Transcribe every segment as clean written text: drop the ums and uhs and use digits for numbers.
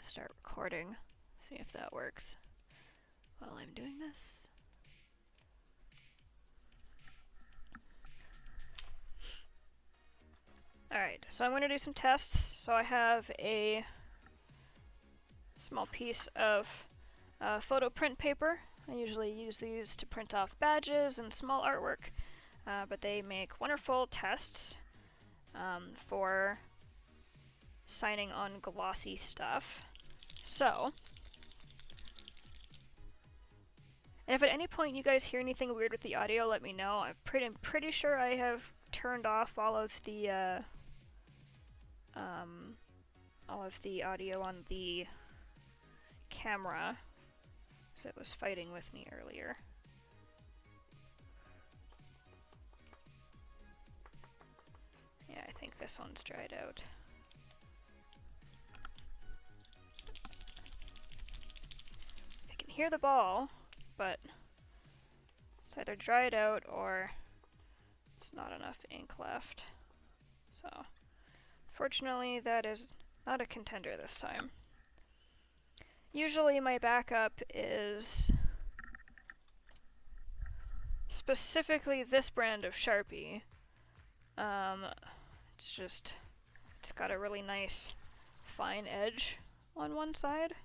start recording, see if that works while I'm doing this. Alright, so I'm going to do some tests. So I have a small piece of photo print paper. I usually use these to print off badges and small artwork, but they make wonderful tests for signing on glossy stuff. So, and if at any point you guys hear anything weird with the audio, let me know. I'm pretty sure I have turned off all of the audio on the camera, so it was fighting with me earlier. Yeah, I think this one's dried out. I can hear the ball, but it's either dried out or it's not enough ink left. So, fortunately, that is not a contender this time. Usually my backup is specifically this brand of Sharpie. It's got a really nice fine edge on one side.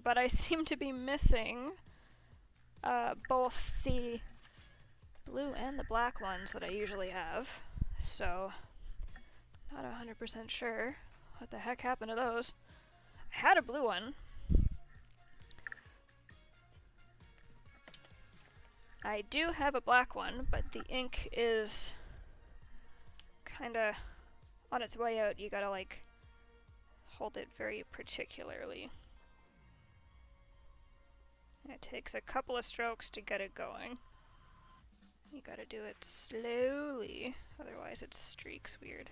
But I seem to be missing both the blue and the black ones that I usually have. So, not 100% sure what the heck happened to those. I had a blue one. I do have a black one, but the ink is kinda on its way out. You gotta like hold it very particularly. And it takes a couple of strokes to get it going. You gotta do it slowly, otherwise it streaks weird.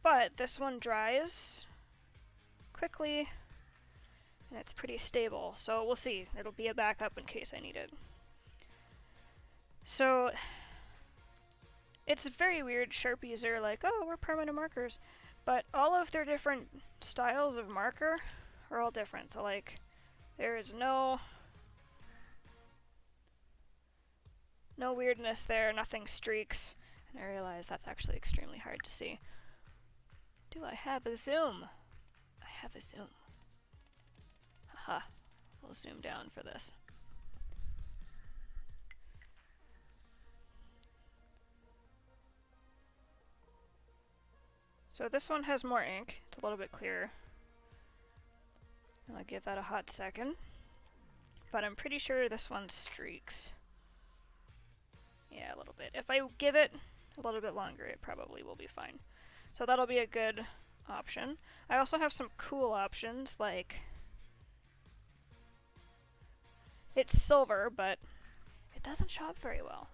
But this one dries quickly, and it's pretty stable, so we'll see. It'll be a backup in case I need it. So, it's very weird. Sharpies are like, oh, we're permanent markers, but all of their different styles of marker are all different. So, like, there is no weirdness there, nothing streaks, and I realize that's actually extremely hard to see. Do I have a zoom? I have a zoom. Haha, we'll zoom down for this. So this one has more ink, it's a little bit clearer. And I'll give that a hot second. But I'm pretty sure this one streaks. Yeah, a little bit. If I give it a little bit longer, it probably will be fine. So that'll be a good option. I also have some cool options, like it's silver, but it doesn't show up very well.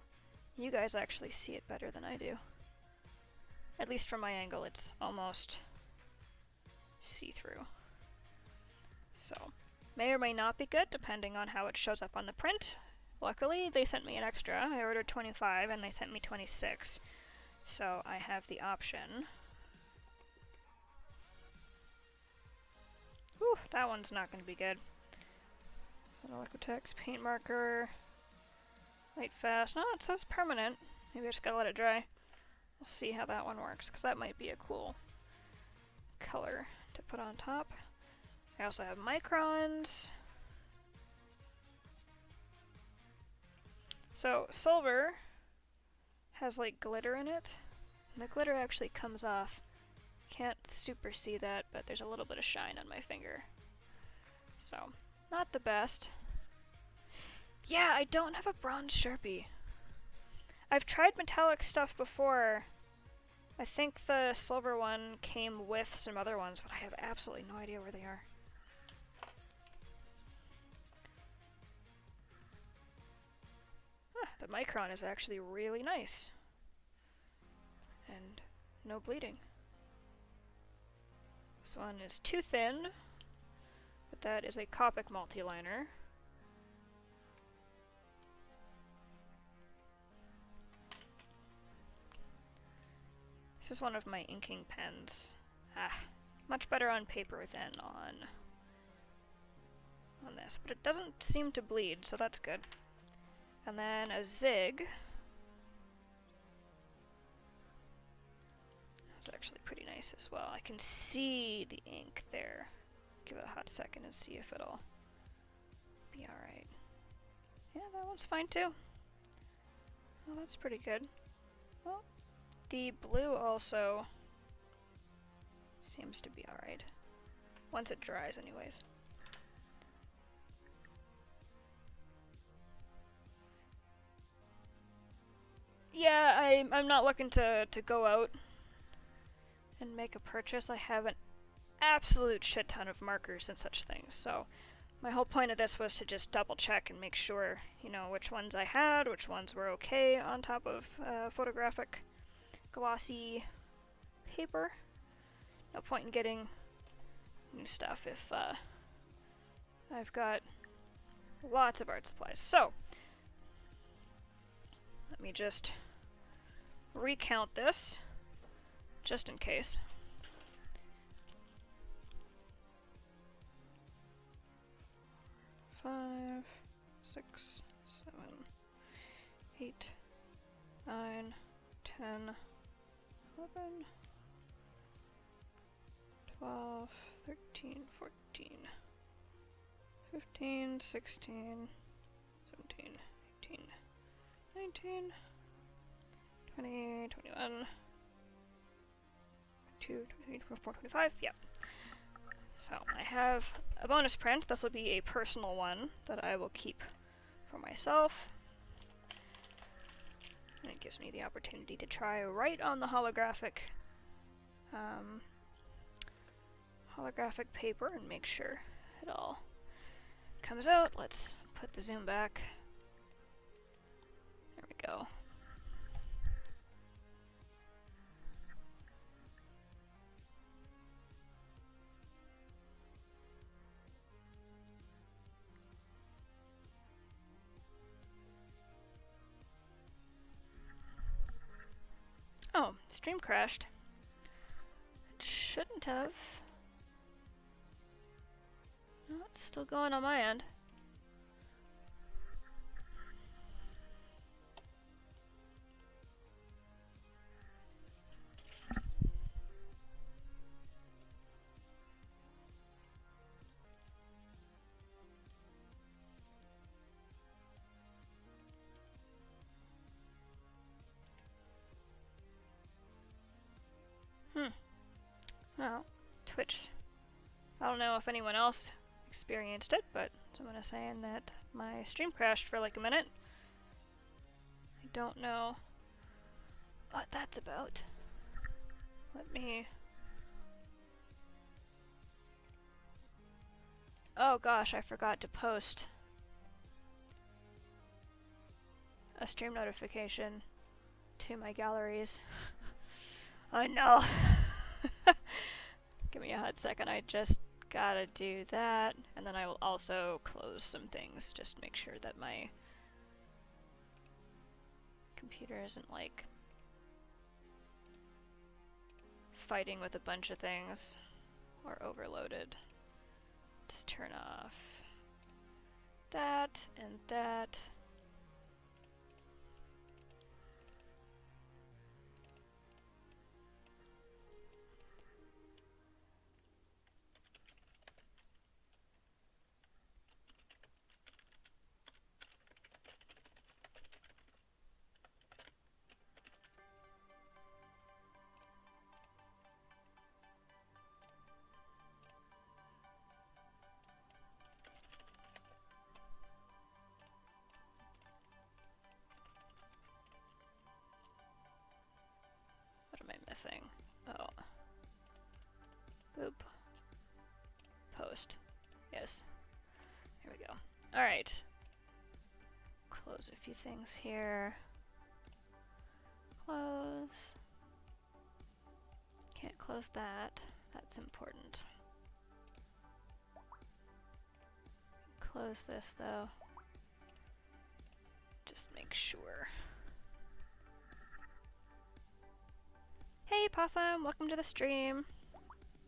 You guys actually see it better than I do. At least from my angle, it's almost see-through. So, may or may not be good, depending on how it shows up on the print. Luckily, they sent me an extra. I ordered 25, and they sent me 26. So, I have the option. Whew, that one's not going to be good. Liquitex paint marker. Light fast. No, it says permanent. Maybe I just gotta let it dry. We'll see how that one works, because that might be a cool color to put on top. I also have microns. So, silver has like glitter in it, and the glitter actually comes off. Can't super see that, but there's a little bit of shine on my finger. So, not the best. Yeah, I don't have a bronze Sharpie. I've tried metallic stuff before. I think the silver one came with some other ones, but I have absolutely no idea where they are. Huh, the micron is actually really nice. And no bleeding. This one is too thin, but that is a Copic multi-liner. This is one of my inking pens. Ah, Much better on paper than on this, but it doesn't seem to bleed, so that's good. And then a zig. That's actually pretty nice as well. I can see the ink there. Give it a hot second and see if it'll be alright. Yeah, that one's fine too. Oh, that's pretty good. Well, the blue also seems to be alright. Once it dries anyways. Yeah, I'm not looking to go out and make a purchase. I have an absolute shit ton of markers and such things, so my whole point of this was to just double check and make sure, you know, which ones I had, which ones were okay on top of photographic glossy paper. No point in getting new stuff if I've got lots of art supplies. So, let me just recount this, just in case. Five, 6, 7, 8, 9, 10, 11, 12, 13, 14, 15, 16, 17, 18, 19, 20, 21, 22, 23, 24, 25, yeah. So I have a bonus print. This will be a personal one that I will keep for myself. And it gives me the opportunity to try right on the holographic paper and make sure it all comes out. Let's put the zoom back. There we go. Oh, stream crashed. It shouldn't have. No, it's still going on my end. Well, Twitch. I don't know if anyone else experienced it, but someone is saying that my stream crashed for like a minute. I don't know what that's about. Let me... Oh gosh, I forgot to post a stream notification to my galleries. I know. Give me a hot second, I just gotta do that, and then I will also close some things, just make sure that my computer isn't like fighting with a bunch of things or overloaded. Just turn off that and that. What am I missing? Oh. Boop. Post. Yes. Here we go. Alright. Close a few things here. Close. Can't close that. That's important. Close this though. Just make sure. Hey Possum, welcome to the stream.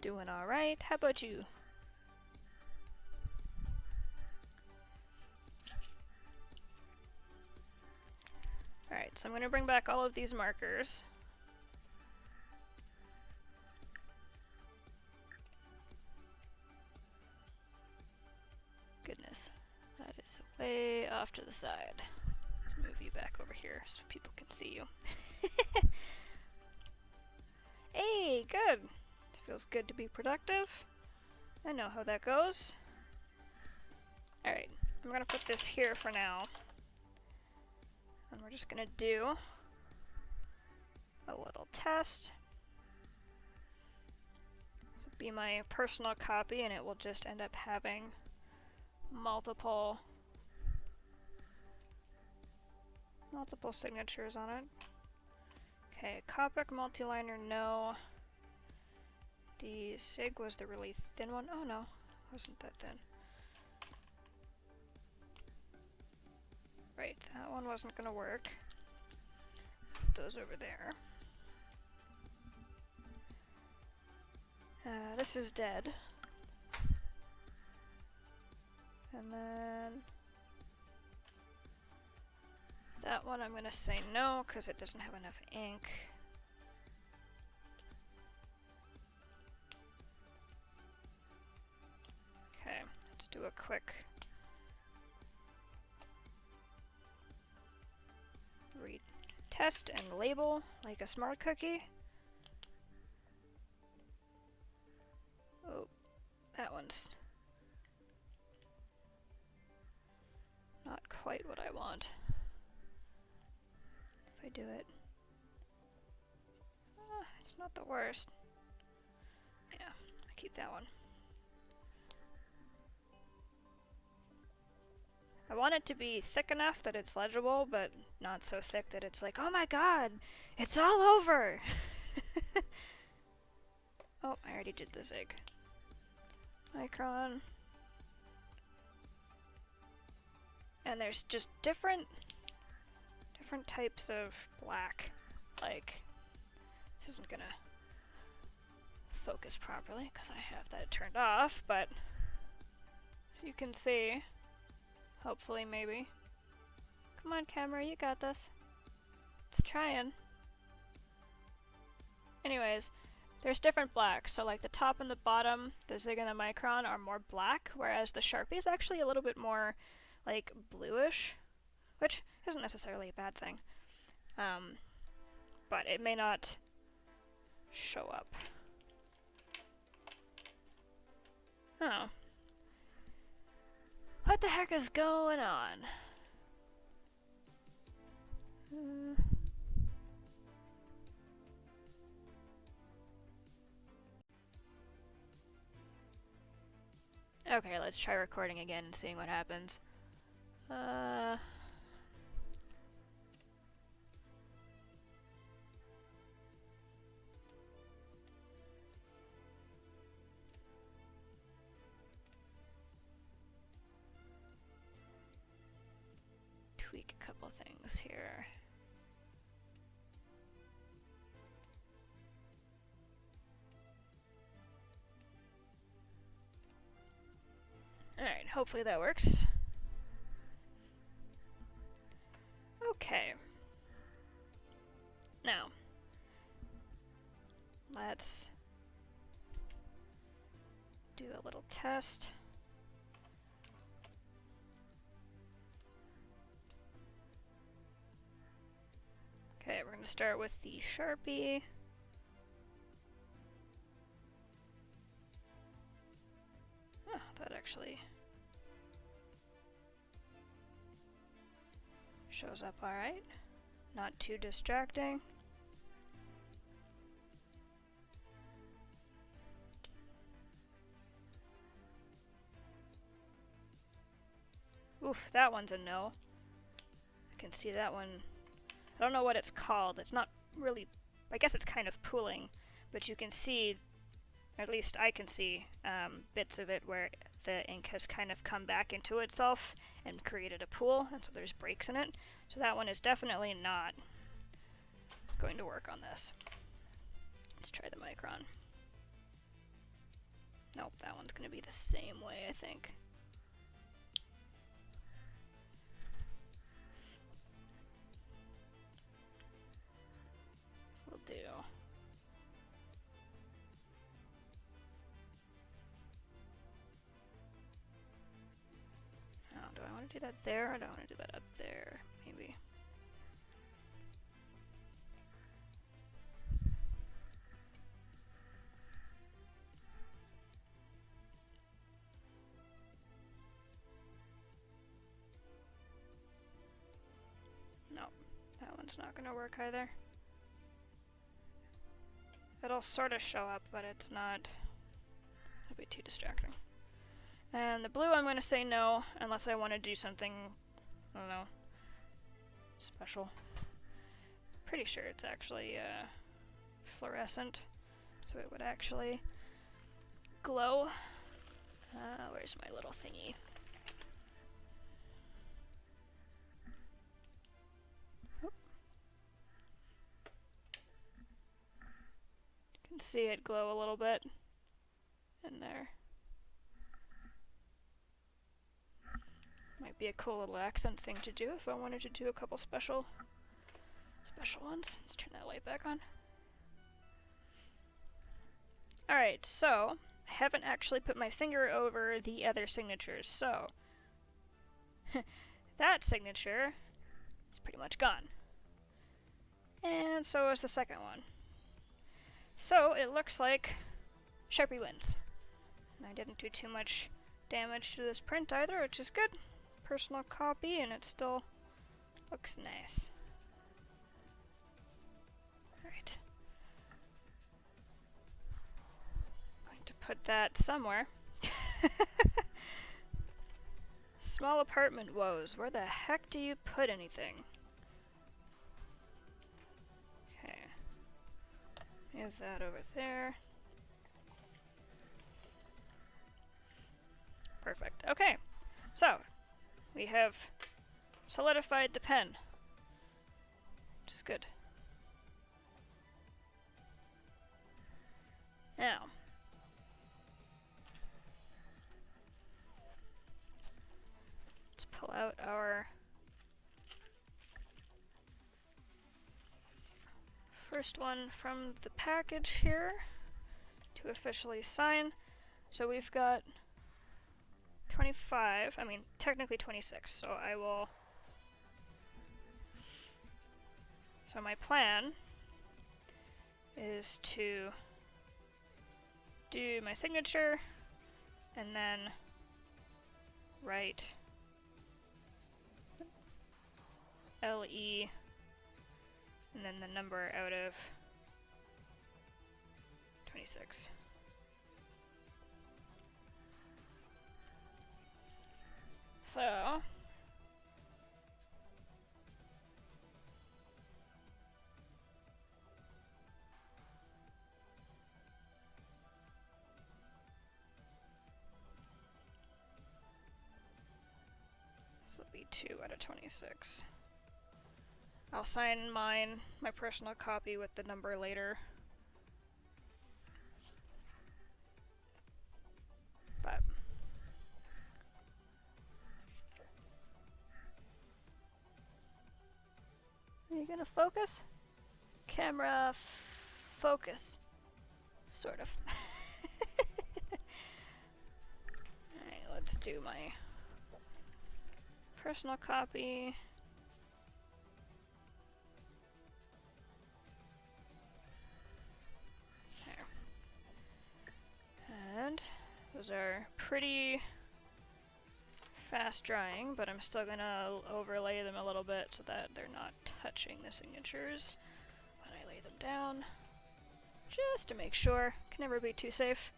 Doing alright. How about you? Alright, so I'm going to bring back all of these markers. Goodness, that is way off to the side. Let's move you back over here so people can see you. Hey, good! It feels good to be productive. I know how that goes. Alright, I'm gonna put this here for now. And we're just gonna do a little test. This will be my personal copy, and it will just end up having multiple signatures on it. Okay, Copic multiliner, no. The SIG was the really thin one. Oh no, wasn't that thin. Right, that one wasn't gonna work. Put those over there. This is dead. And then that one I'm gonna say no, because it doesn't have enough ink. Okay, let's do a quick read, test, and label like a smart cookie. Oh, that one's not quite what I want. If I do it, it's not the worst. Yeah, I'll keep that one. I want it to be thick enough that it's legible, but not so thick that it's like, oh my god, it's all over! Oh, I already did the zig. Micron. And there's just different types of black. Like, this isn't gonna focus properly because I have that turned off, but as you can see, hopefully, maybe. Come on, camera, you got this. It's trying. Anyways, there's different blacks. So like the top and the bottom, the Zig and the Micron are more black, whereas the Sharpie is actually a little bit more like bluish, which isn't necessarily a bad thing. But it may not show up. Oh. What the heck is going on? Okay, let's try recording again and seeing what happens. Tweak a couple things here. Alright, hopefully that works. Okay. Now, let's do a little test. Okay, we're going to start with the Sharpie. Oh, that actually shows up alright. Not too distracting. Oof, that one's a no. I can see that one. I don't know what it's called. It's not really, I guess it's kind of pooling, but you can see, or at least I can see, bits of it where the ink has kind of come back into itself and created a pool, and so there's breaks in it. So that one is definitely not going to work on this. Let's try the Micron. Nope, that one's gonna be the same way, I think. Will do. Oh, do I want to do that there, or do I want to do that up there? Maybe. Nope, that one's not gonna work either. It'll sort of show up, but it's not. It'll be too distracting. And the blue, I'm going to say no, unless I want to do something, I don't know, special. Pretty sure it's actually fluorescent, so it would actually glow. Where's my little thingy? You can see it glow a little bit in there. Might be a cool little accent thing to do if I wanted to do a couple special ones. Let's turn that light back on. Alright, so I haven't actually put my finger over the other signatures, so that signature is pretty much gone. And so is the second one. So it looks like Sharpie wins. And I didn't do too much damage to this print either, which is good. Personal copy, and it still looks nice. Alright. Going to put that somewhere. Small apartment woes. Where the heck do you put anything? Okay. Move that over there. Perfect. Okay. So, we have solidified the pen, which is good. Now, let's pull out our first one from the package here to officially sign. So we've got 25, I mean technically 26, so I will, so my plan is to do my signature and then write LE and then the number out of 26. So, this will be 2 out of 26. I'll sign mine, my personal copy, with the number later. But are you gonna focus? Camera focus. Sort of. Alright, let's do my personal copy. There. And those are pretty fast drying, but I'm still gonna overlay them a little bit so that they're not touching the signatures when I lay them down, just to make sure. Can never be too safe.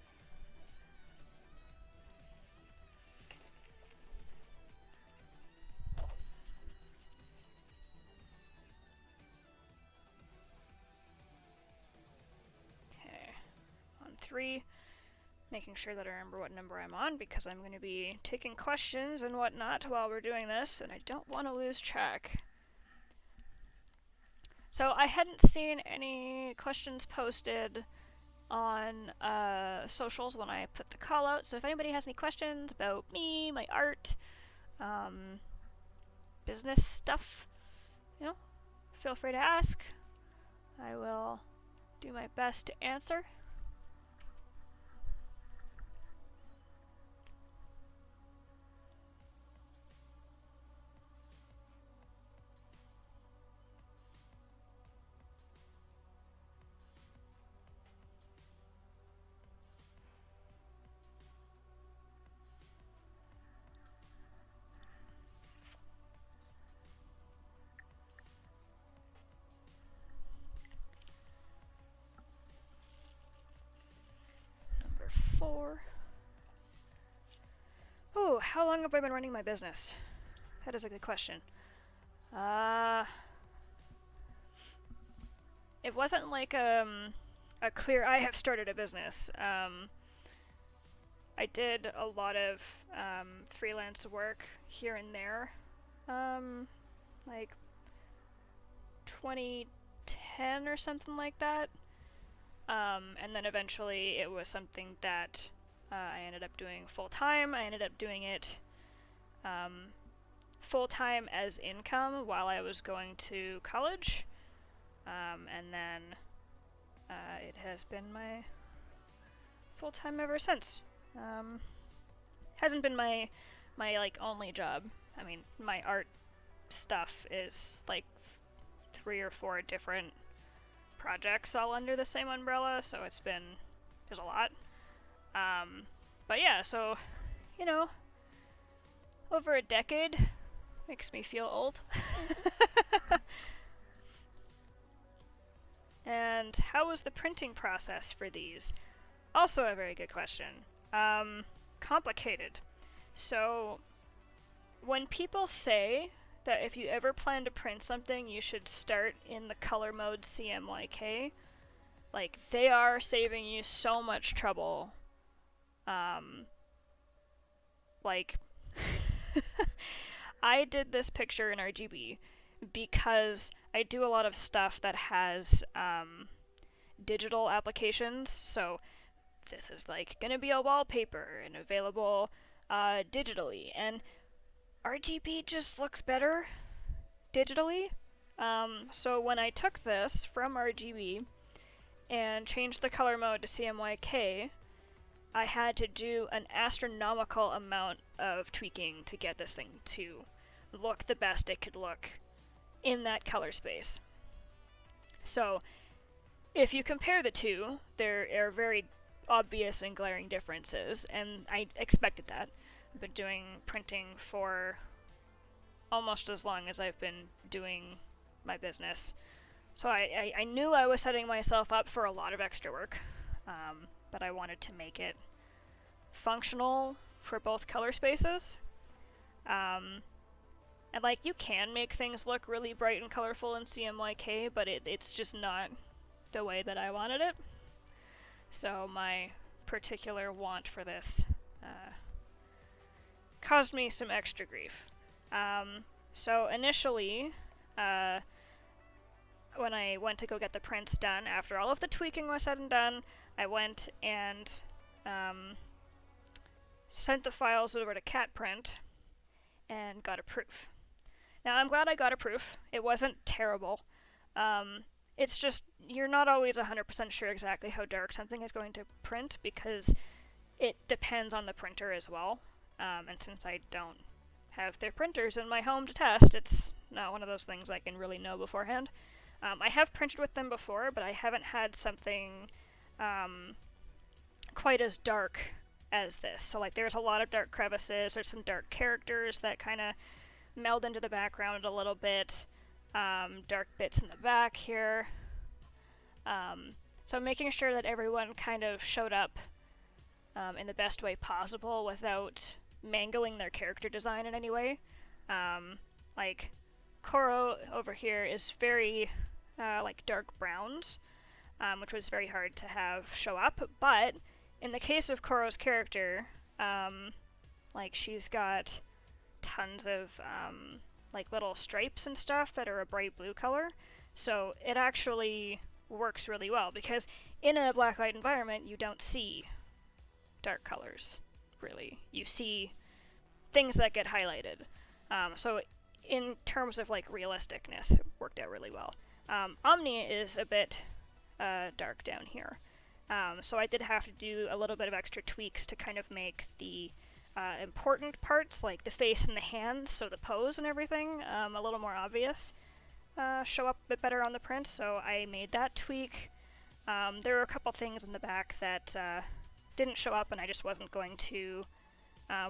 Okay, on 3. Making sure that I remember what number I'm on, because I'm going to be taking questions and whatnot while we're doing this, and I don't want to lose track. So I hadn't seen any questions posted on socials when I put the call out. So if anybody has any questions about me, my art, business stuff, you know, feel free to ask. I will do my best to answer. Number 4. Oh, how long have I been running my business? That is a good question. It wasn't like a clear, I have started a business. I did a lot of freelance work here and there, like 2010 or something like that. And then eventually it was something that I ended up doing full-time. I ended up doing it full-time as income while I was going to college. And then it has been my full-time ever since. Hasn't been my like only job. I mean, my art stuff is like 3 or 4 different projects all under the same umbrella, so there's a lot. But yeah, so, you know, over a decade makes me feel old. And how was the printing process for these? Also a very good question. Complicated. So, when people say that if you ever plan to print something, you should start in the color mode CMYK, like, they are saving you so much trouble. Like, I did this picture in RGB because I do a lot of stuff that has digital applications, so this is like gonna be a wallpaper and available digitally, and RGB just looks better digitally. So when I took this from RGB and changed the color mode to CMYK, I had to do an astronomical amount of tweaking to get this thing to look the best it could look in that color space. So if you compare the two, there are very obvious and glaring differences, and I expected that. I've been doing printing for almost as long as I've been doing my business. So I knew I was setting myself up for a lot of extra work, but I wanted to make it functional for both color spaces. And like, you can make things look really bright and colorful in CMYK, but it's just not the way that I wanted it. So my particular want for this caused me some extra grief. So initially, when I went to go get the prints done, after all of the tweaking was said and done, I went and sent the files over to CatPrint and got a proof. Now, I'm glad I got a proof. It wasn't terrible. It's just, you're not always 100% sure exactly how dark something is going to print, because it depends on the printer as well. And since I don't have their printers in my home to test, it's not one of those things I can really know beforehand. I have printed with them before, but I haven't had something quite as dark as this. So like, there's a lot of dark crevices, there's some dark characters that kind of meld into the background a little bit, dark bits in the back here. So I'm making sure that everyone kind of showed up in the best way possible without mangling their character design in any way. Like, Koro over here is very like dark browns, which was very hard to have show up, but in the case of Koro's character, like, she's got tons of like little stripes and stuff that are a bright blue color, so it actually works really well, because in a blacklight environment, you don't see dark colors, really. You see things that get highlighted. So in terms of like realisticness, it worked out really well. Omni is a bit dark down here. So I did have to do a little bit of extra tweaks to kind of make the important parts, like the face and the hands, so the pose and everything, a little more obvious, show up a bit better on the print. So I made that tweak. There were a couple things in the back that didn't show up and I just wasn't going to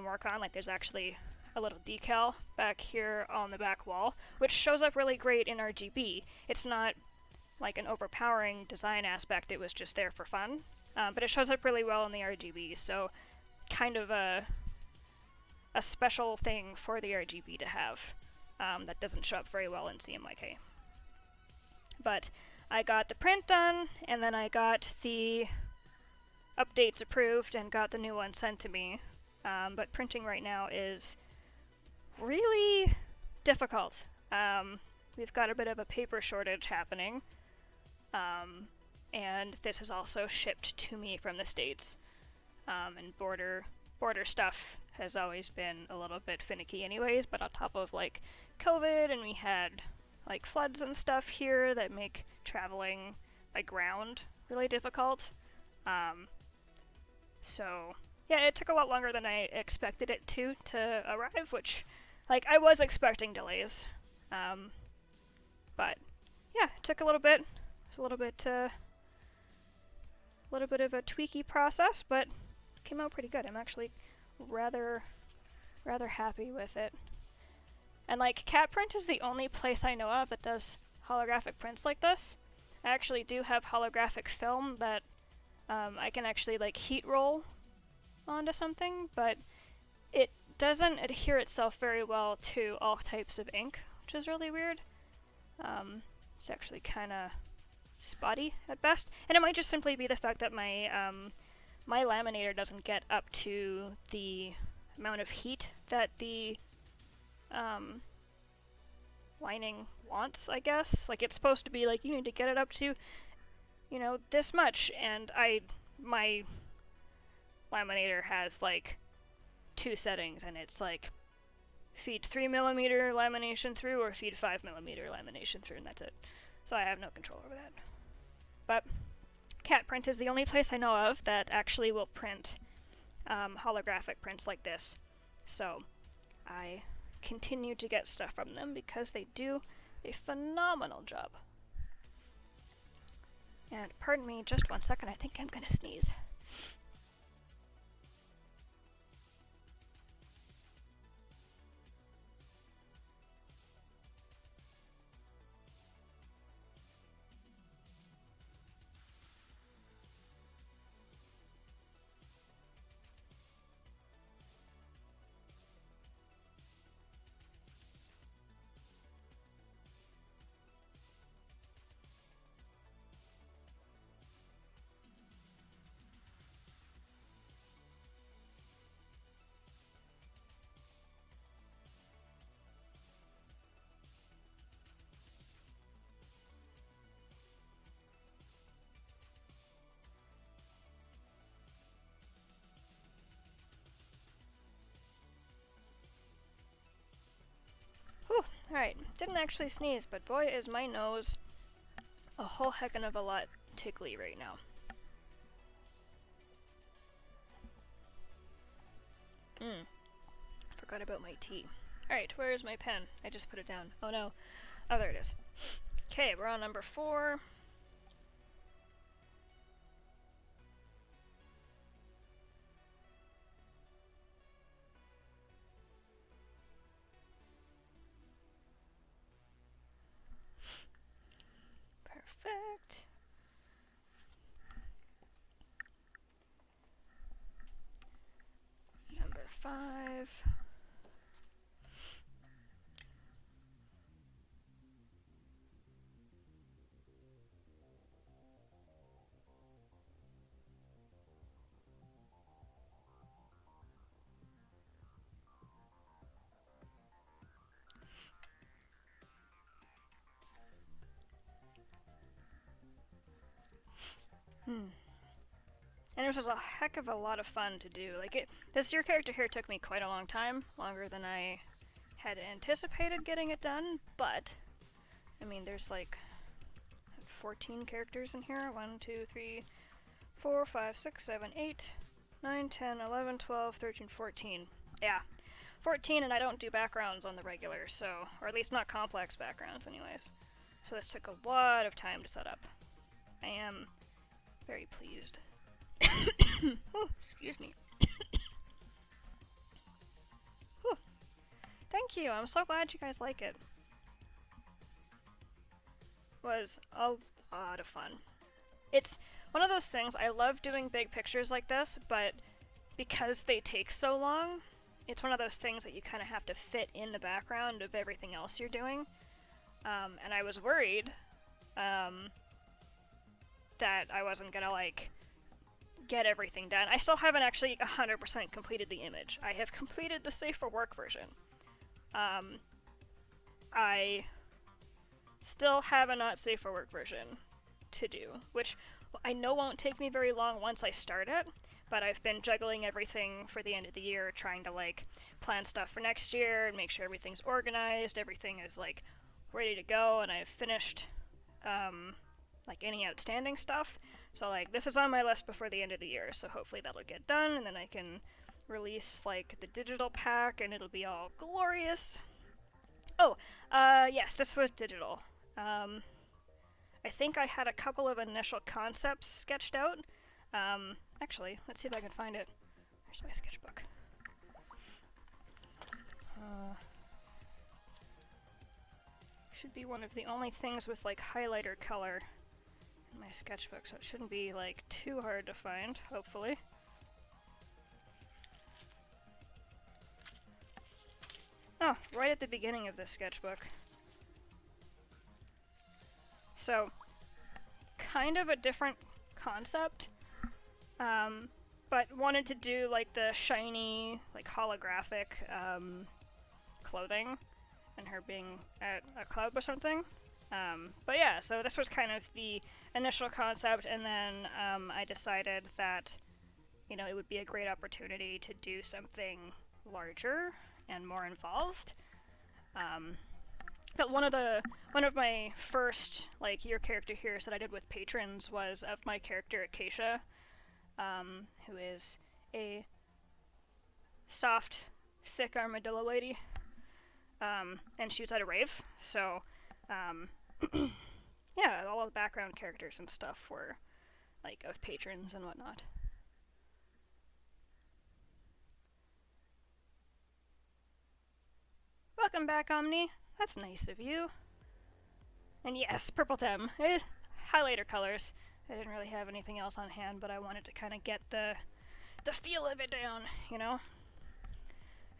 work on. Like there's actually a little decal back here on the back wall, which shows up really great in RGB. It's not like an overpowering design aspect, it was just there for fun. But it shows up really well in the RGB, so kind of a special thing for the RGB to have that doesn't show up very well in CMYK. But I got the print done, and then I got the updates approved and got the new one sent to me. But printing right now is really difficult. We've got a bit of a paper shortage happening, and this is also shipped to me from the States. And border stuff has always been a little bit finicky anyways, but on top of like COVID, and we had like floods and stuff here that make traveling by ground really difficult. So yeah, it took a lot longer than I expected it to arrive, which, like, I was expecting delays. But yeah, it took a little bit. It was a little bit of a tweaky process, but it came out pretty good. I'm actually rather happy with it. And like, Cat Print is the only place I know of that does holographic prints like this. I actually do have holographic film that I can actually like heat roll onto something, but it doesn't adhere itself very well to all types of ink, which is really weird. It's actually kind of spotty at best, and it might just simply be the fact that my my laminator doesn't get up to the amount of heat that the lining wants, I guess. Like, it's supposed to be like, you need to get it up to, you know, this much, and my laminator has like 2 settings, and it's like feed 3mm lamination through or feed 5mm lamination through, and that's it. So I have no control over that. But Cat Print is the only place I know of that actually will print holographic prints like this. So I continue to get stuff from them because they do a phenomenal job. And pardon me just 1 second, I think I'm gonna sneeze. Whew, alright, didn't actually sneeze, but boy is my nose a whole heckin' of a lot tickly right now. Forgot about my tea. Alright, where is my pen? I just put it down. Oh no. Oh, there it is. Okay, we're on number 4. Perfect. Number 5. And it was a heck of a lot of fun to do. Like, this your character here took me quite a long time, longer than I had anticipated getting it done, but, I mean, there's like 14 characters in here. 1, 2, 3, 4, 5, 6, 7, 8, 9, 10, 11, 12, 13, 14. Yeah, 14, and I don't do backgrounds on the regular, so, or at least not complex backgrounds anyways. So this took a lot of time to set up. I am very pleased. Oh, excuse me. Thank you, I'm so glad you guys like it. Was a lot of fun. It's one of those things, I love doing big pictures like this, but because they take so long, it's one of those things that you kind of have to fit in the background of everything else you're doing. And I was worried that I wasn't gonna, like, get everything done. I still haven't actually 100% completed the image. I have completed the Safe for Work version. I still have a not Safe for Work version to do, which I know won't take me very long once I start it, but I've been juggling everything for the end of the year, trying to, like, plan stuff for next year and make sure everything's organized, everything is, like, ready to go, and I've finished, like, any outstanding stuff. So, like, this is on my list before the end of the year, so hopefully that'll get done, and then I can release, like, the digital pack, and it'll be all glorious. Oh, yes, this was digital. I think I had a couple of initial concepts sketched out. Actually, let's see if I can find it. Where's my sketchbook? Should be one of the only things with, like, highlighter color in my sketchbook, so it shouldn't be, like, too hard to find, hopefully. Oh, right at the beginning of this sketchbook. So, kind of a different concept, but wanted to do, like, the shiny, like, holographic clothing, and her being at a club or something. But yeah, so this was kind of the initial concept, and then I decided that, you know, it would be a great opportunity to do something larger and more involved. But one of my first, like, your character heroes that I did with patrons was of my character Acacia, who is a soft, thick armadillo lady, and she was at a rave, so, yeah, all the background characters and stuff were, like, of patrons and whatnot. Welcome back, Omni. That's nice of you. And yes, Purple Tem. Highlighter colors. I didn't really have anything else on hand, but I wanted to kind of get the feel of it down, you know?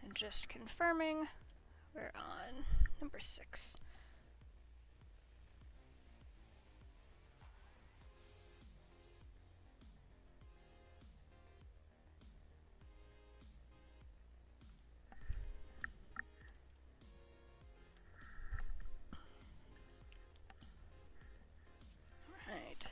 And just confirming, we're on number 6. Right.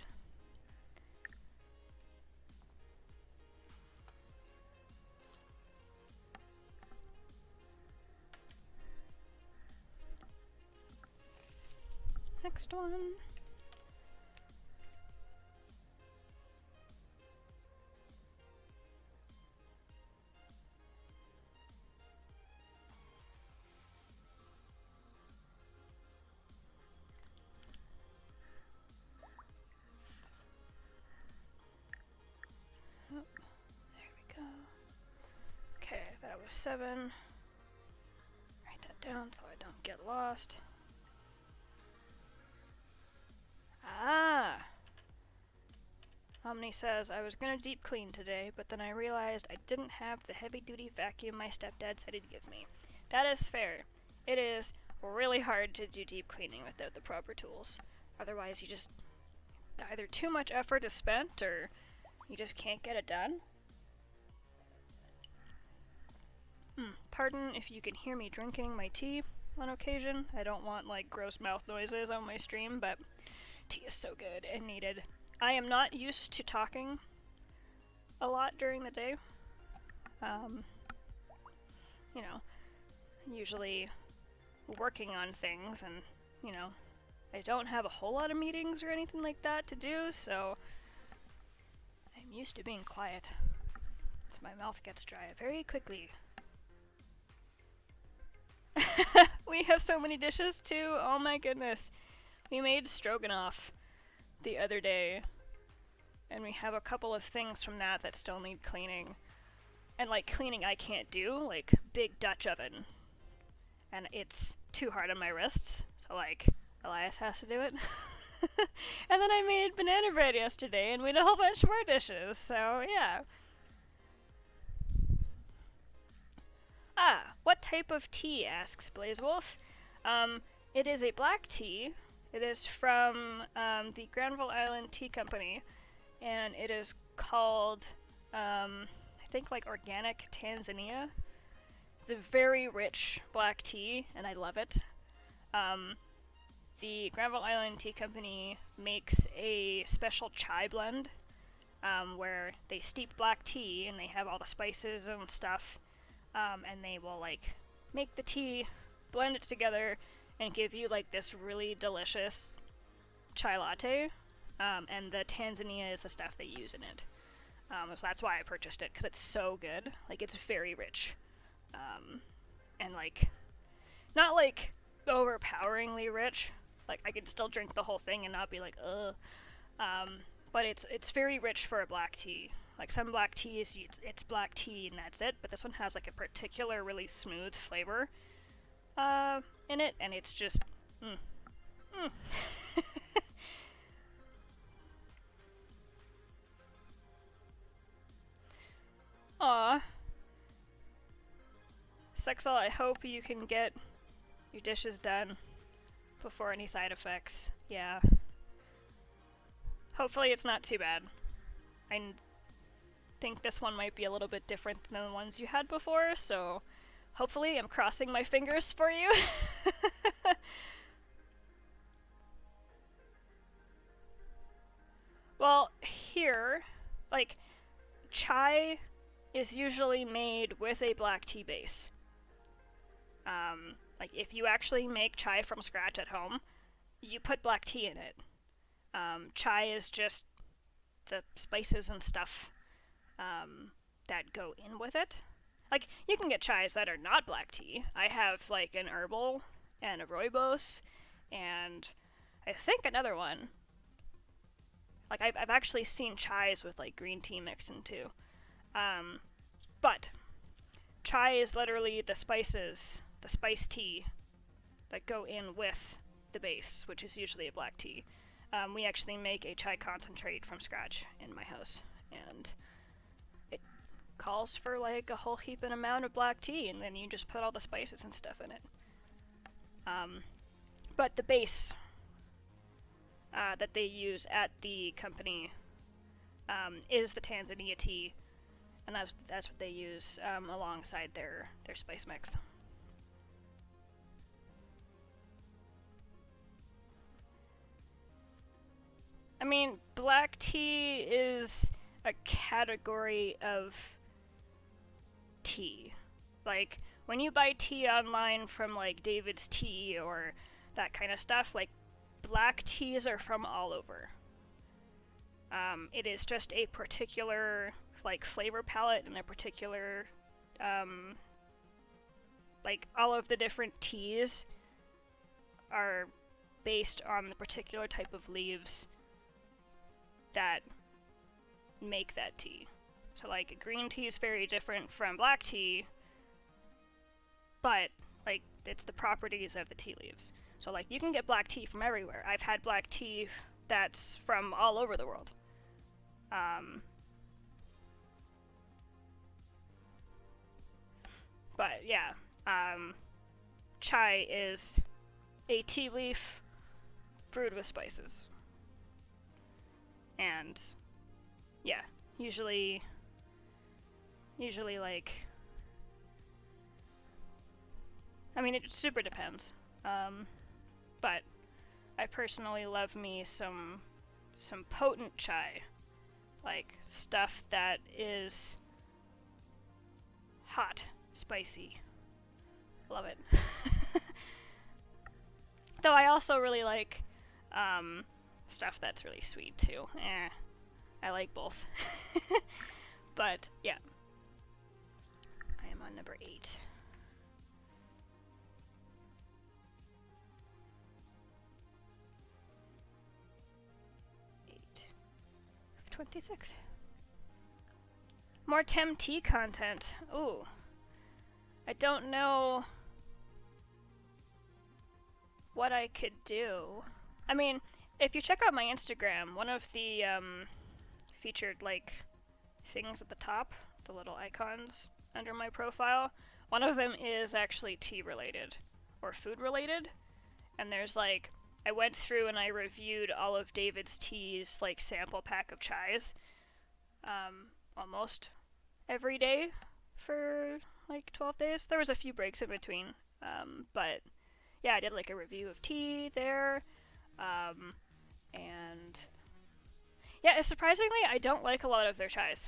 Next one. Oh, there we go. Okay, that was 7. Write that down so I don't get lost. Ah! Omni says, I was gonna deep clean today, but then I realized I didn't have the heavy-duty vacuum my stepdad said he'd give me. That is fair. It is really hard to do deep cleaning without the proper tools. Otherwise, you just... either too much effort is spent, or you just can't get it done. Pardon if you can hear me drinking my tea on occasion. I don't want, like, gross mouth noises on my stream, but tea is so good and needed. I am not used to talking a lot during the day. You know, usually working on things, and, you know, I don't have a whole lot of meetings or anything like that to do, so I'm used to being quiet. So my mouth gets dry very quickly. We have so many dishes too, oh my goodness. We made stroganoff the other day, and we have a couple of things from that that still need cleaning. And like cleaning I can't do, like big Dutch oven. And it's too hard on my wrists, so like Elias has to do it. And then I made banana bread yesterday and made a whole bunch more dishes, so yeah. Ah, what type of tea, asks Blazewolf. It is a black tea. It is from the Granville Island Tea Company, and it is called, I think, like Organic Tanzania. It's a very rich black tea, and I love it. The Granville Island Tea Company makes a special chai blend, where they steep black tea and they have all the spices and stuff, and they will like make the tea, blend it together, and give you like this really delicious chai latte. And the Tanzania is the stuff they use in it. So that's why I purchased it, because it's so good. Like, it's very rich. And like, not like overpoweringly rich. Like, I could still drink the whole thing and not be like, ugh. But it's very rich for a black tea. Like, some black teas, it's black tea and that's it, but this one has like a particular really smooth flavor in it, and it's just, Aw. Sexal, I hope you can get your dishes done before any side effects. Yeah. Hopefully it's not too bad. I think this one might be a little bit different than the ones you had before, so hopefully I'm crossing my fingers for you. Well, here, like, chai is usually made with a black tea base. Like, if you actually make chai from scratch at home, you put black tea in it. Chai is just the spices and stuff that go in with it. Like, you can get chais that are not black tea. I have, like, an herbal and a rooibos, and I think another one. Like, I've actually seen chais with, like, green tea mixed in too. But chai is literally the spices, the spice tea that go in with the base, which is usually a black tea. We actually make a chai concentrate from scratch in my house, and it calls for like a whole heaping amount of black tea, and then you just put all the spices and stuff in it. But the base that they use at the company is the Tanzania tea, and that's what they use alongside their spice mix. I mean, black tea is a category of tea. Like, when you buy tea online from, like, David's Tea or that kind of stuff, like, black teas are from all over. It is just a particular, like, flavor palette and a particular, like, all of the different teas are based on the particular type of leaves that make that tea. So, like, green tea is very different from black tea, but, like, it's the properties of the tea leaves. So, like, you can get black tea from everywhere. I've had black tea that's from all over the world. But, yeah, chai is a tea leaf brewed with spices. And, yeah, usually, like, I mean, it super depends. But I personally love me some some potent chai. Like stuff that is hot, spicy. Love it. Though I also really like stuff that's really sweet too. I like both. But yeah. I am on number 8. Of 26. More TemT content. Ooh. I don't know what I could do. I mean, if you check out my Instagram, one of the featured like things at the top, the little icons under my profile, one of them is actually tea related or food related. And there's like, I went through and I reviewed all of David's tea's like sample pack of chais almost every day for like 12 days. There was a few breaks in between, but yeah, I did like a review of tea there, and yeah, surprisingly, I don't like a lot of their chais.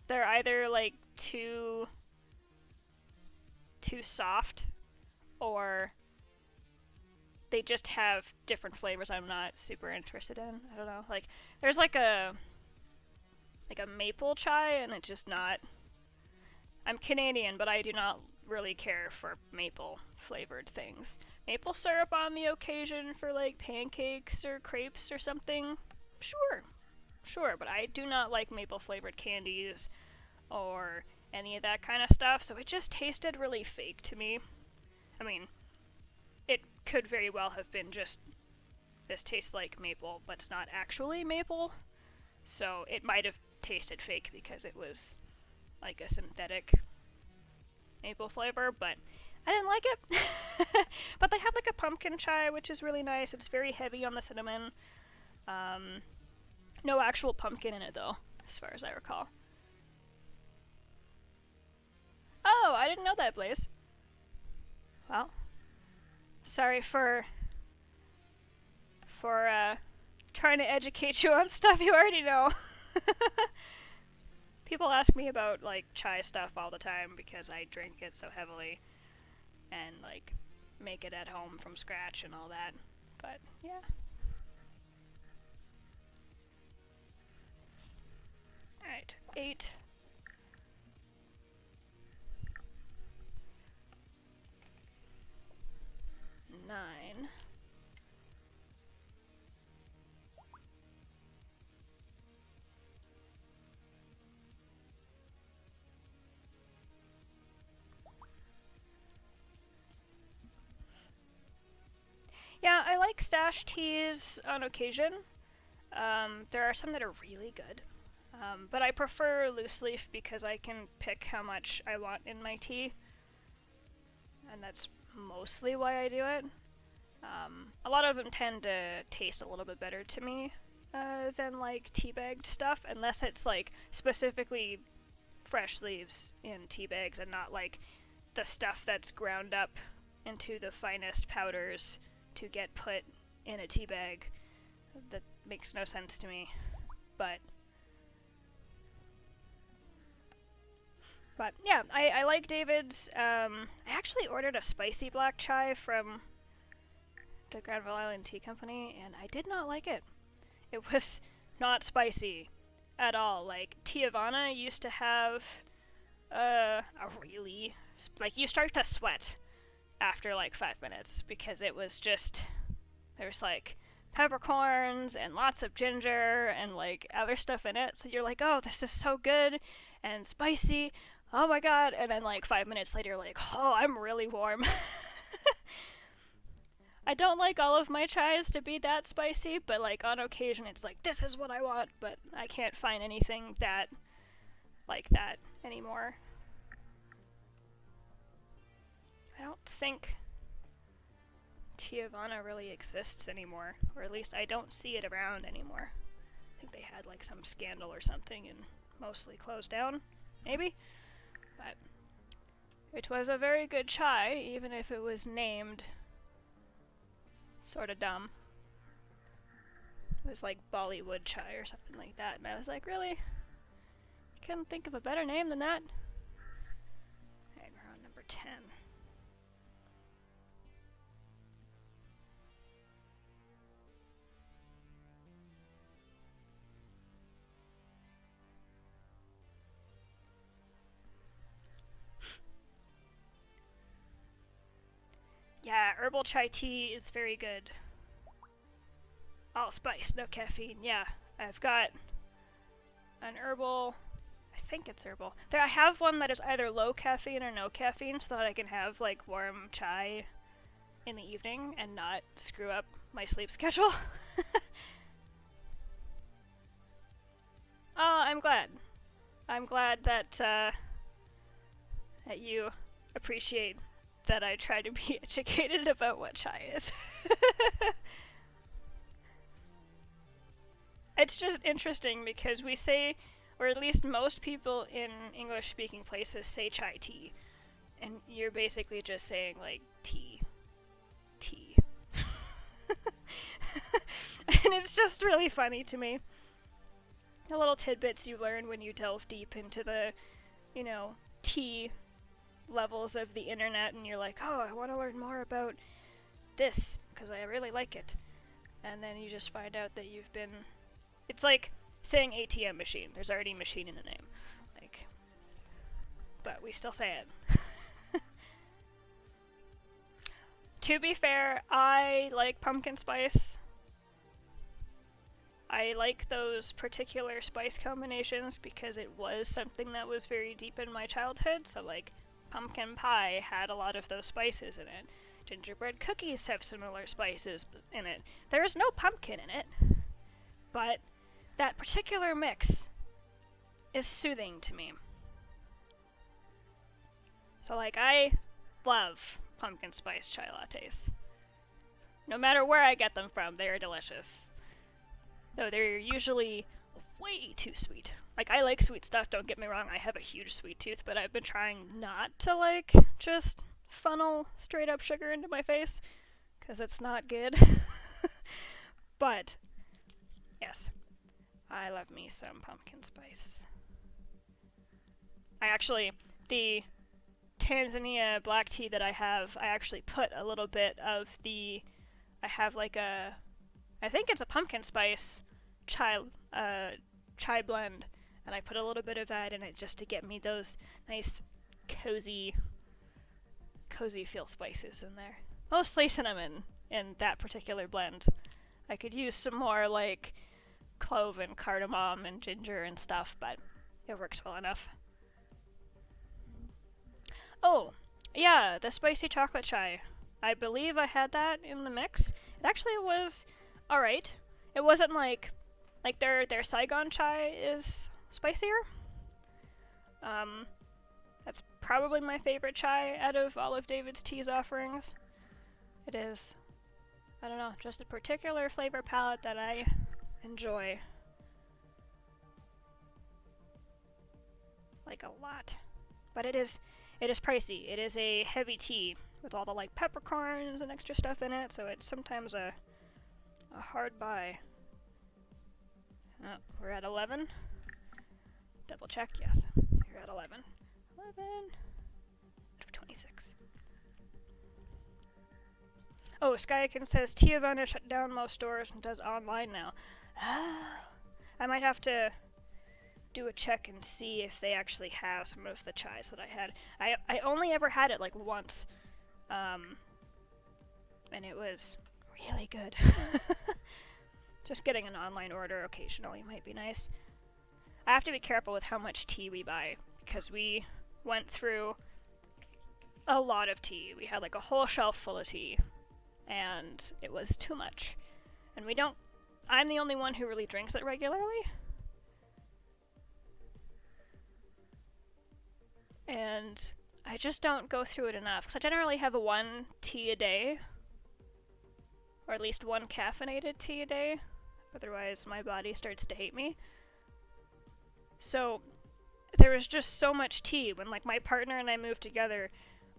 They're either like too soft, or they just have different flavors I'm not super interested in. I don't know. Like, there's like a maple chai, and it's just not. I'm Canadian, but I do not really care for maple flavored things. Maple syrup on the occasion for like pancakes or crepes or something, sure, but I do not like maple flavored candies or any of that kind of stuff, so it just tasted really fake to me. I mean, it could very well have been just, this tastes like maple, but it's not actually maple, so it might have tasted fake because it was like a synthetic maple flavor, but I didn't like it. But they have like a pumpkin chai, which is really nice. It's very heavy on the cinnamon. No actual pumpkin in it, though, as far as I recall. Oh, I didn't know that, Blaze. Well, sorry for trying to educate you on stuff you already know. People ask me about like chai stuff all the time because I drink it so heavily and like make it at home from scratch and all that. But yeah. Alright, 8. Nine. Yeah, I like stash teas on occasion. There are some that are really good. But I prefer loose leaf because I can pick how much I want in my tea. And that's mostly why I do it. A lot of them tend to taste a little bit better to me than like tea-bagged stuff, unless it's like specifically fresh leaves in tea bags and not like the stuff that's ground up into the finest powders to get put in a tea bag. That makes no sense to me. But yeah, I like David's. I actually ordered a spicy black chai from the Granville Island Tea Company, and I did not like it. It was not spicy at all. Like, Tiavana used to have a really, like, you start to sweat after like 5 minutes because it was just, there's like peppercorns and lots of ginger and like other stuff in it, so you're like, oh, this is so good and spicy, oh my god, and then like 5 minutes later you're like, oh, I'm really warm. I don't like all of my chais to be that spicy, but like on occasion it's like, this is what I want, but I can't find anything that like that anymore. I don't think Tiavana really exists anymore, or at least I don't see it around anymore. I think they had like some scandal or something and mostly closed down, maybe? But it was a very good chai, even if it was named sorta dumb. was like Bollywood chai or something like that, and I was like, really? You couldn't think of a better name than that? Okay, we're on number 10. Yeah, herbal chai tea is very good. All spice, no caffeine. Yeah, I've got an herbal. I think it's herbal. I have one that is either low caffeine or no caffeine, so that I can have like warm chai in the evening and not screw up my sleep schedule. I'm glad. I'm glad that that you appreciate that I try to be educated about what chai is. It's just interesting because we say, or at least most people in English-speaking places say chai tea, and you're basically just saying, like, tea. Tea. And it's just really funny to me. The little tidbits you learn when you delve deep into the, you know, tea levels of the internet, and you're like, oh, I want to learn more about this, because I really like it. And then you just find out that you've been... It's like saying ATM machine. There's already machine in the name. Like, but we still say it. To be fair, I like pumpkin spice. I like those particular spice combinations because it was something that was very deep in my childhood. So, like, pumpkin pie had a lot of those spices in it. Gingerbread cookies have similar spices in it. There is no pumpkin in it, but that particular mix is soothing to me. So, like, I love pumpkin spice chai lattes. No matter where I get them from, they are delicious. Though they're usually way too sweet. Like, I like sweet stuff, don't get me wrong, I have a huge sweet tooth, but I've been trying not to, like, just funnel straight up sugar into my face, because it's not good. But, yes, I love me some pumpkin spice. The Tanzania black tea that I have, I actually put a little bit of I have like I think it's a pumpkin spice chai blend, and I put a little bit of that in it just to get me those nice cozy feel spices in there. Mostly cinnamon in that particular blend. I could use some more like clove and cardamom and ginger and stuff, but it works well enough. Oh, yeah, the spicy chocolate chai. I believe I had that in the mix. It actually was alright. It wasn't like their Saigon chai is spicier. That's probably my favorite chai out of all of David's Tea's offerings. It is, I don't know, just a particular flavor palette that I enjoy. Like a lot. But it is pricey. It is a heavy tea with all the like peppercorns and extra stuff in it, so it's sometimes a hard buy. Oh, we're at 11. Double check, yes. You're at 11. 11 out of 26. Oh, Skyakin says Teavana shut down most stores and does online now. I might have to do a check and see if they actually have some of the chais that I had. I only ever had it like once. And it was really good. Just getting an online order occasionally might be nice. I have to be careful with how much tea we buy, because we went through a lot of tea. We had like a whole shelf full of tea, and it was too much. And I'm the only one who really drinks it regularly. And I just don't go through it enough, because I generally have a 1 tea a day, or at least 1 caffeinated tea a day, otherwise my body starts to hate me. So there was just so much tea. When like my partner and I moved together,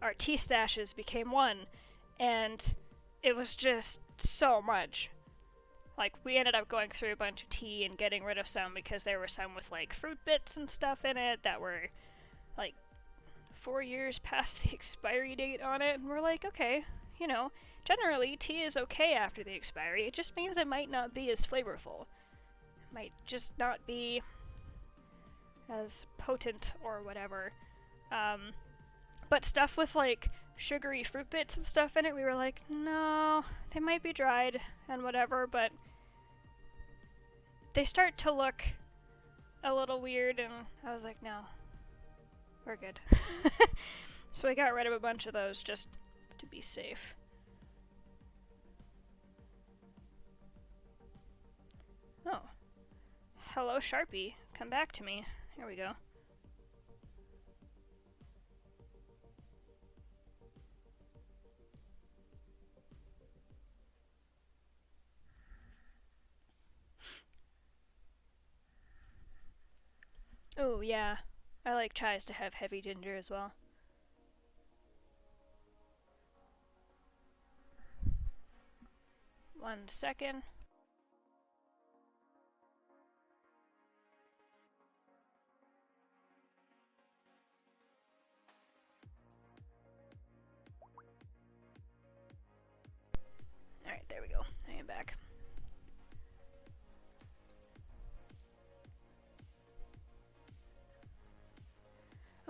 our tea stashes became 1, and it was just so much. Like, we ended up going through a bunch of tea and getting rid of some because there were some with, like, fruit bits and stuff in it that were, like, 4 years past the expiry date on it. And we're like, okay, you know, generally tea is okay after the expiry. It just means it might not be as flavorful. It might just not be as potent or whatever. But stuff with, like, sugary fruit bits and stuff in it, we were like, no, they might be dried and whatever, but they start to look a little weird, and I was like, no, we're good. So we got rid of a bunch of those just to be safe. Oh. Hello, Sharpie. Come back to me. Here we go. Oh, yeah. I like chais to have heavy ginger as well. One second. Alright, there we go. I am back.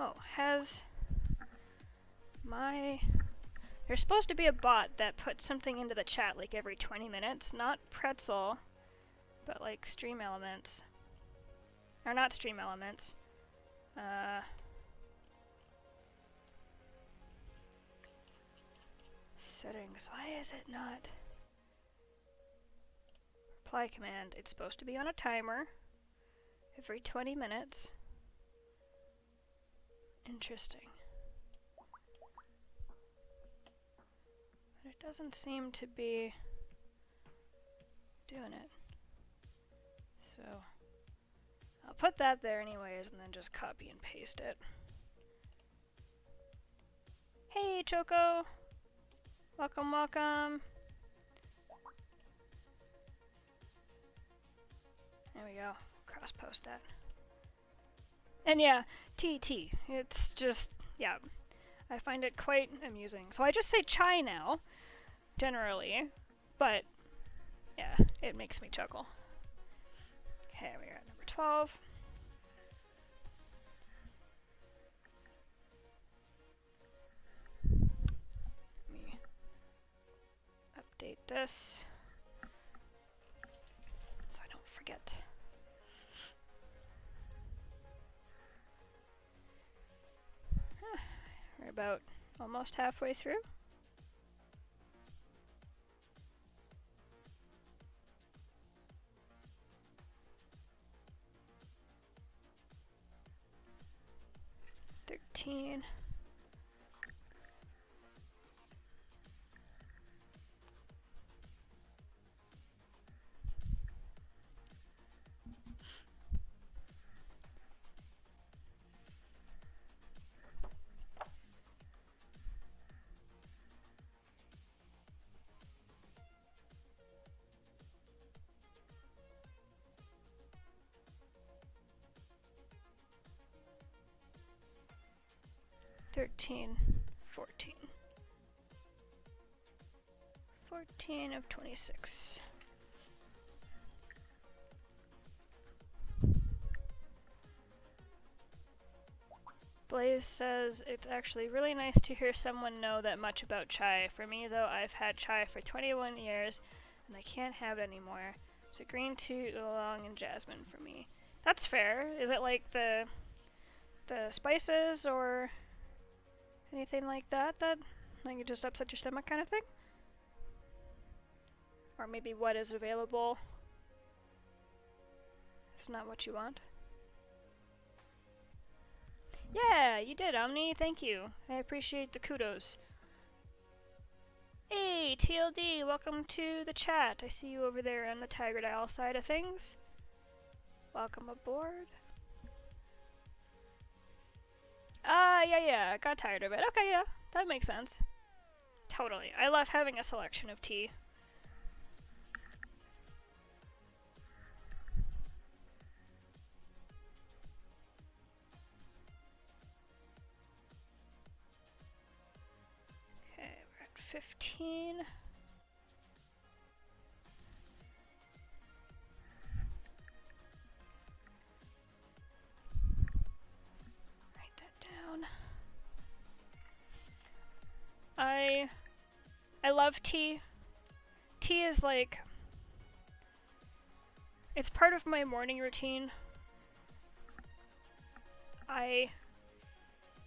Oh, has my... There's supposed to be a bot that puts something into the chat like every 20 minutes. Not Pretzel, but like Stream Elements. Or not Stream Elements. Settings. Why is it not? Reply command. It's supposed to be on a timer. Every 20 minutes. Interesting. But it doesn't seem to be doing it. So I'll put that there anyways and then just copy and paste it. Hey Choco! Welcome, welcome! There we go. Cross post that. And yeah, TT. It's just, yeah, I find it quite amusing. So I just say chai now, generally, but yeah, it makes me chuckle. Okay, we're at number 12. Let me update this so I don't forget. We're about almost halfway through. $13. $13, $14. 14 of 26. Blaze says, it's actually really nice to hear someone know that much about chai. For me, though, I've had chai for 21 years, and I can't have it anymore. So green tea, oolong, and jasmine for me. That's fair. Is it like the spices or anything like that like it just upset your stomach kind of thing? Or maybe what is available is not what you want? Yeah, you did, Omni. Thank you. I appreciate the kudos. Hey, TLD, welcome to the chat. I see you over there on the Tiger Dial side of things. Welcome aboard. Yeah, I got tired of it. Okay, yeah, that makes sense. Totally. I love having a selection of tea. 15. Write that down. I love tea. Tea is like, it's part of my morning routine.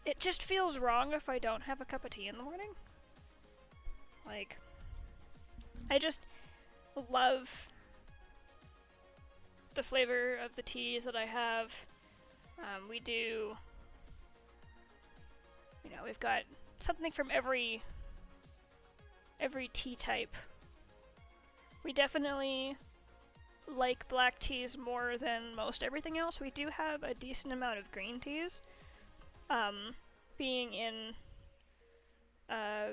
It just feels wrong if I don't have a cup of tea in the morning. Like, I just love the flavor of the teas that I have. We do, you know, we've got something from every tea type. We definitely like black teas more than most everything else. We do have a decent amount of green teas. Being in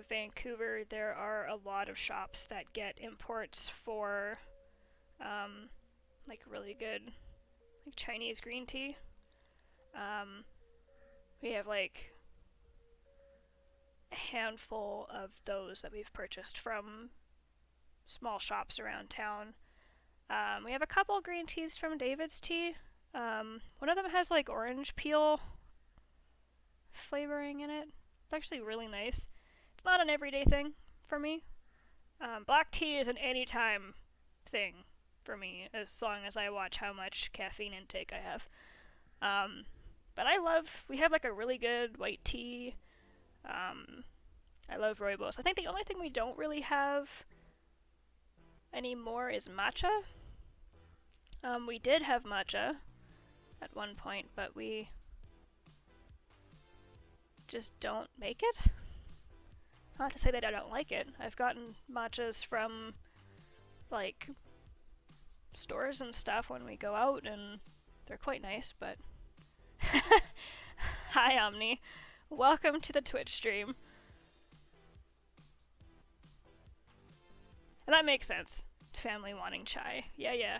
Vancouver, there are a lot of shops that get imports for like really good like Chinese green tea. We have like a handful of those that we've purchased from small shops around town. We have a couple green teas from David's Tea. One of them has like orange peel flavoring in it. It's actually really nice. It's not an everyday thing for me. Black tea is an anytime thing for me, as long as I watch how much caffeine intake I have. But we have like a really good white tea. I love rooibos. I think the only thing we don't really have anymore is matcha. We did have matcha at one point, but we just don't make it. Not to say that I don't like it. I've gotten matchas from like stores and stuff when we go out, and they're quite nice, but hi Omni. Welcome to the Twitch stream. And that makes sense. Family wanting chai. Yeah.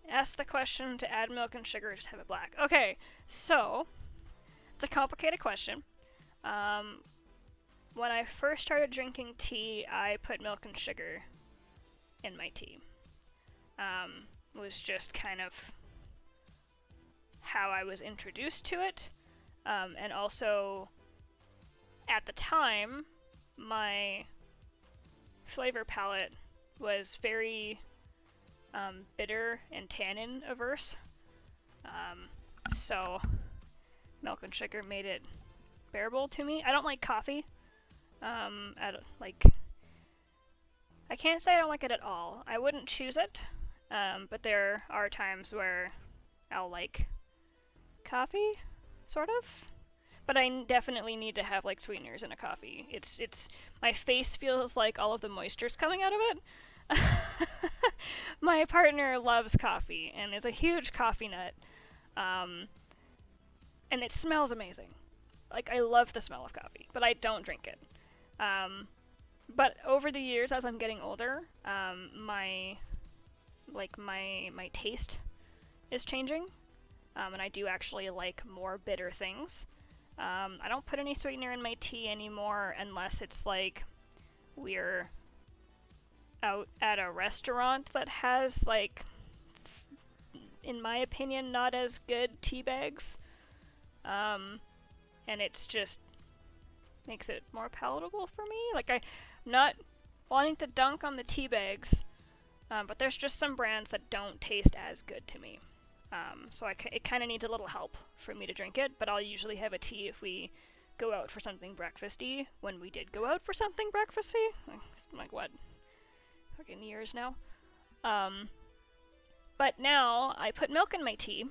Ask the question to add milk and sugar, just have it black. Okay, so it's a complicated question. When I first started drinking tea, I put milk and sugar in my tea. It was just kind of how I was introduced to it. And also, at the time, my flavor palette was very bitter and tannin averse. So milk and sugar made it bearable to me. I don't like coffee. I can't say I don't like it at all. I wouldn't choose it, but there are times where I'll like coffee, sort of. But I definitely need to have like sweeteners in a coffee. It's my face feels like all of the moisture's coming out of it. My partner loves coffee and is a huge coffee nut. And it smells amazing. Like, I love the smell of coffee, but I don't drink it. But over the years, as I'm getting older, my taste is changing. And I do actually like more bitter things. I don't put any sweetener in my tea anymore unless it's like we're out at a restaurant that has, like, in my opinion, not as good tea bags. And it's just makes it more palatable for me. Like, I'm not wanting to dunk on the tea bags, but there's just some brands that don't taste as good to me. So it kind of needs a little help for me to drink it, but I'll usually have a tea if we go out for something breakfasty. When we did go out for something breakfasty, like what, fucking years now. But now I put milk in my tea,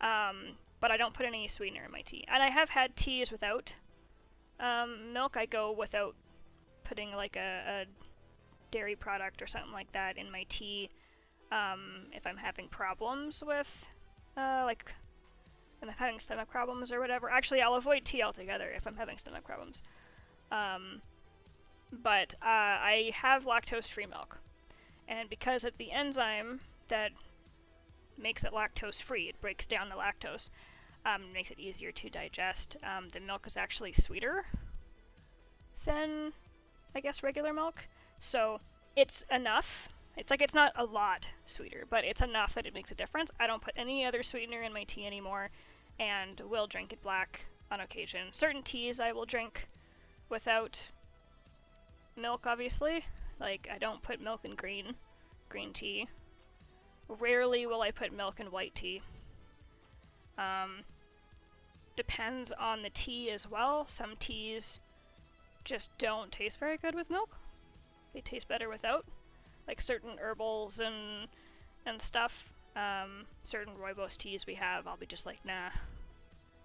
but I don't put any sweetener in my tea. And I have had teas without milk. I go without putting like a dairy product or something like that in my tea. If I'm having problems with, like, if I'm having stomach problems or whatever. Actually, I'll avoid tea altogether if I'm having stomach problems. But I have lactose-free milk. And because of the enzyme that makes it lactose-free, it breaks down the lactose, makes it easier to digest. The milk is actually sweeter than, I guess, regular milk. So it's enough. It's like it's not a lot sweeter, but it's enough that it makes a difference. I don't put any other sweetener in my tea anymore, and will drink it black on occasion. Certain teas I will drink without milk, obviously. Like, I don't put milk in green tea. Rarely will I put milk in white tea. Depends on the tea as well. Some teas just don't taste very good with milk. They taste better without. Like certain herbals and stuff. Certain rooibos teas we have, I'll be just like, nah,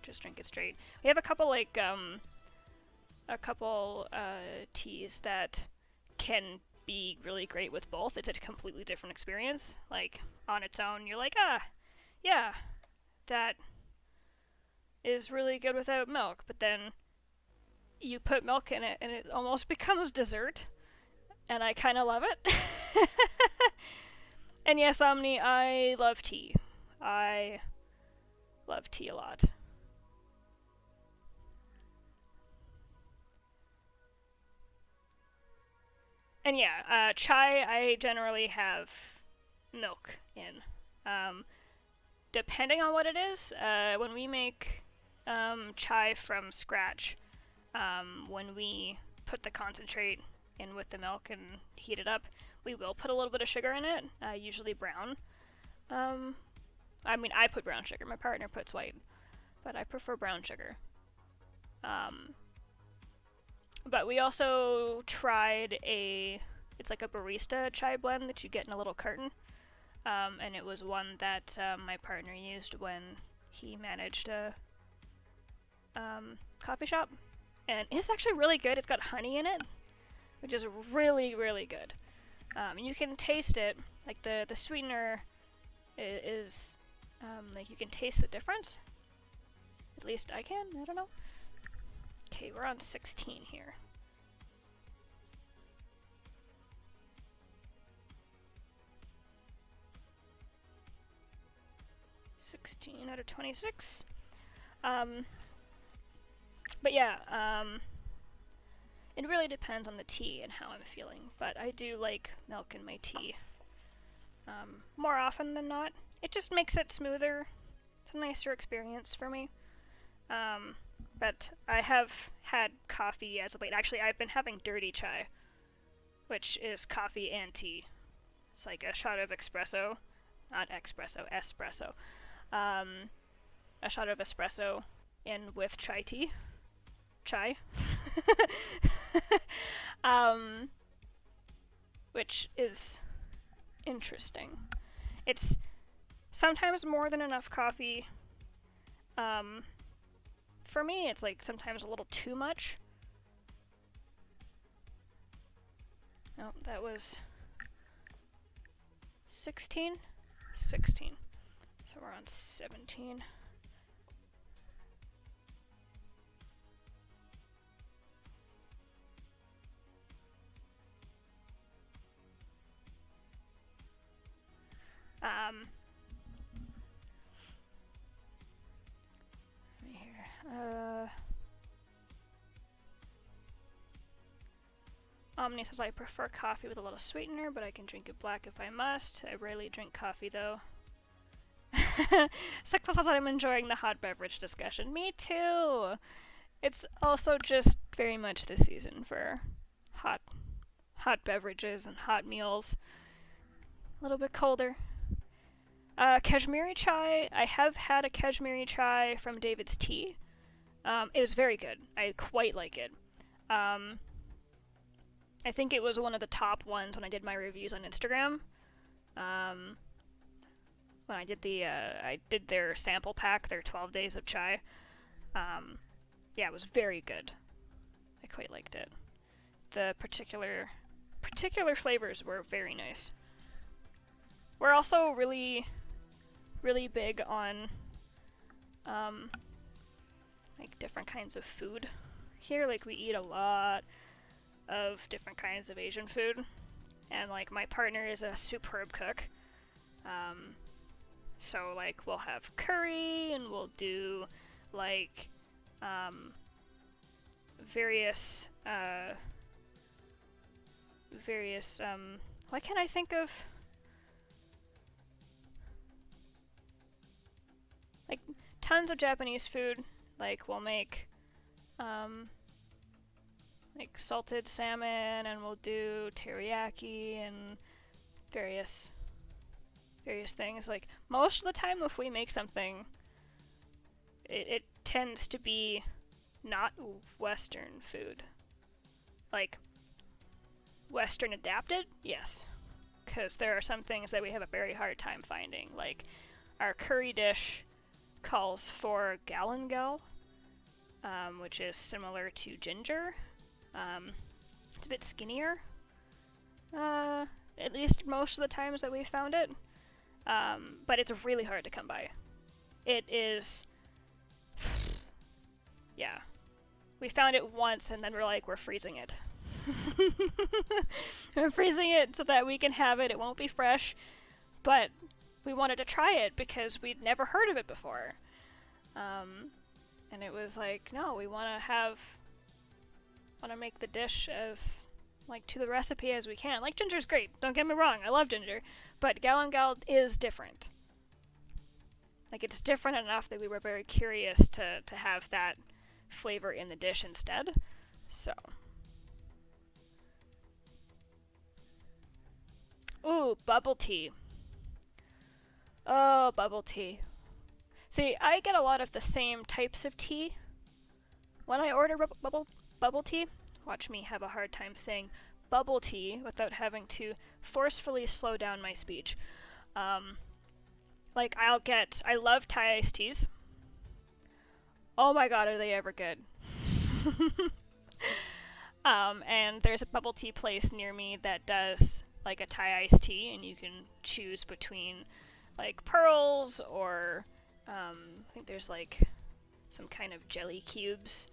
just drink it straight. We have a couple teas that can be really great with both. It's a completely different experience. Like, on its own, you're like, yeah, that is really good without milk. But then you put milk in it and it almost becomes dessert. And I kind of love it. And yes, Omni, I love tea. I love tea a lot. And yeah, chai I generally have milk in. Depending on what it is, when we make chai from scratch, when we put the concentrate in with the milk and heat it up, we will put a little bit of sugar in it, usually brown. I mean, I put brown sugar, my partner puts white, but I prefer brown sugar. But we also tried it's like a barista chai blend that you get in a little carton. And it was one that my partner used when he managed a coffee shop. And it's actually really good. It's got honey in it, which is really, really good. You can taste it, like the sweetener is, like you can taste the difference. At least I can, I don't know. Okay, we're on 16 here. Out of 26. But yeah, it really depends on the tea and how I'm feeling, but I do like milk in my tea more often than not. It just makes it smoother. It's a nicer experience for me. But I have had coffee as of late. Actually, I've been having dirty chai, which is coffee and tea. It's like a shot of espresso. Not espresso, espresso. A shot of espresso in with chai tea. Chai. Which is interesting. It's sometimes more than enough coffee. For me, it's like sometimes a little too much. No, that was 16? 16. So we're on 17. Right here. Omni says I prefer coffee with a little sweetener, but I can drink it black if I must. I rarely drink coffee though. Sexo says I'm enjoying the hot beverage discussion. Me too! It's also just very much the season for hot beverages and hot meals. A little bit colder. Kashmiri chai. I have had a Kashmiri chai from David's Tea. It was very good. I quite like it. I think it was one of the top ones when I did my reviews on Instagram. When I did I did their sample pack, their 12 days of chai. Yeah, it was very good. I quite liked it. The particular flavors were very nice. We're also really big on like different kinds of food here. Like we eat a lot of different kinds of Asian food, and like my partner is a superb cook. So like we'll have curry and we'll do like various, why can't I think of, like, tons of Japanese food. Like, we'll make, like, salted salmon, and we'll do teriyaki, and various things. Like, most of the time if we make something, it tends to be not Western food. Like, Western adapted, yes. Because there are some things that we have a very hard time finding. Like, our curry dish calls for galangal, which is similar to ginger. It's a bit skinnier, at least most of the times that we found it. But it's really hard to come by. It is... yeah. We found it once, and then we're like, we're freezing it. We're freezing it so that we can have it. It won't be fresh, but we wanted to try it because we'd never heard of it before. And it was like, no, we want to make the dish as, like, to the recipe as we can. Like, ginger's great, don't get me wrong, I love ginger, but galangal is different. Like, it's different enough that we were very curious to have that flavor in the dish instead. So. Ooh, bubble tea. Oh, bubble tea. See, I get a lot of the same types of tea when I order bubble tea. Watch me have a hard time saying bubble tea without having to forcefully slow down my speech. Like, I love Thai iced teas. Oh my god, are they ever good. And there's a bubble tea place near me that does, like, a Thai iced tea, and you can choose between, like, pearls or, I think there's, like, some kind of jelly cubes,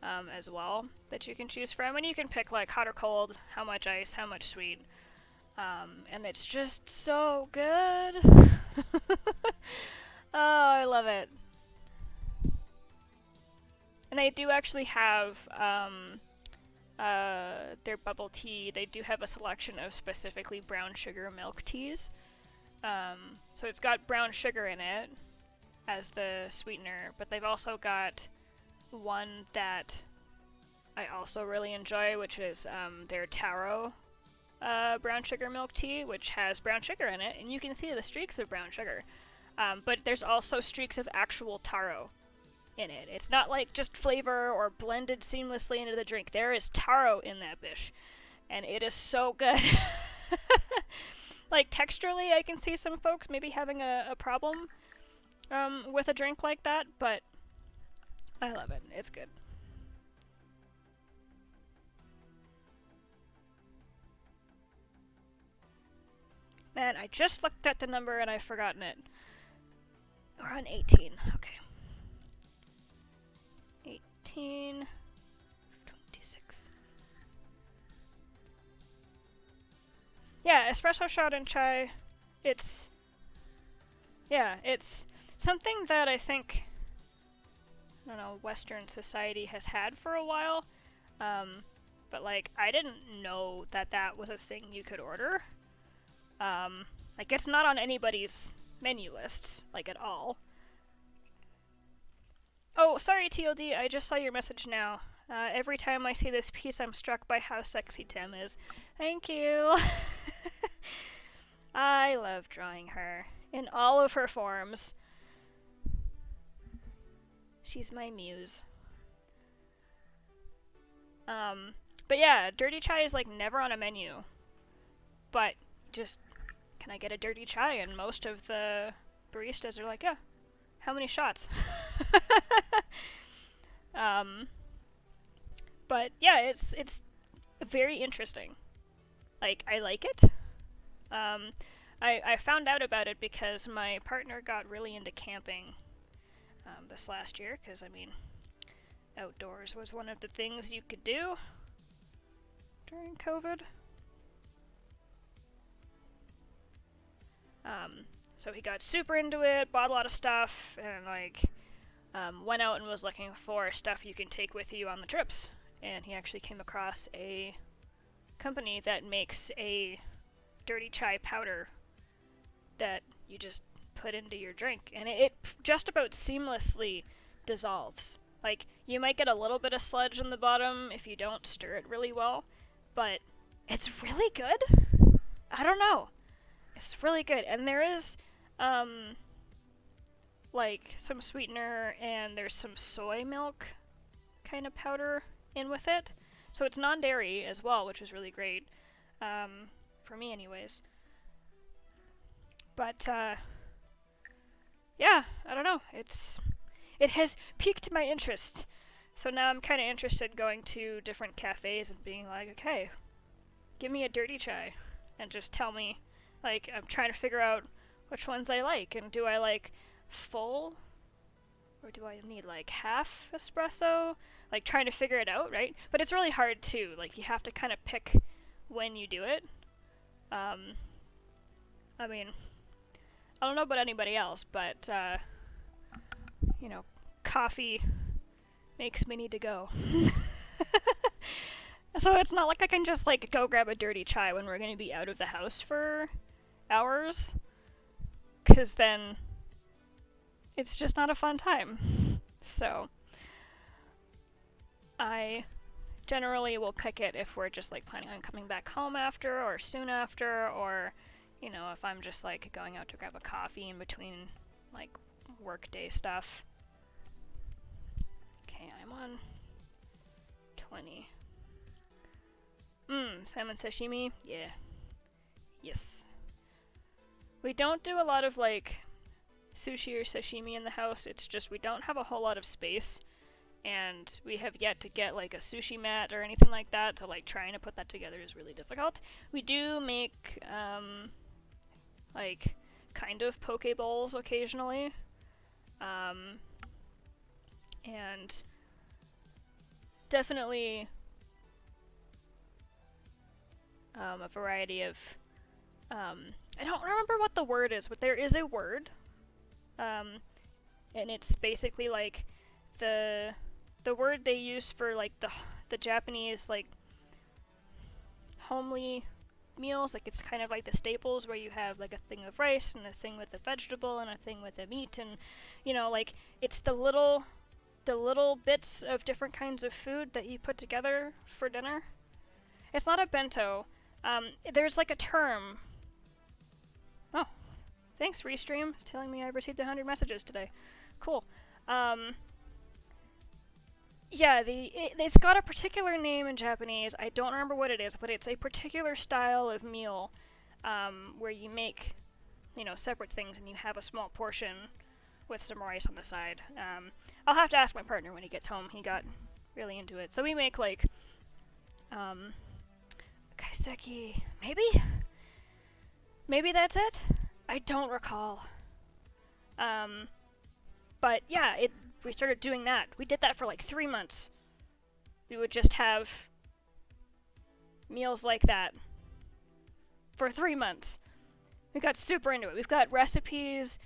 as well, that you can choose from, and you can pick, like, hot or cold, how much ice, how much sweet, and it's just so good. Oh, I love it. And they do actually have, their bubble tea, they do have a selection of specifically brown sugar milk teas. So it's got brown sugar in it as the sweetener, but they've also got one that I also really enjoy, which is their taro brown sugar milk tea, which has brown sugar in it, and you can see the streaks of brown sugar. But there's also streaks of actual taro in it. It's not like just flavor or blended seamlessly into the drink. There is taro in that bish, and it is so good. Like, texturally, I can see some folks maybe having a problem with a drink like that, but I love it. It's good. Man, I just looked at the number and I've forgotten it. We're on 18. Okay. 18. 26. Yeah, espresso shot and chai. It's something that I think, I don't know, Western society has had for a while. But, like, I didn't know that that was a thing you could order. Like, it's not on anybody's menu lists, like, at all. Oh, sorry, TLD, I just saw your message now. Every time I see this piece, I'm struck by how sexy Tem is. Thank you! I love drawing her, in all of her forms. She's my muse. But yeah, dirty chai is, like, never on a menu. But, just, can I get a dirty chai? And most of the baristas are like, yeah, how many shots? But yeah, it's very interesting. Like, I like it. I found out about it because my partner got really into camping this last year, because, I mean, outdoors was one of the things you could do during COVID. So he got super into it, bought a lot of stuff, and, like, went out and was looking for stuff you can take with you on the trips. and he actually came across a company that makes a dirty chai powder that you just put into your drink, and it just about seamlessly dissolves. Like, you might get a little bit of sludge in the bottom if you don't stir it really well, but it's really good. I don't know. It's really good. And there is, like, some sweetener, and there's some soy milk kind of powder in with it. So it's non-dairy as well, which is really great. For me anyways. But, yeah, I don't know. It has piqued my interest. So now I'm kind of interested going to different cafes and being like, okay, give me a dirty chai. And just tell me, like, I'm trying to figure out which ones I like. And do I like full? Or do I need, like, half espresso? Like, trying to figure it out, right? But it's really hard, too. Like, you have to kind of pick when you do it. I mean, I don't know about anybody else, but, you know, coffee makes me need to go. So it's not like I can just, like, go grab a dirty chai when we're going to be out of the house for hours. 'Cause then it's just not a fun time. So I generally will pick it if we're just, like, planning on coming back home after, or soon after, or, you know, if I'm just, like, going out to grab a coffee in between, like, workday stuff. Okay, I'm on 20. Salmon sashimi? Yeah. Yes. We don't do a lot of, like, sushi or sashimi in the house. It's just we don't have a whole lot of space, and we have yet to get, like, a sushi mat or anything like that, so, like, trying to put that together is really difficult. We do make, like, kind of poke bowls occasionally, and definitely a variety of, I don't remember what the word is, but there is a word, and it's basically, like, the word they use for, like, the Japanese, like, homely meals. Like, it's kind of like the staples where you have, like, a thing of rice and a thing with a vegetable and a thing with a meat, and, you know, like, it's the little bits of different kinds of food that you put together for dinner. It's not a bento. There's, like, a term. Oh, thanks, Restream. It's telling me I've received 100 messages today. Cool. Yeah, it's got a particular name in Japanese. I don't remember what it is, but it's a particular style of meal, where you make, you know, separate things and you have a small portion with some rice on the side. I'll have to ask my partner when he gets home. He got really into it. So we make, like, kaiseki, maybe? Maybe that's it? I don't recall. But yeah, we started doing that. We did that for like 3 months. We would just have meals like that for 3 months. We got super into it. We've got recipes,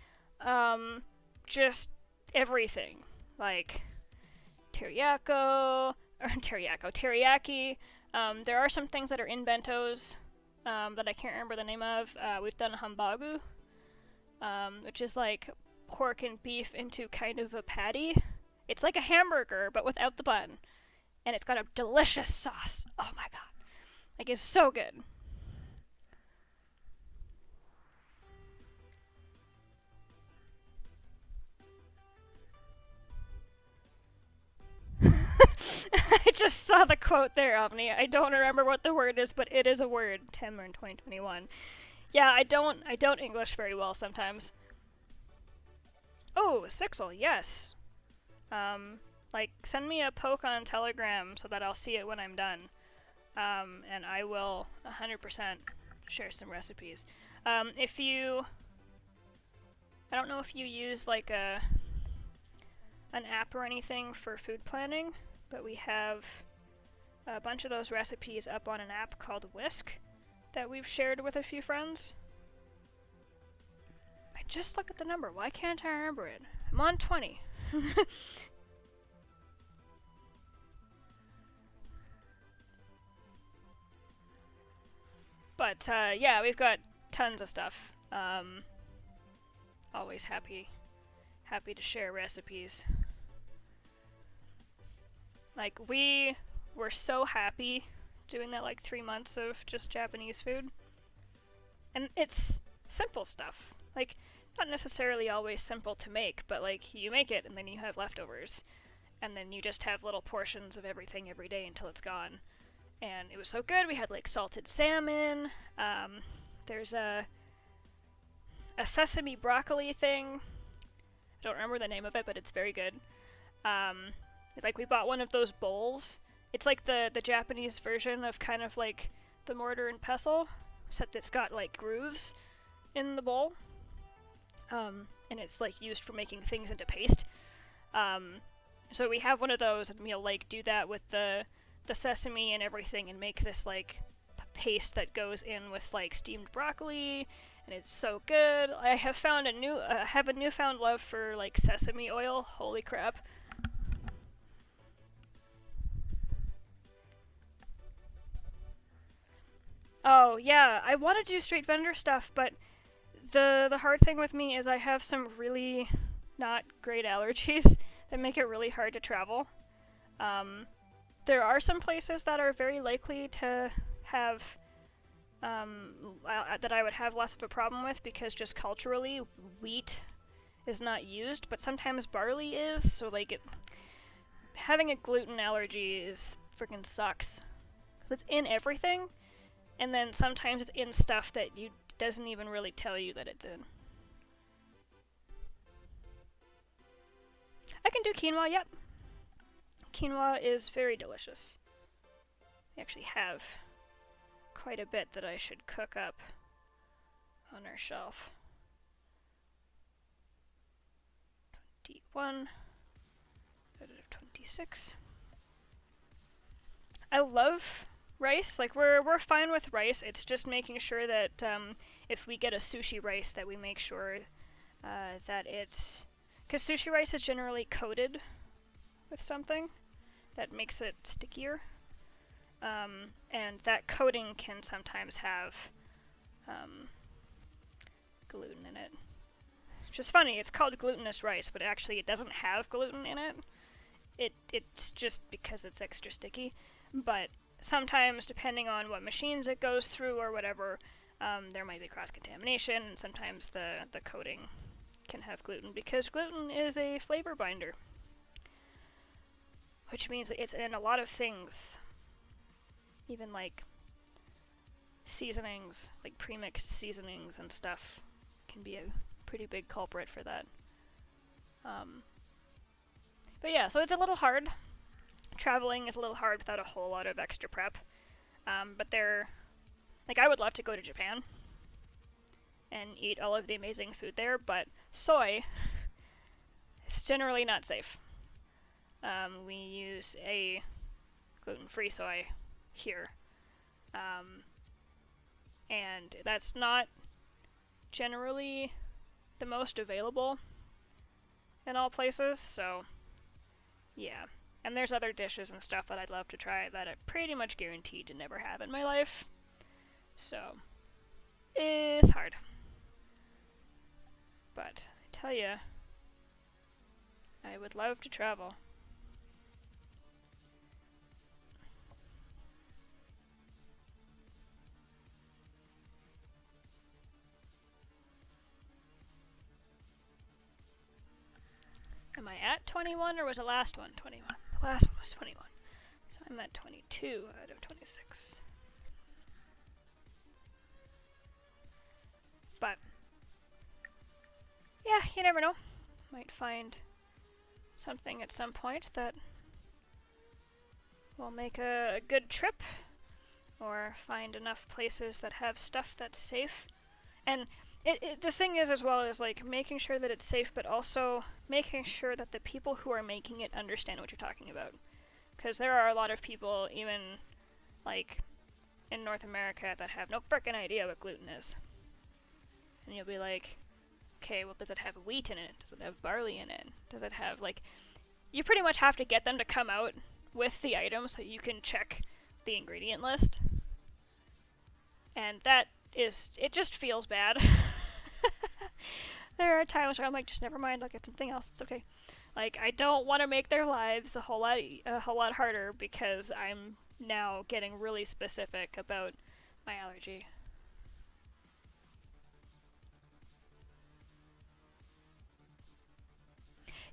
just everything. Like teriyaki. There are some things that are in bentos that I can't remember the name of. We've done hambagu, which is like pork and beef into kind of a patty. It's like a hamburger, but without the bun. And it's got a delicious sauce. Oh my god. Like, it's so good. I just saw the quote there, Omni. I don't remember what the word is, but it is a word. Temrin 2021. Yeah, I don't English very well sometimes. Oh, Sixel, yes. Like, send me a poke on Telegram so that I'll see it when I'm done. And I will 100% share some recipes. If you... I don't know if you use, like, an app or anything for food planning, but we have a bunch of those recipes up on an app called Whisk that we've shared with a few friends. I just looked at the number. Why can't I remember it? I'm on 20. But yeah, we've got tons of stuff. Always happy to share recipes. Like, we were so happy doing that, like, 3 months of just Japanese food. And it's simple stuff. Like, not necessarily always simple to make, but, like, you make it and then you have leftovers. And then you just have little portions of everything every day until it's gone. And it was so good. We had, like, salted salmon. There's a sesame broccoli thing. I don't remember the name of it, but it's very good. Like, we bought one of those bowls. It's like the Japanese version of kind of like the mortar and pestle, except it's got like grooves in the bowl. And it's like used for making things into paste. So we have one of those, and we'll like do that with the sesame and everything, and make this like paste that goes in with like steamed broccoli. And it's so good. I have found a newfound love for like sesame oil. Holy crap! Oh yeah, I want to do street vendor stuff, but the hard thing with me is I have some really not great allergies that make it really hard to travel. There are some places that are very likely to have that I would have less of a problem with, because just culturally wheat is not used, but sometimes barley is, so like having a gluten allergy is freaking sucks. It's in everything, and then sometimes it's in stuff that you doesn't even really tell you that it's in. I can do quinoa, yep. Quinoa is very delicious. I actually have quite a bit that I should cook up on our shelf. 21 out of 26. I love rice. Like, we're fine with rice. It's just making sure that if we get a sushi rice, that we make sure that it's... Because sushi rice is generally coated with something that makes it stickier. And that coating can sometimes have gluten in it. Which is funny, it's called glutinous rice, but actually it doesn't have gluten in it. It's just because it's extra sticky. But sometimes, depending on what machines it goes through or whatever, there might be cross-contamination, and sometimes the coating can have gluten, because gluten is a flavor binder. Which means that it's in a lot of things. Even like seasonings, like premixed seasonings and stuff, can be a pretty big culprit for that. But yeah, so it's a little hard. Traveling is a little hard without a whole lot of extra prep. But I would love to go to Japan and eat all of the amazing food there, but soy is generally not safe. We use a gluten-free soy here. And that's not generally the most available in all places, so yeah. And there's other dishes and stuff that I'd love to try that I'm pretty much guaranteed to never have in my life. So, it's hard. But, I tell ya, I would love to travel. Am I at 21, or was the last one 21? The last one was 21. So I'm at 22 out of 26. But, yeah, you never know. Might find something at some point that will make a good trip, or find enough places that have stuff that's safe. And the thing is, as well, is like making sure that it's safe, but also making sure that the people who are making it understand what you're talking about. Because there are a lot of people, even like in North America, that have no frickin' idea what gluten is. And you'll be like, okay, well, does it have wheat in it? Does it have barley in it? Does it have, like... You pretty much have to get them to come out with the item so you can check the ingredient list. And that is, it just feels bad. There are times where I'm like, just never mind, I'll get something else, it's okay. Like, I don't want to make their lives a whole lot harder because I'm now getting really specific about my allergy.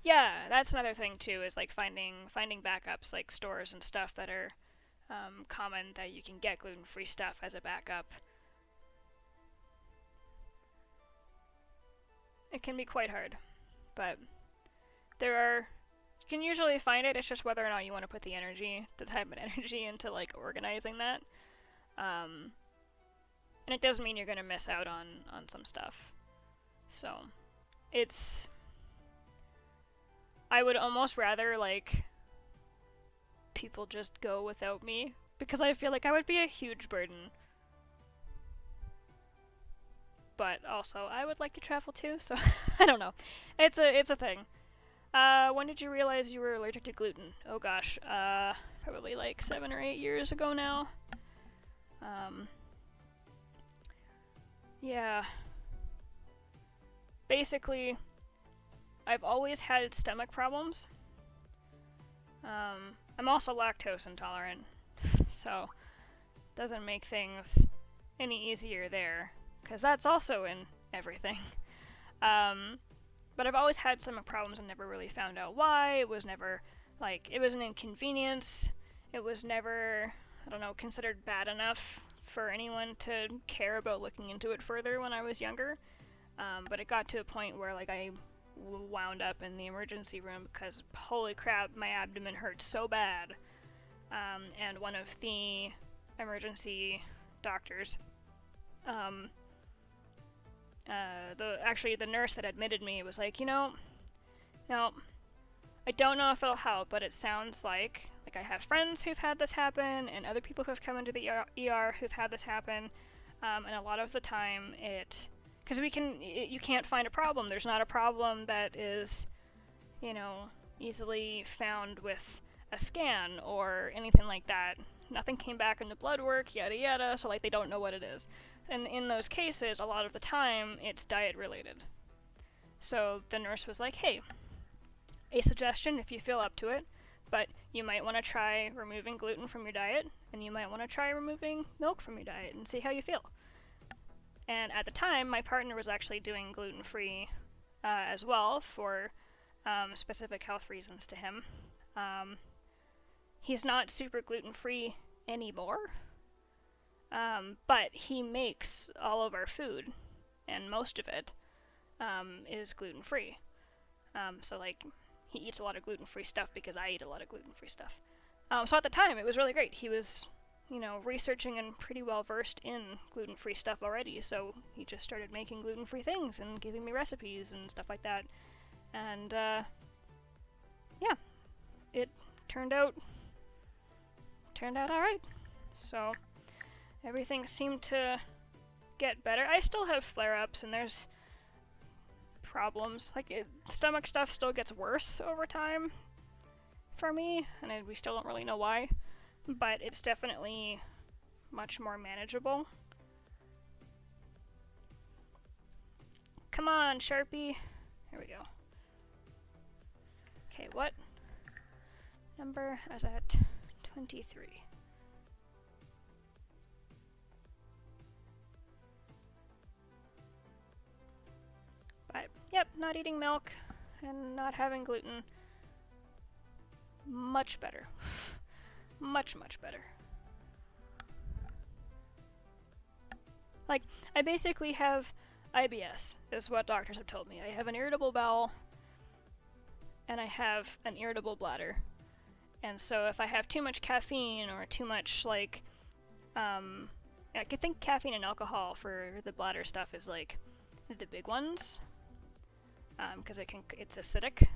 Yeah, that's another thing too. Is like finding backups, like stores and stuff that are common that you can get gluten-free stuff as a backup. It can be quite hard, but there are. You can usually find it. It's just whether or not you want to put the time and energy into like organizing that. Um, and it does mean you're gonna miss out on some stuff. So it's. I would almost rather like people just go without me because I feel like I would be a huge burden. But also, I would like to travel too, so I don't know. It's a thing. When did you realize you were allergic to gluten? Oh gosh, probably like 7 or 8 years ago now. Um, yeah. Basically, I've always had stomach problems. I'm also lactose intolerant, so doesn't make things any easier there, because that's also in everything. Um, but I've always had stomach problems and never really found out why. It was never, like, it was an inconvenience. It was never, I don't know, considered bad enough for anyone to care about looking into it further when I was younger. But it got to a point where, like, I wound up in the emergency room because, holy crap, my abdomen hurt so bad. And one of the emergency doctors, um, the nurse that admitted me was like, now I don't know if it'll help, but it sounds like I have friends who've had this happen, and other people who've come into the ER who've had this happen, and a lot of the time because you can't find a problem. There's not a problem that is, easily found with a scan or anything like that. Nothing came back in the blood work, yada yada, so like they don't know what it is. And in those cases, a lot of the time, it's diet related. So the nurse was like, hey, a suggestion if you feel up to it, but you might want to try removing gluten from your diet, and you might want to try removing milk from your diet and see how you feel. And at the time, my partner was actually doing gluten-free as well for specific health reasons to him. He's not super gluten-free anymore, but he makes all of our food, and most of it is gluten-free. So, like, he eats a lot of gluten-free stuff because I eat a lot of gluten-free stuff. So at the time, it was really great. He was, researching and pretty well versed in gluten-free stuff already, so he just started making gluten-free things and giving me recipes and stuff like that. And, yeah, it turned out alright. So, everything seemed to get better. I still have flare-ups, and there's problems. Like, stomach stuff still gets worse over time for me, and we still don't really know why, but it's definitely much more manageable. Come on, Sharpie. Here we go. Okay, what number is at 23? But, yep, not eating milk and not having gluten. Much better. Much, much better. Like, I basically have IBS, is what doctors have told me. I have an irritable bowel, and I have an irritable bladder. And so if I have too much caffeine or too much, like, I could think caffeine and alcohol for the bladder stuff is, like, the big ones. Because it's acidic,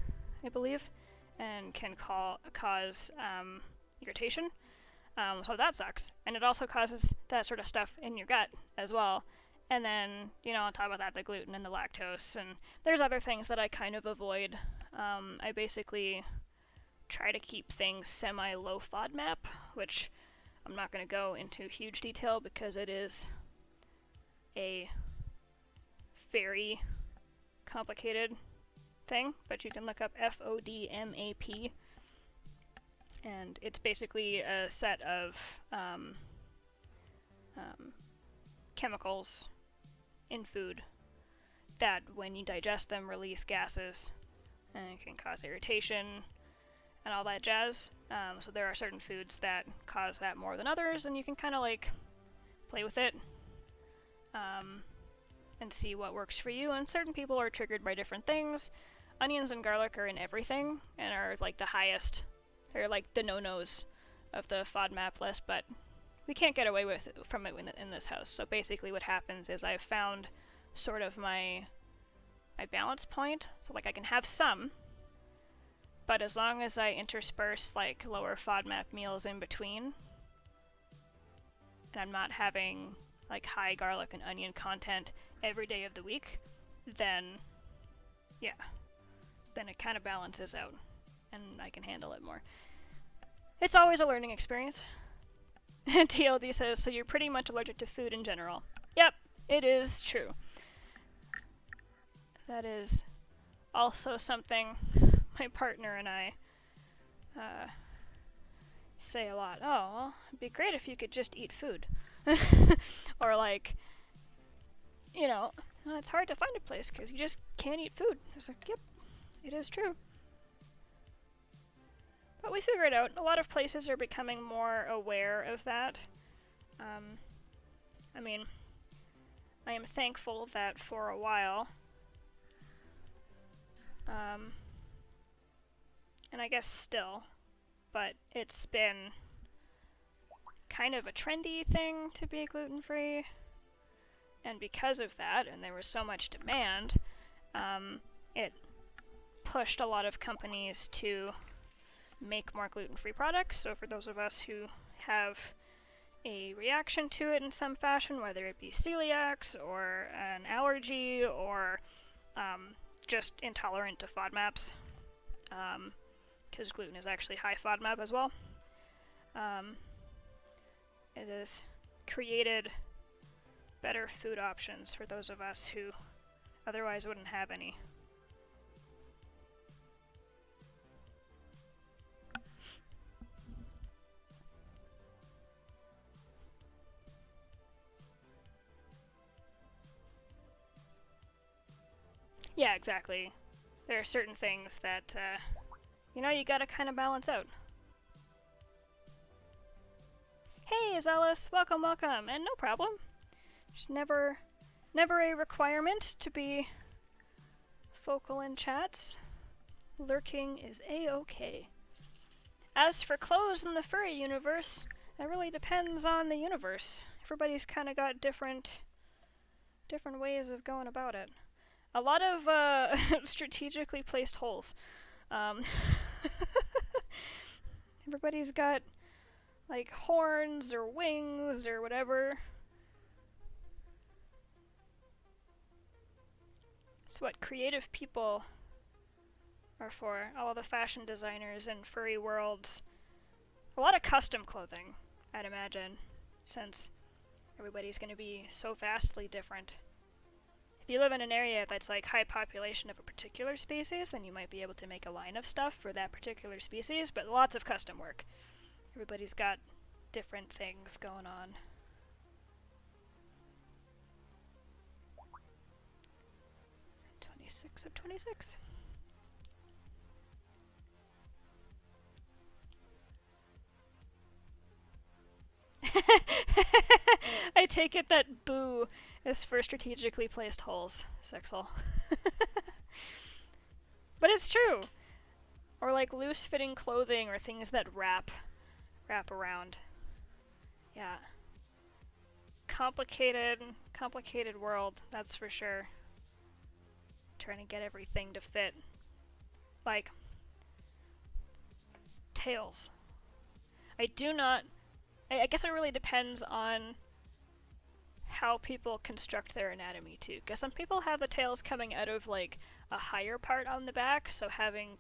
I believe, and can cause irritation. So that sucks. And it also causes that sort of stuff in your gut as well. And then, on top of that, the gluten and the lactose. And there's other things that I kind of avoid. I basically try to keep things semi-low FODMAP, which I'm not going to go into huge detail because it is a very complicated thing, but you can look up FODMAP, and it's basically a set of chemicals in food that, when you digest them, release gases and it can cause irritation and all that jazz. So there are certain foods that cause that more than others, and you can kind of like play with it and see what works for you. And certain people are triggered by different things. Onions and garlic are in everything and are like the highest, they're like the no-nos of the FODMAP list, but we can't get away from it in this house. So basically what happens is I've found sort of my balance point. So like I can have some, but as long as I intersperse like lower FODMAP meals in between, and I'm not having like high garlic and onion content every day of the week, then yeah, then it kind of balances out and I can handle it more. It's always a learning experience. TLD says, so you're pretty much allergic to food in general. Yep, it is true. That is also something my partner and I say a lot. Oh, well, it'd be great if you could just eat food. Or like, you know, well, it's hard to find a place because you just can't eat food. It's like, yep, it is true. But we figure it out. A lot of places are becoming more aware of that. I mean, I am thankful that for a while, and I guess still, but it's been kind of a trendy thing to be gluten-free, and because of that, and there was so much demand, it pushed a lot of companies to make more gluten-free products. So for those of us who have a reaction to it in some fashion, whether it be celiacs or an allergy or just intolerant to FODMAPs, because gluten is actually high FODMAP as well, it has created better food options for those of us who otherwise wouldn't have any. Yeah, exactly. There are certain things that, you know, you gotta kind of balance out. Hey, Zealous! Welcome, welcome! And no problem. There's never a requirement to be vocal in chats. Lurking is a-okay. As for clothes in the furry universe, that really depends on the universe. Everybody's kind of got different ways of going about it. A lot of strategically placed holes. Everybody's got like horns or wings or whatever. It's what creative people are for. All the fashion designers in furry worlds. A lot of custom clothing, I'd imagine, since everybody's going to be so vastly different. If you live in an area that's like high population of a particular species, then you might be able to make a line of stuff for that particular species, but lots of custom work. Everybody's got different things going on. Six of 26. I take it that boo is for strategically placed holes, Sixel. But it's true. Or like loose-fitting clothing or things that wrap around. Yeah. Complicated world, that's for sure. Trying to get everything to fit. Like tails. I guess it really depends on how people construct their anatomy too, because some people have the tails coming out of like a higher part on the back, so having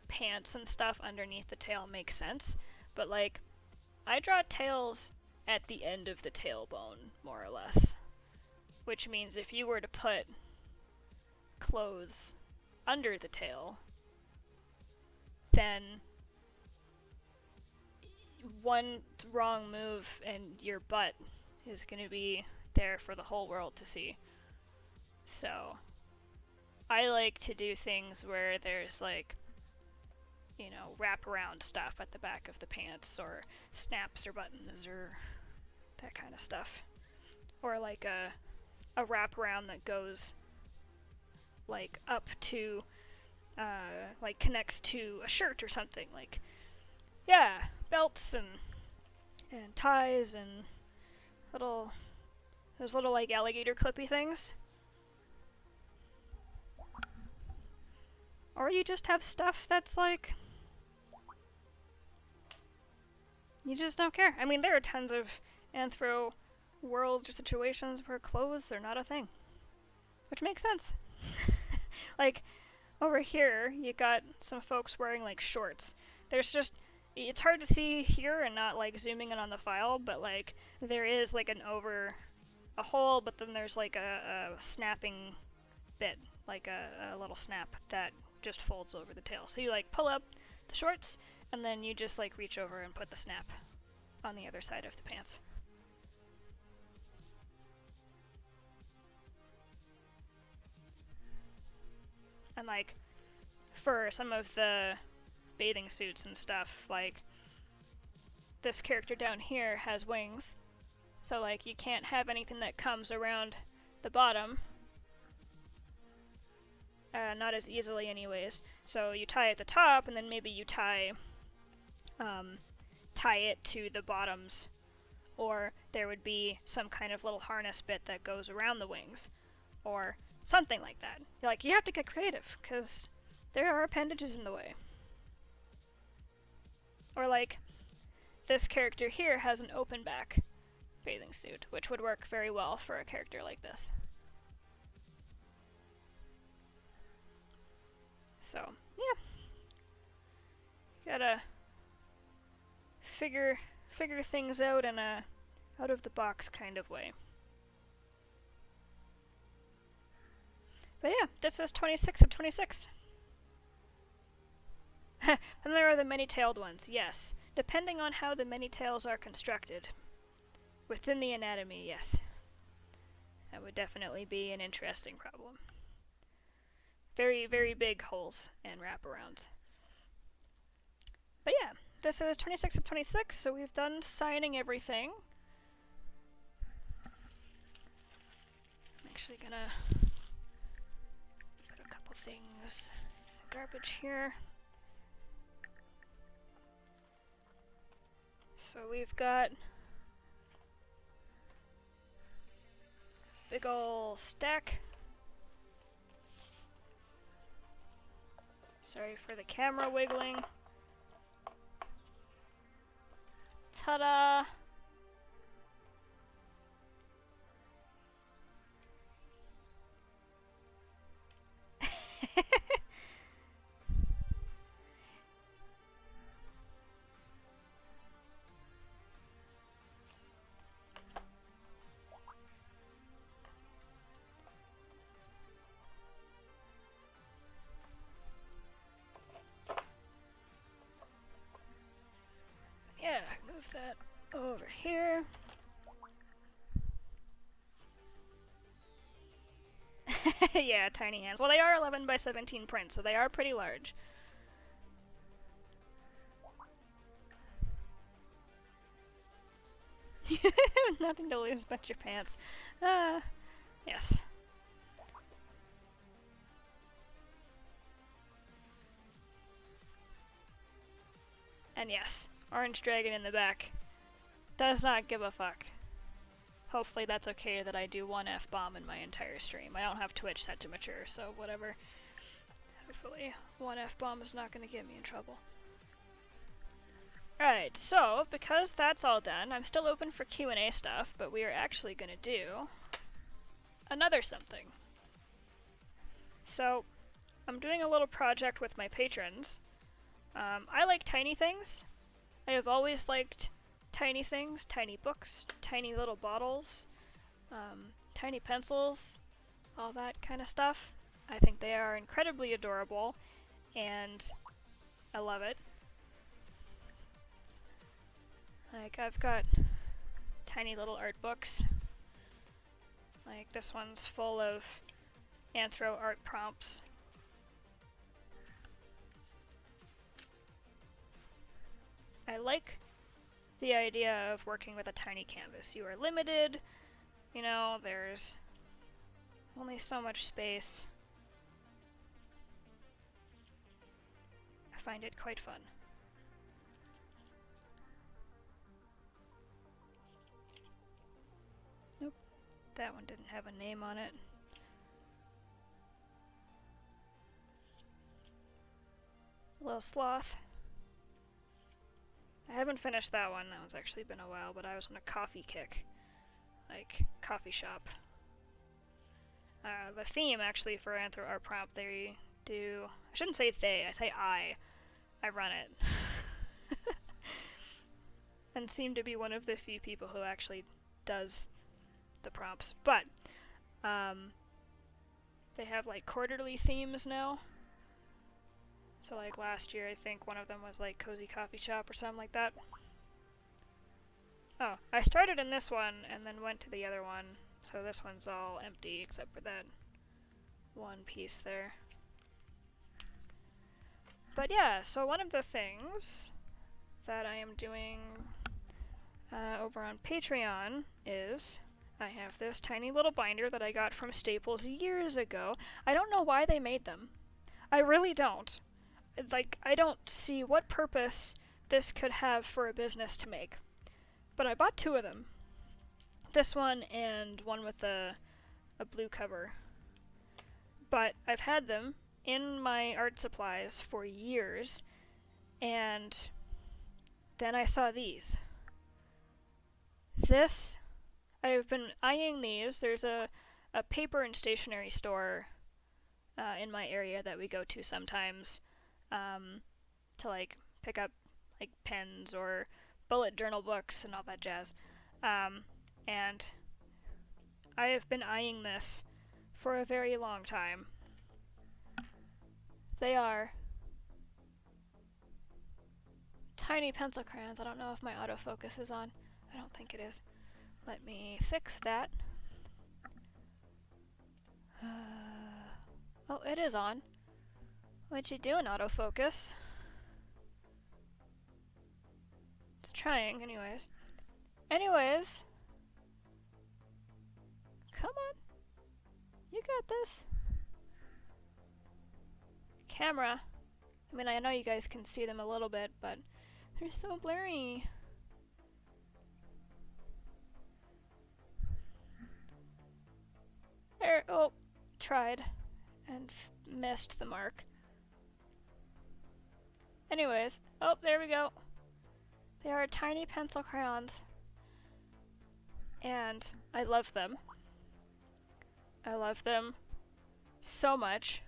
pants and stuff underneath the tail makes sense, but like I draw tails at the end of the tailbone, more or less, which means if you were to put clothes under the tail, then one wrong move and your butt is going to be there for the whole world to see. So I like to do things where there's like, you know, wraparound stuff at the back of the pants, or snaps or buttons or that kind of stuff. Or like a wraparound that goes like up to like connects to a shirt or something. Like, yeah, belts and ties and those little like alligator clippy things. Or you just have stuff that's like, you just don't care. I mean, there are tons of anthro world situations where clothes are not a thing, which makes sense. Like, over here, you got some folks wearing like shorts. There's just, it's hard to see here and not like zooming in on the file, but like there is like a hole, but then there's like a snapping bit, like a little snap that just folds over the tail. So you like pull up the shorts and then you just like reach over and put the snap on the other side of the pants. And like for some of the bathing suits and stuff, like this character down here has wings, so like you can't have anything that comes around the bottom, not as easily anyways. So you tie at the top, and then maybe you tie it to the bottoms, or there would be some kind of little harness bit that goes around the wings, or something like that. You're like, you have to get creative, because there are appendages in the way. Or like, this character here has an open back bathing suit, which would work very well for a character like this. So, yeah. Gotta figure things out in a out-of-the-box kind of way. But yeah, this is 26 of 26. And there are the many-tailed ones, yes. Depending on how the many tails are constructed. Within the anatomy, yes. That would definitely be an interesting problem. Very, very big holes and wraparounds. But yeah, this is 26 of 26, so we've done signing everything. I'm actually gonna put a couple things in the garbage here. So we've got big ol' stack. Sorry for the camera wiggling. Ta-da! Yeah, move that over here. Yeah, tiny hands. Well, they are 11 by 17 prints, so they are pretty large. Nothing to lose but your pants. Yes. And yes, Orange Dragon in the back does not give a fuck. Hopefully that's okay that I do one F-bomb in my entire stream. I don't have Twitch set to mature, so whatever. Hopefully one F-bomb is not going to get me in trouble. Alright, so because that's all done, I'm still open for Q&A stuff, but we are actually going to do another something. So, I'm doing a little project with my patrons. I like tiny things. I have always liked tiny things, tiny books, tiny little bottles, tiny pencils, all that kind of stuff. I think they are incredibly adorable, and I love it. Like, I've got tiny little art books. Like, this one's full of anthro art prompts. I like the idea of working with a tiny canvas. You are limited, you know, there's only so much space. I find it quite fun. Nope, that one didn't have a name on it. Little Sloth. I haven't finished that one, that one's actually been a while, but I was on a coffee kick. Like, coffee shop. The theme, actually, for Anthro Art Prompt, they do... I shouldn't say they, I say I. I run it. And seem to be one of the few people who actually does the prompts. But, they have, like, quarterly themes now. So, like, last year, I think one of them was, like, Cozy Coffee Shop or something like that. Oh, I started in this one and then went to the other one. So this one's all empty except for that one piece there. But yeah, so one of the things that I am doing over on Patreon is I have this tiny little binder that I got from Staples years ago. I don't know why they made them. I really don't. Like, I don't see what purpose this could have for a business to make. But I bought two of them. This one and one with a blue cover. But I've had them in my art supplies for years, and then I saw these. I've been eyeing these. There's a paper and stationery store in my area that we go to sometimes to, like, pick up, like, pens or bullet journal books and all that jazz. And I have been eyeing this for a very long time. They are tiny pencil crayons. I don't know if my autofocus is on. I don't think it is. Let me fix that. Oh, it is on. What you doing, autofocus? It's trying, anyways. Anyways. Come on. You got this. Camera. I mean, I know you guys can see them a little bit, but they're so blurry. There. Oh, tried. And missed the mark. Anyways. Oh, there we go. They are tiny pencil crayons. And I love them. I love them so much.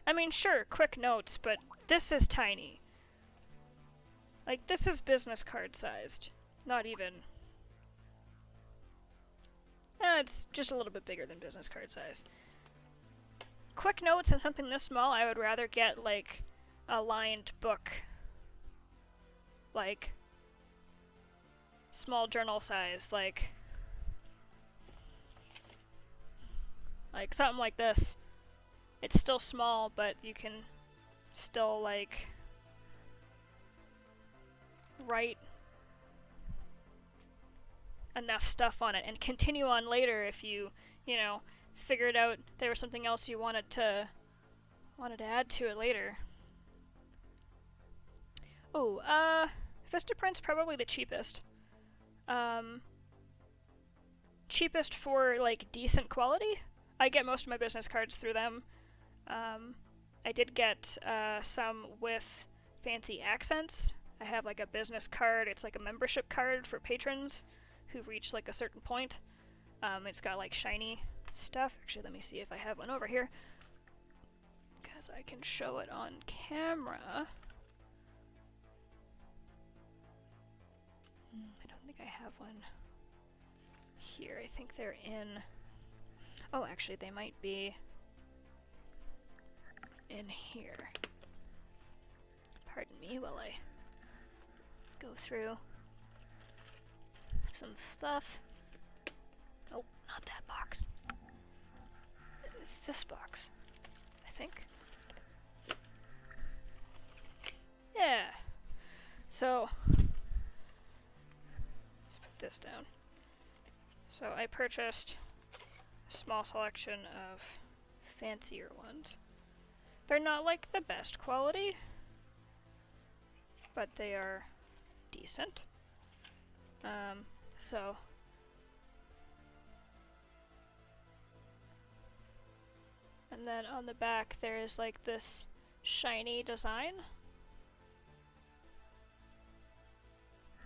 I mean, sure, quick notes, but this is tiny. Like, this is business card sized. Not even. It's just a little bit bigger than business card size. Quick notes and something this small, I would rather get, like, a lined book. Like, small journal size, like something like this. It's still small, but you can still, like, write enough stuff on it and continue on later if you know, figured out there was something else you wanted to add to it later. Oh, Vistaprint's probably the cheapest. Cheapest for, like, decent quality. I get most of my business cards through them. I did get some with fancy accents. I have, like, a business card. It's like a membership card for patrons who reach, like, a certain point. It's got, like, shiny stuff. Actually, let me see if I have one over here, because I can show it on camera. I don't think I have one here. I think they're in... Oh, actually, they might be in here. Pardon me while I go through some stuff. Oh, not that box. This box, I think. Yeah. So, let's put this down. So I purchased a small selection of fancier ones. They're not like the best quality, but they are decent. So and then on the back there is like this shiny design,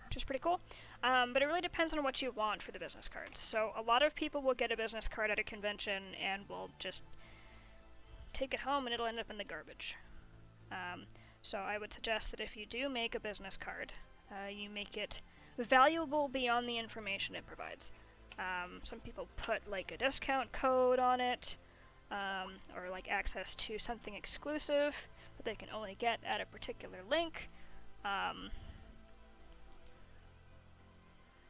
which is pretty cool. But it really depends on what you want for the business cards. So a lot of people will get a business card at a convention and will just take it home and it'll end up in the garbage. So I would suggest that if you do make a business card, you make it valuable beyond the information it provides. Some people put like a discount code on it, or like access to something exclusive that they can only get at a particular link.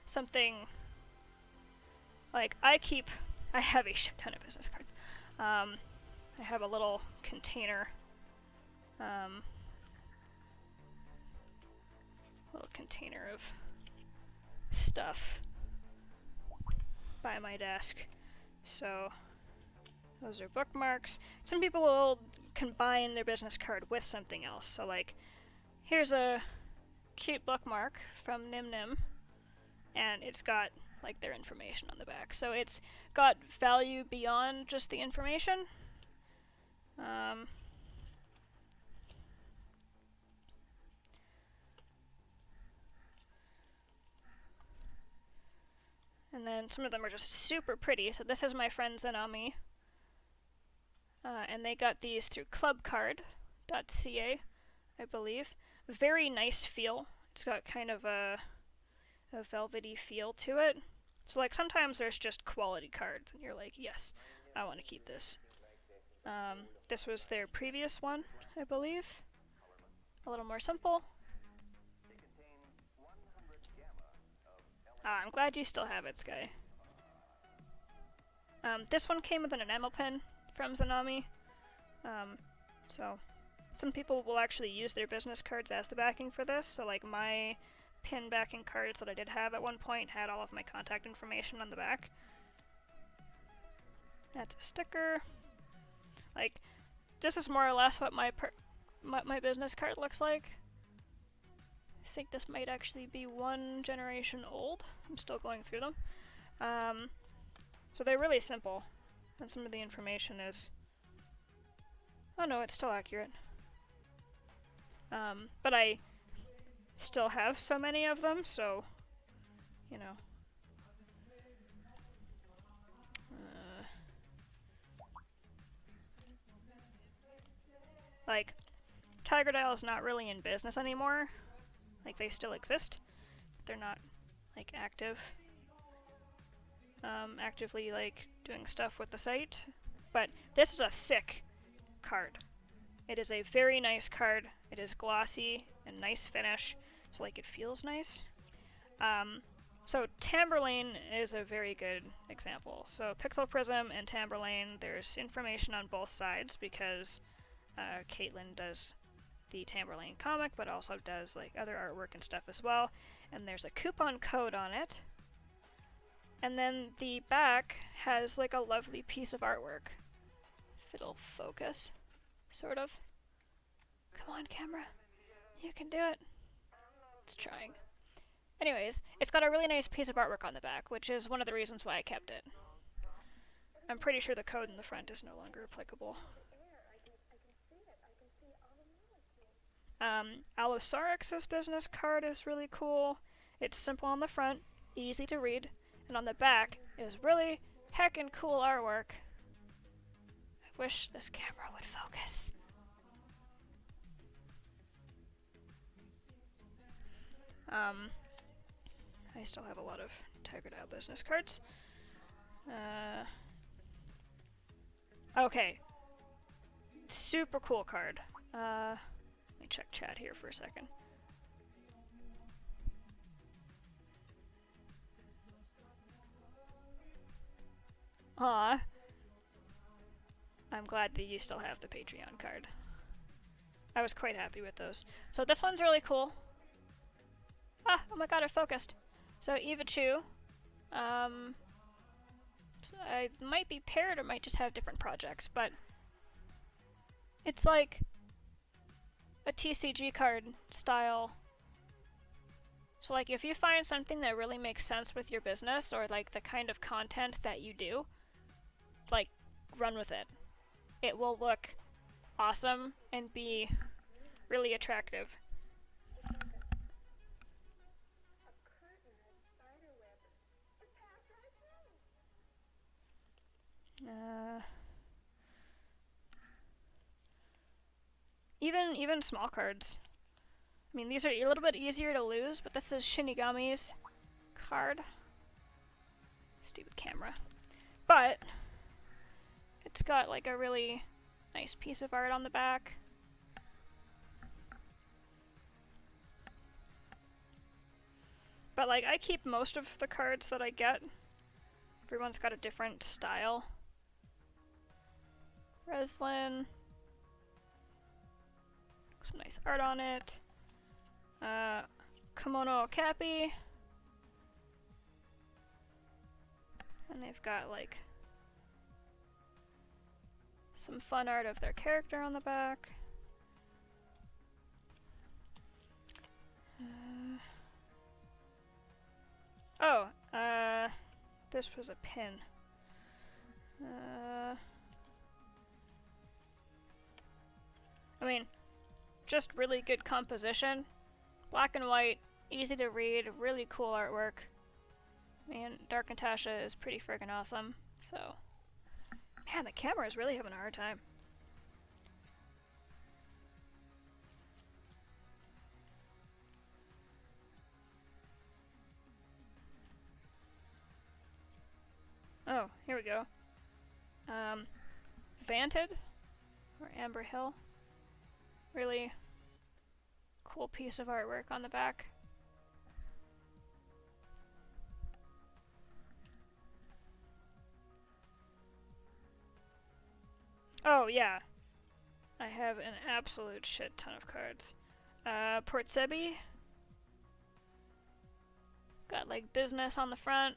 Something like I have a shit ton of business cards. I have a little container, of stuff by my desk. So those are bookmarks. Some people will combine their business card with something else. So like, here's a cute bookmark from Nim Nim, and it's got like their information on the back. So it's got value beyond just the information. And then some of them are just super pretty. So this is my friend Zanami. And they got these through clubcard.ca, I believe. Very nice feel. It's got kind of a velvety feel to it. So like sometimes there's just quality cards and you're like, yes, I want to keep this. This was their previous one, I believe. A little more simple. I'm glad you still have it, Sky. This one came with an enamel pin from Zanami. So some people will actually use their business cards as the backing for this. So like my pin backing cards that I did have at one point had all of my contact information on the back. That's a sticker. Like, this is more or less what my business card looks like. I think this might actually be one generation old. I'm still going through them. So they're really simple, and some of the information is... Oh no, it's still accurate. But I still have so many of them, so, you know. Like, Tiger Dial is not really in business anymore. Like, they still exist, but they're not, like, actively, like, doing stuff with the site. But this is a thick card. It is a very nice card. It is glossy and nice finish, so, like, it feels nice. So Temrin is a very good example. So Pixel Prism and Temrin, there's information on both sides because Caitlin does the Temrin comic, but also does like other artwork and stuff as well. And there's a coupon code on it. And then the back has like a lovely piece of artwork. If it'll focus, sort of. Come on, camera. You can do it. It's trying. Anyways, it's got a really nice piece of artwork on the back, which is one of the reasons why I kept it. I'm pretty sure the code in the front is no longer applicable. Allosaurix's business card is really cool. It's simple on the front, easy to read, and on the back is really heckin' cool artwork. I wish this camera would focus. I I still have a lot of Tiger Dial business cards. Okay. Super cool card. Let me check chat here for a second. Aw. I'm glad that you still have the Patreon card. I was quite happy with those. So this one's really cool. Ah, oh my god, it focused. So Eva Chu. I might be paired or might just have different projects, but it's like a TCG card style. So like if you find something that really makes sense with your business or like the kind of content that you do, like run with it. It will look awesome and be really attractive. Even small cards. I mean, these are a little bit easier to lose, but this is Shinigami's card. Stupid camera. But it's got like a really nice piece of art on the back. But like, I keep most of the cards that I get. Everyone's got a different style. Reslin. Some nice art on it. Kimono Okapi. And they've got like some fun art of their character on the back. This was a pin. I mean, just really good composition. Black and white, easy to read, really cool artwork. Man, Dark Natasha is pretty friggin' awesome, so... Man, the camera is really having a hard time. Oh, here we go. Vanted, or Amber Hill. Really cool piece of artwork on the back. Oh, yeah. I have an absolute shit ton of cards. Port Sebi. Got like business on the front.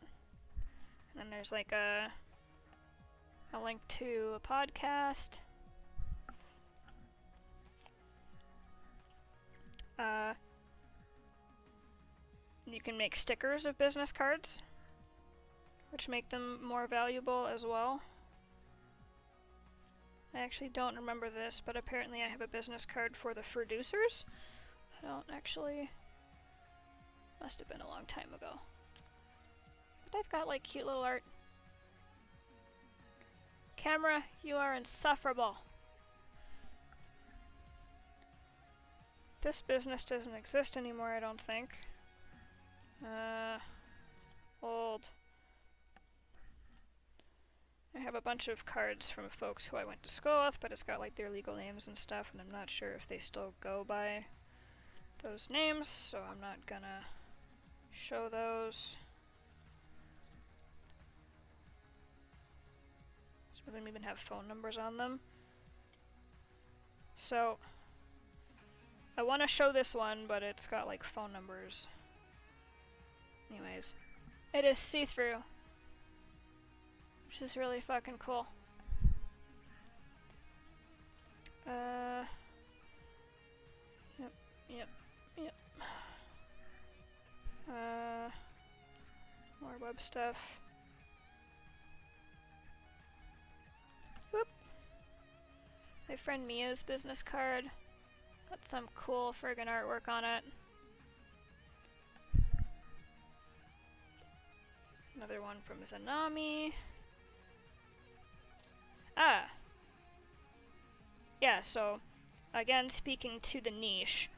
And then there's like a link to a podcast. You can make stickers of business cards, which make them more valuable as well. I actually don't remember this, but apparently I have a business card for the producers. I don't actually... Must have been a long time ago. But they've got like cute little art. Camera, you are insufferable. This business doesn't exist anymore, I don't think. Old. I have a bunch of cards from folks who I went to school with, but it's got like their legal names and stuff, and I'm not sure if they still go by those names, so I'm not gonna show those. Some of them even have phone numbers on them. So, I want to show this one, but it's got like phone numbers. Anyways, it is see-through, which is really fucking cool. Yep. More web stuff. Whoop. My friend Mia's business card. Got some cool friggin' artwork on it. Another one from Zanami. Ah! Yeah, so, again, speaking to the niche,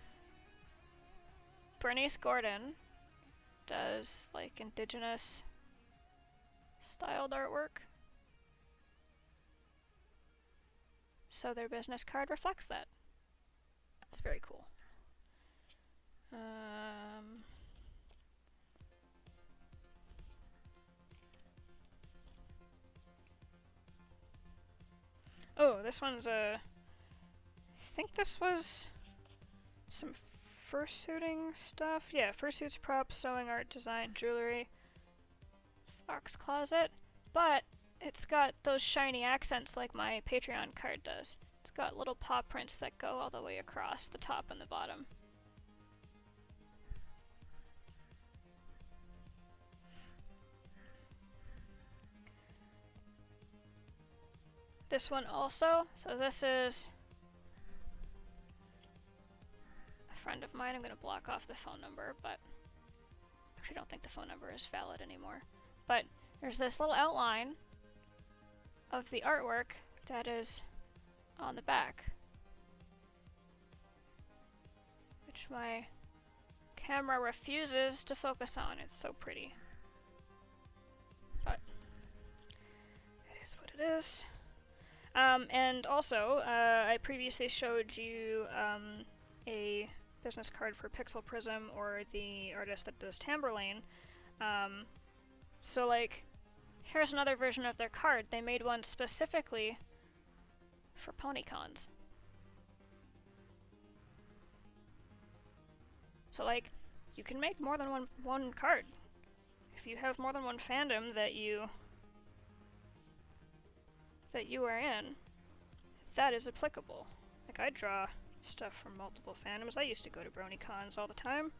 Bernice Gordon does like indigenous styled artwork. So their business card reflects that. It's very cool. Oh, this one's I think this was some fursuiting stuff. Yeah, fursuits, props, sewing art, design, jewelry, fox closet. But it's got those shiny accents like my Patreon card does. It's got little paw prints that go all the way across the top and the bottom. This one also, so this is a friend of mine. I'm going to block off the phone number, but actually I don't think the phone number is valid anymore. But there's this little outline of the artwork that is on the back, which my camera refuses to focus on. It's so pretty. But it is what it is. And also, I previously showed you a business card for Pixel Prism, or the artist that does Temrin. So like, here's another version of their card. They made one specifically for PonyCons. So like, you can make more than one card. If you have more than one fandom that you are in, that is applicable. Like, I draw stuff from multiple fandoms. I used to go to BronyCons all the time.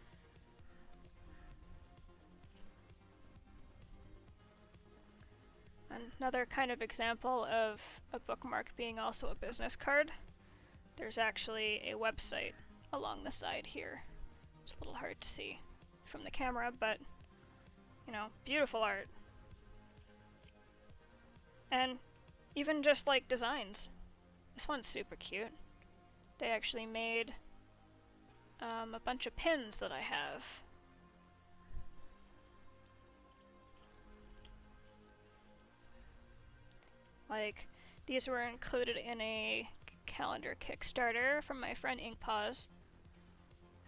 Another kind of example of a bookmark being also a business card, there's actually a website along the side here. It's a little hard to see from the camera, but, you know, beautiful art. And even just like designs. This one's super cute. They actually made a bunch of pins that I have. Like, these were included in a calendar Kickstarter from my friend Inkpaws.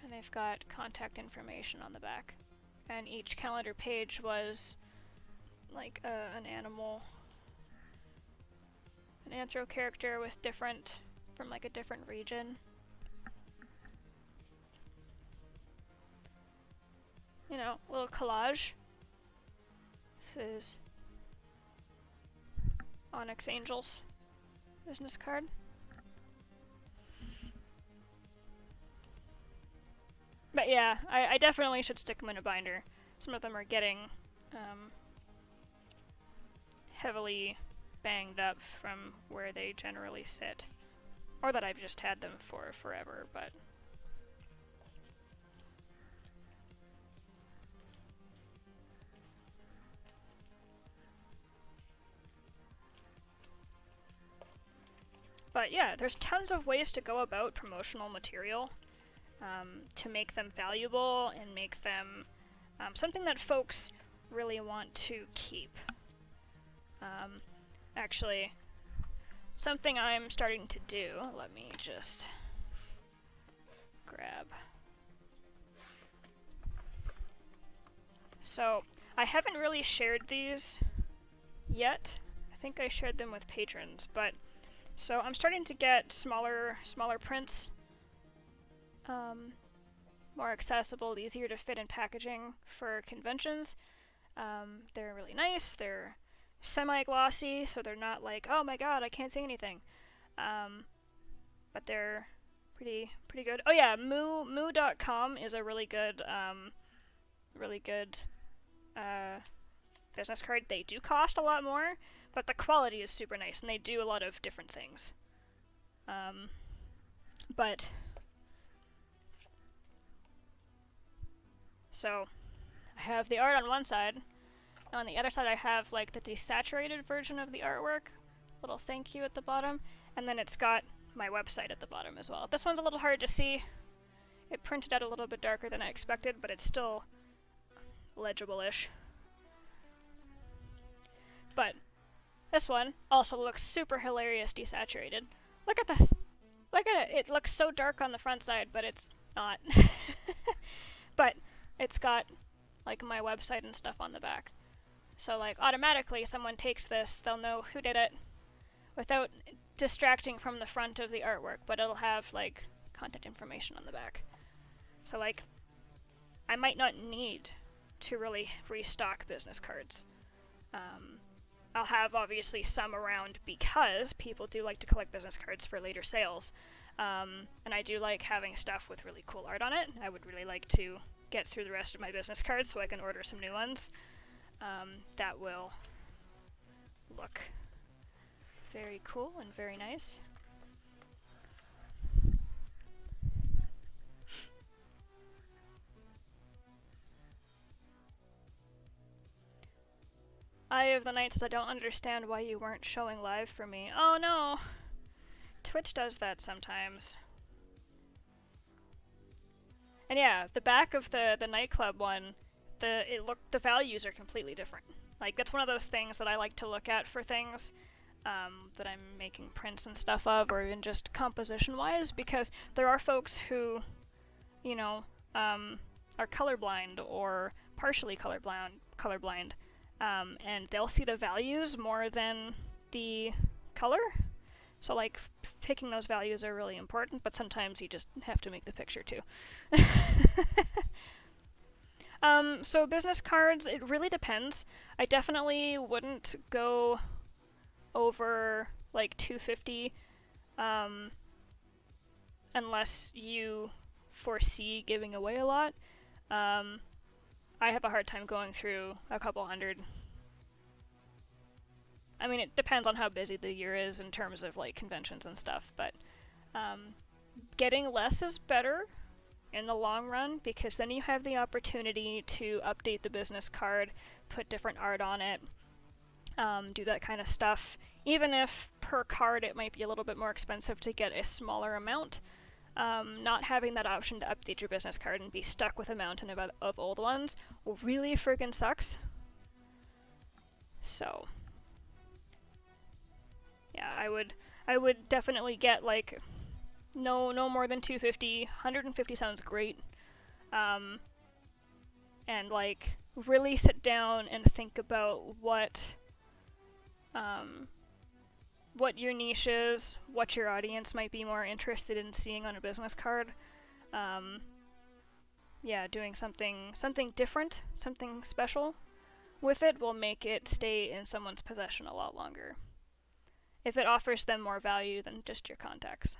And they've got contact information on the back. And each calendar page was like an animal, an anthro character with different, from like a different region. You know, little collage. This is Onyx Angels business card. But yeah, I definitely should stick them in a binder. Some of them are getting heavily banged up from where they generally sit. Or that I've just had them for forever, but... But yeah, there's tons of ways to go about promotional material to make them valuable and make them something that folks really want to keep. Actually, something I'm starting to do, let me just grab. So, I haven't really shared these yet. I think I shared them with patrons, but so I'm starting to get smaller prints, more accessible, easier to fit in packaging for conventions. They're really nice. They're semi-glossy, so they're not like, oh my god, I can't see anything. But they're pretty good. Oh yeah, moo.com is a really good business card. They do cost a lot more, but the quality is super nice, and they do a lot of different things. But so I have the art on one side, and on the other side I have like the desaturated version of the artwork, little thank you at the bottom, and then it's got my website at the bottom as well. This one's a little hard to see. It printed out a little bit darker than I expected, but it's still legible-ish. But this one also looks super hilarious desaturated. Look at this. Look at it. It looks so dark on the front side, but it's not. But it's got like my website and stuff on the back. So like automatically someone takes this, they'll know who did it without distracting from the front of the artwork, but it'll have like contact information on the back. So like I might not need to really restock business cards. I'll have obviously some around because people do like to collect business cards for later sales. And I do like having stuff with really cool art on it. I would really like to get through the rest of my business cards so I can order some new ones. That will look very cool and very nice. Eye of the Night says, I don't understand why you weren't showing live for me. Oh no! Twitch does that sometimes. And yeah, the back of the nightclub one, the values are completely different. Like, that's one of those things that I like to look at for things that I'm making prints and stuff of, or even just composition-wise, because there are folks who, you know, are colorblind or partially colorblind, and they'll see the values more than the color. So like picking those values are really important, but sometimes you just have to make the picture too. So business cards, it really depends. I definitely wouldn't go over like $250 unless you foresee giving away a lot. I have a hard time going through a couple hundred. I mean, it depends on how busy the year is in terms of like conventions and stuff, but getting less is better in the long run, because then you have the opportunity to update the business card, put different art on it, do that kind of stuff. Even if per card it might be a little bit more expensive to get a smaller amount, not having that option to update your business card and be stuck with a mountain of old ones really friggin' sucks. So yeah, I would definitely get like no more than 250. 150 sounds great. And like really sit down and think about what your niche is, what your audience might be more interested in seeing on a business card. Yeah, doing something different, something special with it will make it stay in someone's possession a lot longer, if it offers them more value than just your contacts.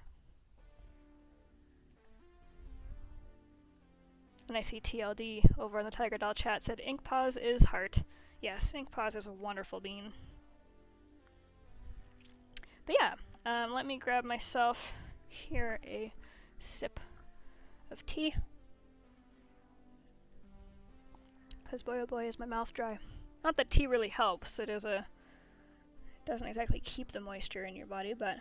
And I see TLD over in the Tiger Doll chat said, Ink Paws is heart. Yes, Ink Paws is a wonderful bean. But yeah, let me grab myself here a sip of tea. Because boy oh boy is my mouth dry. Not that tea really helps, it doesn't exactly keep the moisture in your body, but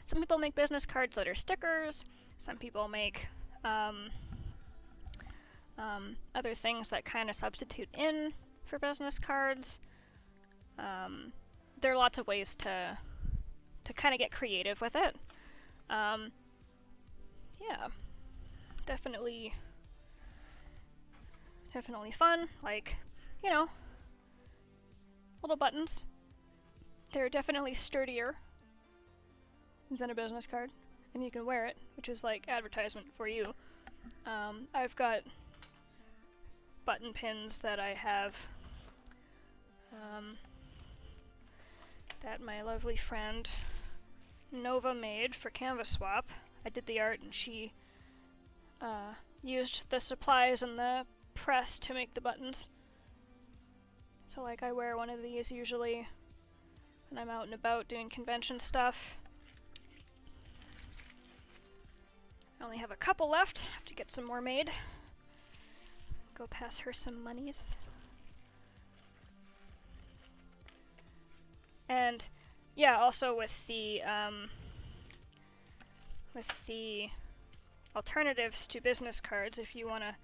some people make business cards that are stickers, some people make other things that kind of substitute in for business cards. There are lots of ways to kind of get creative with it. Yeah, definitely fun. Like, you know, little buttons. They're definitely sturdier than a business card, and you can wear it, which is like advertisement for you. I've got button pins that I have that my lovely friend Nova made for Canvas Swap. I did the art and she used the supplies and the press to make the buttons. So like I wear one of these usually when I'm out and about doing convention stuff. I only have a couple left. Have to get some more made. Go pass her some monies. And yeah, also with the alternatives to business cards if you want to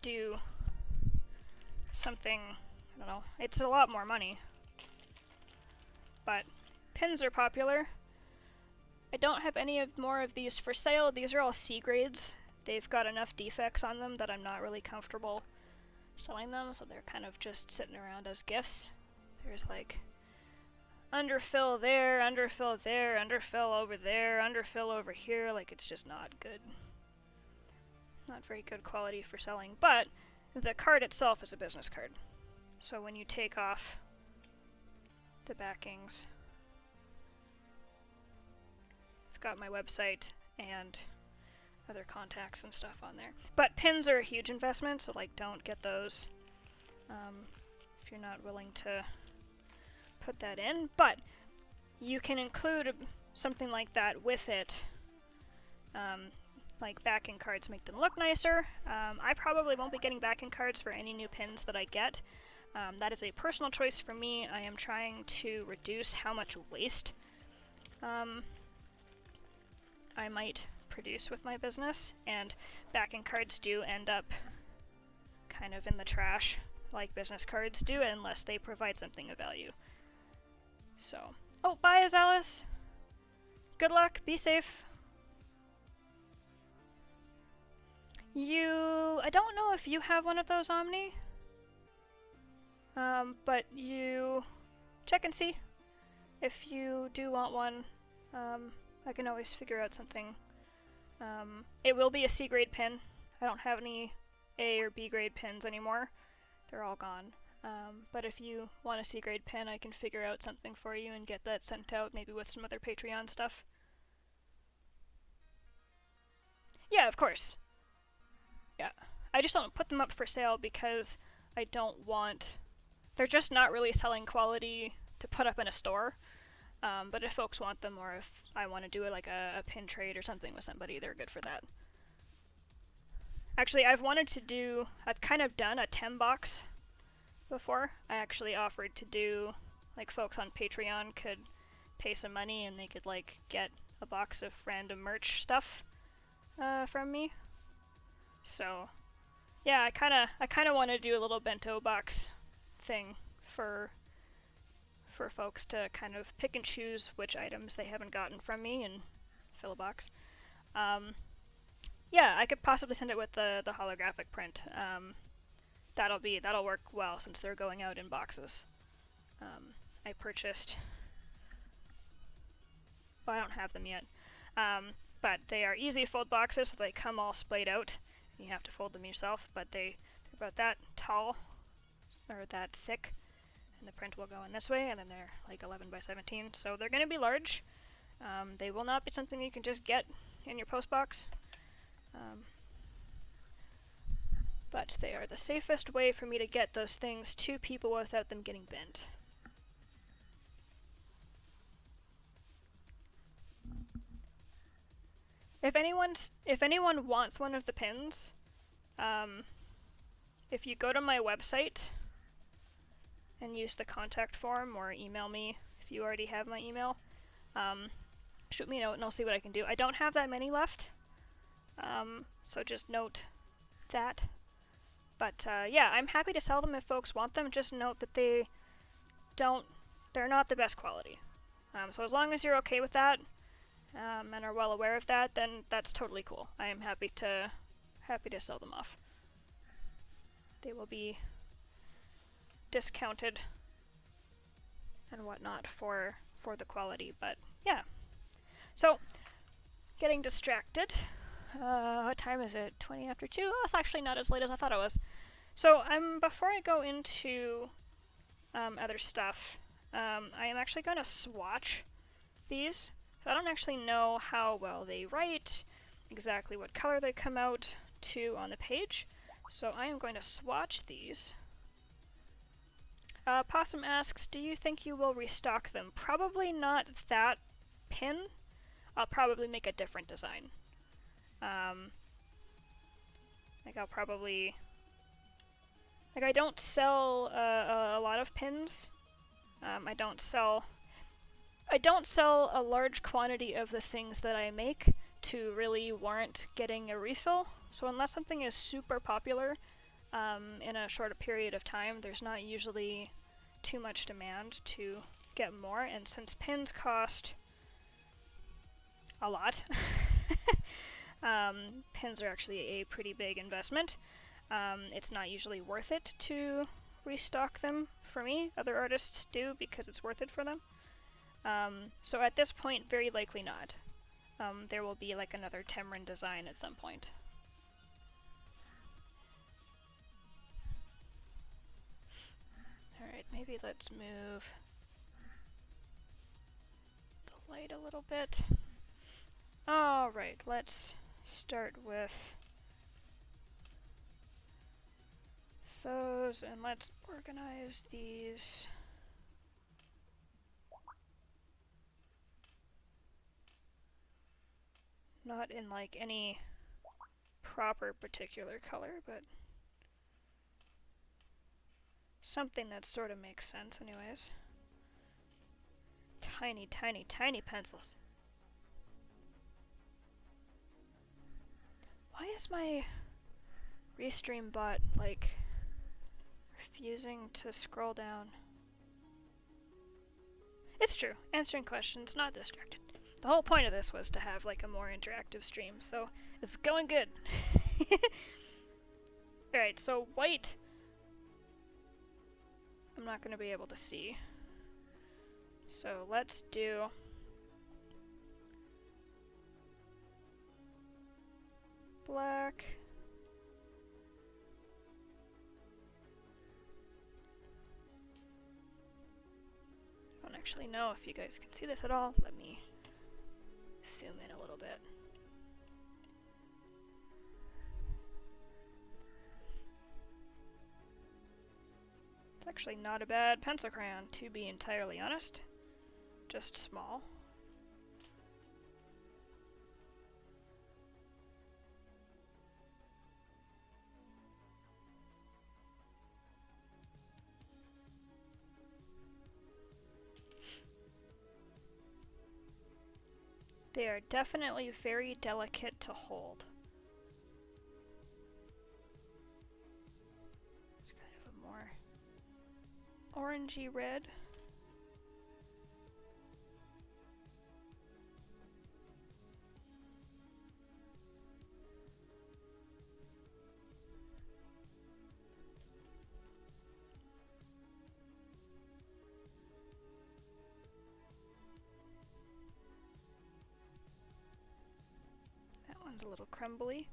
do something, I don't know, it's a lot more money. But pins are popular. I don't have any more of these for sale. These are all C grades. They've got enough defects on them that I'm not really comfortable selling them, so they're kind of just sitting around as gifts. There's like underfill there, underfill there, underfill over there, underfill over here. Like, it's just not good. Not very good quality for selling, but the card itself is a business card. So when you take off the backings, it's got my website and other contacts and stuff on there. But pins are a huge investment, so like, don't get those if you're not willing to put that in. But you can include something like that with it. Like backing cards make them look nicer. I probably won't be getting backing cards for any new pins that I get. That is a personal choice for me. I am trying to reduce how much waste I might produce with my business, and backing cards do end up kind of in the trash, like business cards do, unless they provide something of value. So, oh, bye, Alice. Good luck, be safe. I don't know if you have one of those Omni, but you check and see. If you do want one, I can always figure out something. It will be a C grade pin. I don't have any A or B grade pins anymore. They're all gone. But if you want a C grade pin, I can figure out something for you and get that sent out, maybe with some other Patreon stuff. Yeah, of course. Yeah. I just don't put them up for sale because I don't want... They're just not really selling quality to put up in a store. But if folks want them, or if I want to do like a pin trade or something with somebody, they're good for that. Actually, I've kind of done a 10 box before. I actually offered to do, like, folks on Patreon could pay some money and they could like get a box of random merch stuff from me. So yeah, I kind of want to do a little bento box thing for folks to kind of pick and choose which items they haven't gotten from me and fill a box. Yeah, I could possibly send it with the holographic print. That'll work well since they're going out in boxes. I purchased... Well, I don't have them yet. But they are easy fold boxes, so they come all splayed out. You have to fold them yourself, but they're about that tall, or that thick. And the print will go in this way, and then they're like 11 by 17, so they're going to be large. They will not be something you can just get in your post box. But they are the safest way for me to get those things to people without them getting bent. If anyone wants one of the pins, if you go to my website and use the contact form, or email me if you already have my email, shoot me a note and I'll see what I can do. I don't have that many left, so just note that. But yeah, I'm happy to sell them if folks want them. Just note that they're not the best quality. So as long as you're okay with that, and are well aware of that, then that's totally cool. I am happy to sell them off. They will be discounted and whatnot for the quality, but yeah. So, getting distracted. What time is it? 20 after 2? Oh, it's actually not as late as I thought it was. So, before I go into other stuff, I am actually going to swatch these. So I don't actually know how well they write, exactly what color they come out to on the page. So I am going to swatch these. Possum asks, do you think you will restock them? Probably not that pin. I'll probably make a different design. Like I'll probably... Like I don't sell a lot of pins. I don't sell a large quantity of the things that I make to really warrant getting a refill. So unless something is super popular in a shorter period of time, there's not usually too much demand to get more, and since pins cost a lot, pins are actually a pretty big investment. It's not usually worth it to restock them for me. Other artists do because it's worth it for them. So at this point, very likely not. There will be like another Temrin design at some point. Alright, maybe let's move the light a little bit. Alright, let's start with those, and let's organize these. Not in like any proper particular color, but something that sort of makes sense anyways. Tiny, tiny, tiny pencils. Why is my Restream bot like refusing to scroll down? It's true, answering questions, not distracted. The whole point of this was to have like a more interactive stream, so it's going good. Alright, so white I'm not going to be able to see. So let's do black. I don't actually know if you guys can see this at all. Let me zoom in a little bit. It's actually not a bad pencil crayon, to be entirely honest. Just small. They are definitely very delicate to hold. It's kind of a more orangey red. A little crumbly.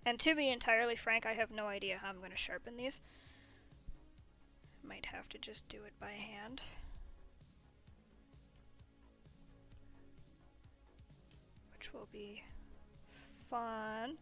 And to be entirely frank, I have no idea how I'm going to sharpen these. Might have to just do it by hand. Which will be fun.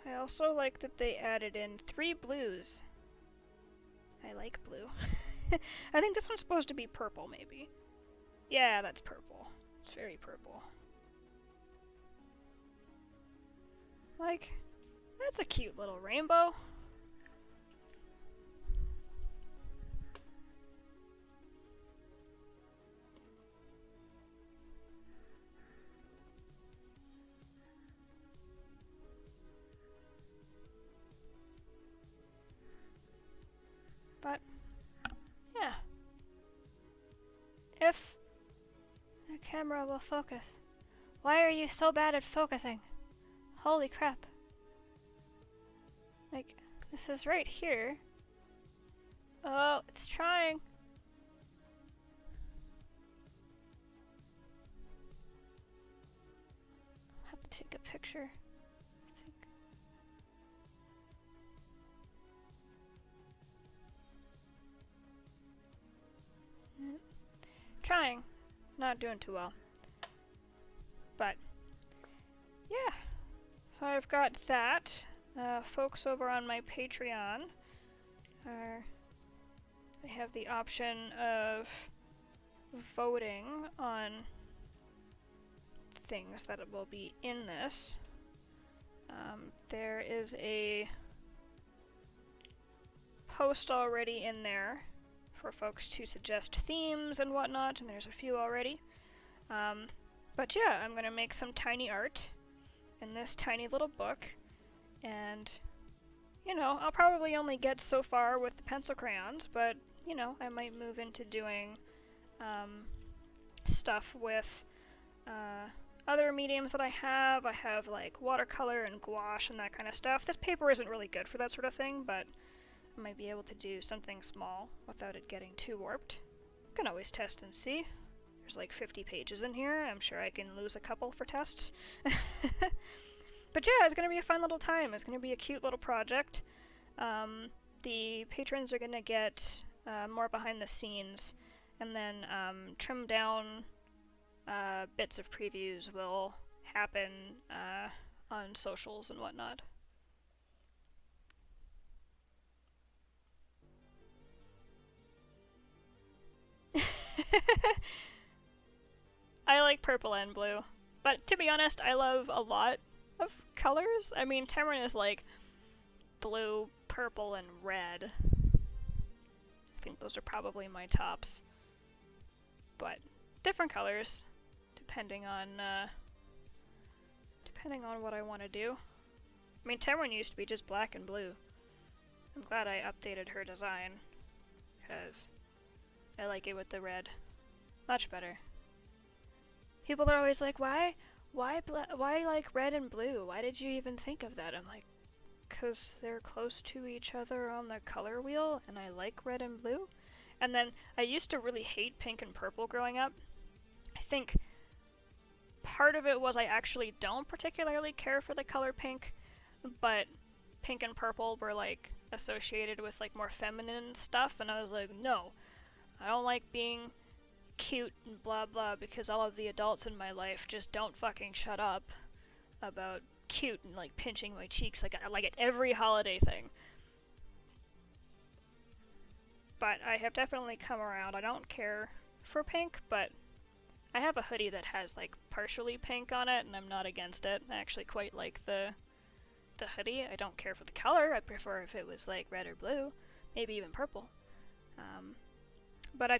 I also like that they added in 3 blues. I like blue. I think this one's supposed to be purple, maybe. Yeah, that's purple. It's very purple. Like, that's a cute little rainbow. But, yeah. If the camera will focus. Why are you so bad at focusing? Holy crap. Like, this is right here. Oh, it's trying. I'll have to take a picture. trying. Not doing too well. But, yeah. So I've got that. Folks over on my Patreon they have the option of voting on things that will be in this. There is a post already in there for folks to suggest themes and whatnot, and there's a few already. But yeah, I'm gonna make some tiny art in this tiny little book, and you know, I'll probably only get so far with the pencil crayons, but you know, I might move into doing stuff with other mediums that I have. I have like watercolor and gouache and that kind of stuff. This paper isn't really good for that sort of thing, but I might be able to do something small without it getting too warped. I can always test and see. There's like 50 pages in here. I'm sure I can lose a couple for tests. But yeah, it's going to be a fun little time. It's going to be a cute little project. The patrons are going to get more behind the scenes, and then trimmed down bits of previews will happen on socials and whatnot. I like purple and blue, but to be honest, I love a lot of colors. I mean, Temrin is like blue, purple, and red. I think those are probably my tops. But different colors, depending on what I want to do. I mean, Temrin used to be just black and blue. I'm glad I updated her design, because I like it with the red. Much better. People are always like, why like red and blue? Why did you even think of that? I'm like, because they're close to each other on the color wheel, and I like red and blue. And then I used to really hate pink and purple growing up. I think part of it was I actually don't particularly care for the color pink, but pink and purple were like associated with like more feminine stuff, and I was like, no, I don't like being cute and blah blah because all of the adults in my life just don't fucking shut up about cute and like pinching my cheeks like at every holiday thing. But I have definitely come around. I don't care for pink, but I have a hoodie that has like partially pink on it, and I'm not against it. I actually quite like the hoodie. I don't care for the color. I prefer if it was like red or blue, maybe even purple. But I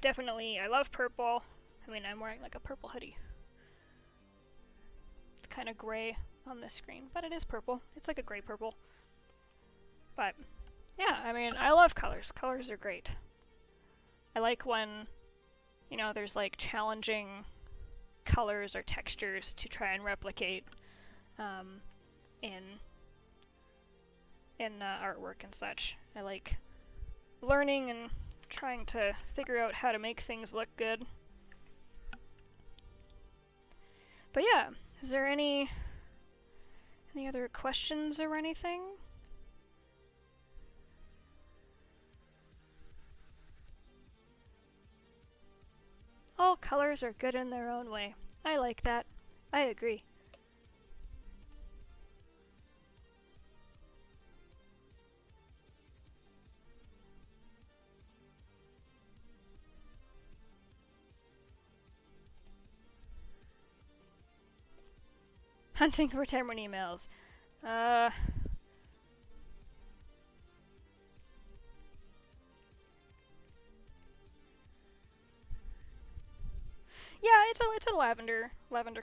love purple. I mean, I'm wearing like a purple hoodie. It's kind of gray on this screen, but it is purple. It's like a gray purple. But yeah, I mean, I love colors. Colors are great. I like when, you know, there's like challenging colors or textures to try and replicate in artwork and such. I like learning and trying to figure out how to make things look good. But yeah, is there any other questions or anything? All colors are good in their own way. I like that. I agree. Hunting for Temrin emails. Yeah, it's a lavender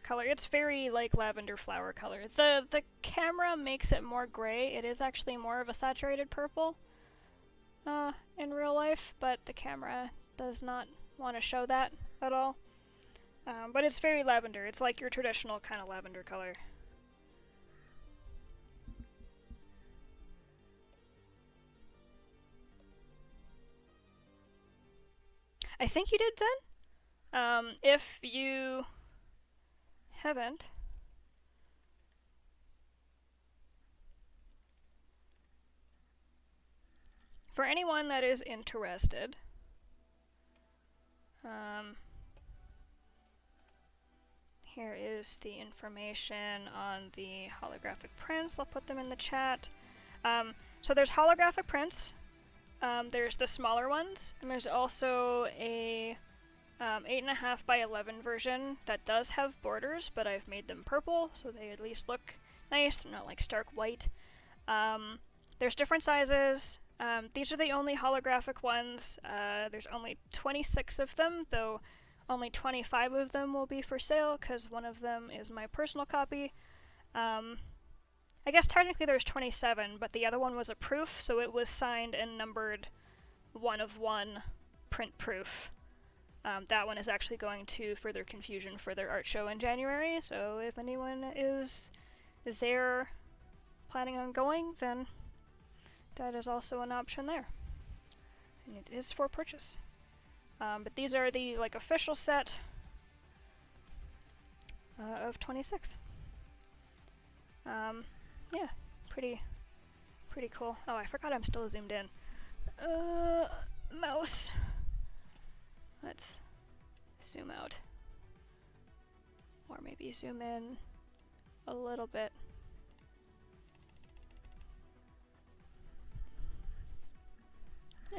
color. It's very like lavender flower color. The camera makes it more gray. It is actually more of a saturated purple in real life, but the camera does not want to show that at all. But it's very lavender. It's like your traditional kind of lavender color. I think you did, Zen? If you haven't, for anyone that is interested, here is the information on the holographic prints. I'll put them in the chat. So there's holographic prints, there's the smaller ones, and there's also a 8.5 by 11 version that does have borders, but I've made them purple so they at least look nice. They're not like stark white. There's different sizes. These are the only holographic ones. There's only 26 of them, though only 25 of them will be for sale because one of them is my personal copy. I guess technically there's 27, but the other one was a proof, so it was signed and numbered 1 of 1 print proof. That one is actually going to Further Confusion for their art show in January, so if anyone is there planning on going, then that is also an option there. And it is for purchase. But these are the official set of 26. Yeah, pretty cool. Oh, I forgot I'm still zoomed in. Mouse. Let's zoom out. Or maybe zoom in a little bit. Yeah.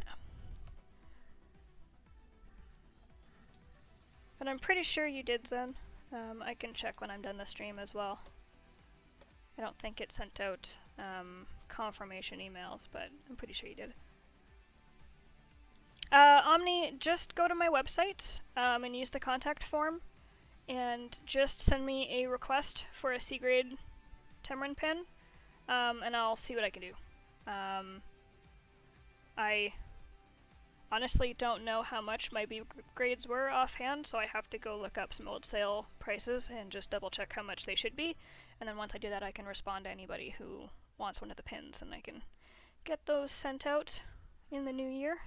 But I'm pretty sure you did, Zen. I can check when I'm done the stream as well. I don't think it sent out confirmation emails, but I'm pretty sure you did. Omni, just go to my website and use the contact form and just send me a request for a C-grade Temrin pen, and I'll see what I can do. I honestly don't know how much my B grades were offhand, so I have to go look up some old sale prices and just double check how much they should be, and then once I do that I can respond to anybody who wants one of the pins and I can get those sent out in the new year.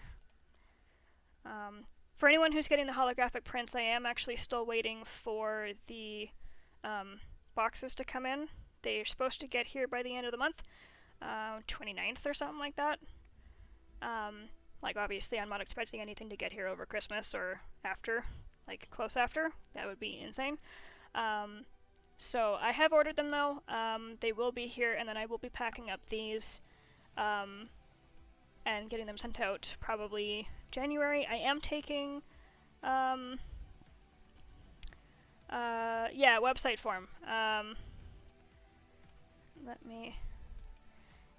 For anyone who's getting the holographic prints, I am actually still waiting for the boxes to come in. They're supposed to get here by the end of the month, 29th or something like that. Obviously I'm not expecting anything to get here over Christmas or after, close after. That would be insane. So I have ordered them though. They will be here, and then I will be packing up these and getting them sent out probably January. I am taking, yeah, website form. Let me,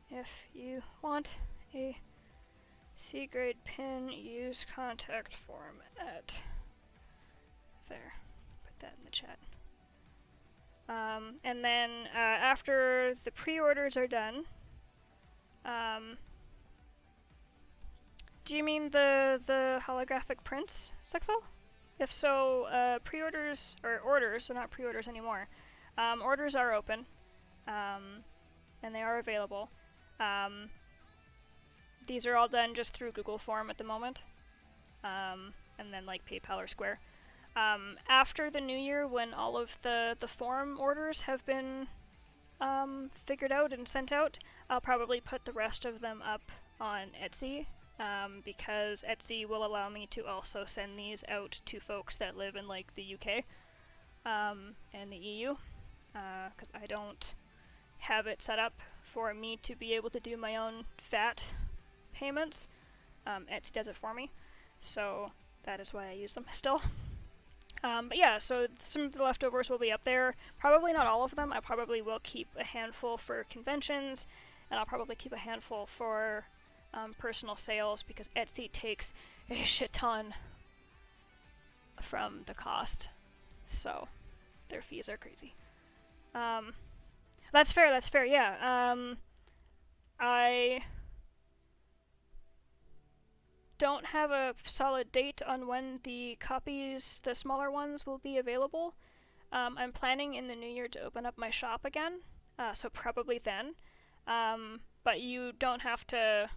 if you want a C-grade pin, use contact form at, there, put that in the chat. And then after the pre-orders are done, do you mean the holographic prints, Sexel? If so, pre-orders, or orders, so not pre-orders anymore, orders are open, and they are available. These are all done just through Google Form at the moment, and then PayPal or Square. After the new year, when all of the form orders have been figured out and sent out, I'll probably put the rest of them up on Etsy, because Etsy will allow me to also send these out to folks that live in the UK and the EU, because I don't have it set up for me to be able to do my own VAT payments. Etsy does it for me, so that is why I use them still. But yeah, so some of the leftovers will be up there. Probably not all of them. I probably will keep a handful for conventions, and I'll probably keep a handful for personal sales, because Etsy takes a shit ton from the cost. So their fees are crazy. That's fair, yeah. I don't have a solid date on when the copies, the smaller ones, will be available. I'm planning in the new year to open up my shop again, so probably then. But you don't have to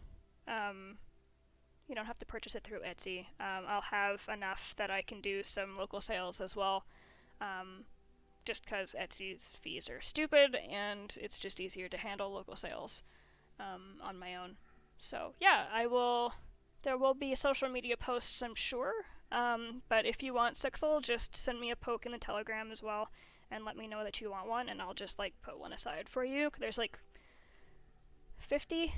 purchase it through Etsy. I'll have enough that I can do some local sales as well, just because Etsy's fees are stupid and it's just easier to handle local sales on my own. So yeah, there will be social media posts, I'm sure, but if you want Sixel, just send me a poke in the Telegram as well, and let me know that you want one, and I'll just like put one aside for you. There's like 50,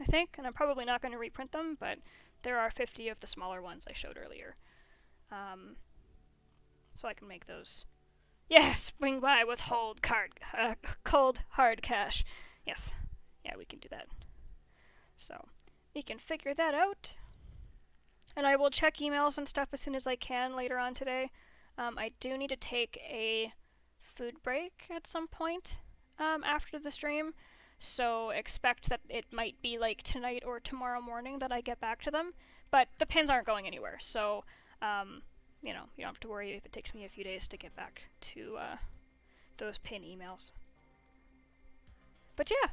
I think, and I'm probably not going to reprint them, but there are 50 of the smaller ones I showed earlier. So I can make those. Yes, swing by with cold hard cash. Yes, yeah, we can do that. So we can figure that out. And I will check emails and stuff as soon as I can later on today. I do need to take a food break at some point after the stream, so expect that it might be like tonight or tomorrow morning that I get back to them. But the pins aren't going anywhere, so you know, you don't have to worry if it takes me a few days to get back to those pin emails. But yeah,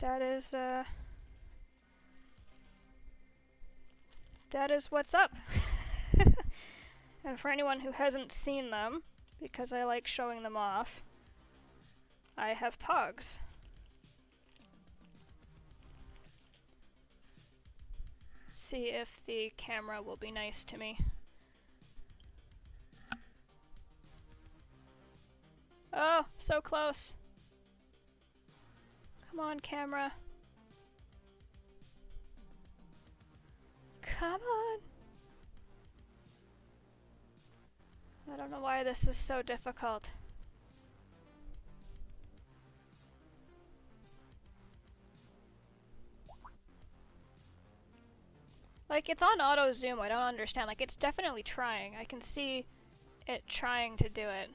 that is what's up. And for anyone who hasn't seen them, because I like showing them off, I have Pogs. Let's see if the camera will be nice to me. Oh, so close. Come on, camera. Come on. I don't know why this is so difficult. Like, it's on auto zoom, I don't understand. Like, it's definitely trying. I can see it trying to do it.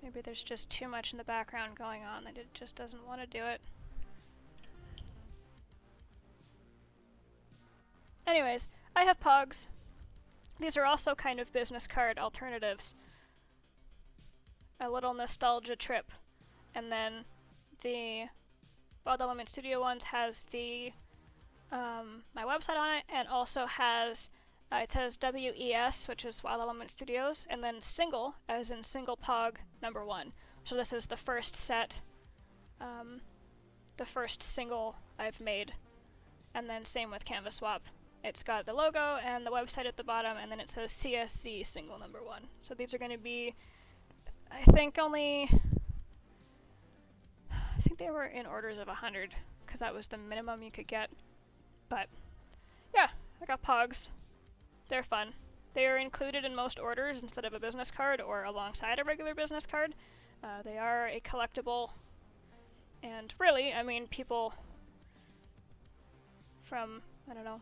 Maybe there's just too much in the background going on that it just doesn't want to do it. Anyways, I have Pogs. These are also kind of business card alternatives. A little nostalgia trip. And then the Wild Element Studio ones has the my website on it, and also has it says WES, which is Wild Element Studios, and then single, as in single Pog #1. So this is the first set, the first single I've made. And then same with Canvas Swap. It's got the logo and the website at the bottom, and then it says CSC single #1. So these are going to be, I think they were in orders of 100, because that was the minimum you could get. But yeah, I got Pogs. They're fun. They are included in most orders instead of a business card or alongside a regular business card. They are a collectible, and really, I mean, people from, I don't know,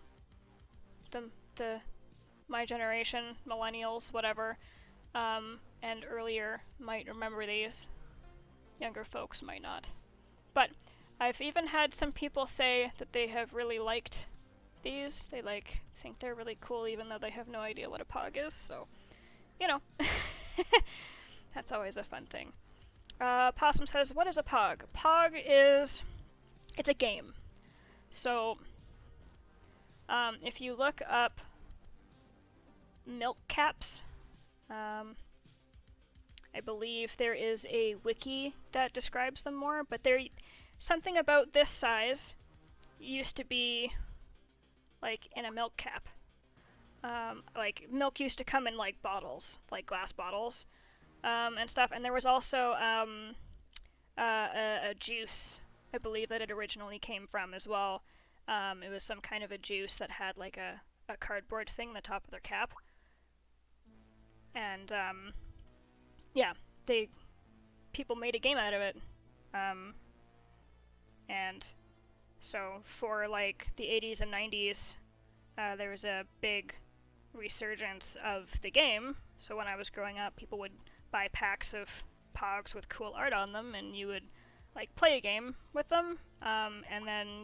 my generation, millennials, whatever, and earlier might remember these. Younger folks might not. But I've even had some people say that they have really liked these. They think they're really cool even though they have no idea what a Pog is, so, you know. That's always a fun thing. Possum says, what is a Pog? Pog it's a game. So, if you look up milk caps, I believe there is a wiki that describes them more, but they're something about this size used to be like in a milk cap. Like milk used to come in like bottles, like glass bottles, and stuff. And there was also a juice, I believe, that it originally came from as well. It was some kind of a juice that had like a cardboard thing on the top of their cap. And yeah, people made a game out of it. And so for like the 80s and 90s, there was a big resurgence of the game. So when I was growing up, people would buy packs of Pogs with cool art on them, and you would like play a game with them, and then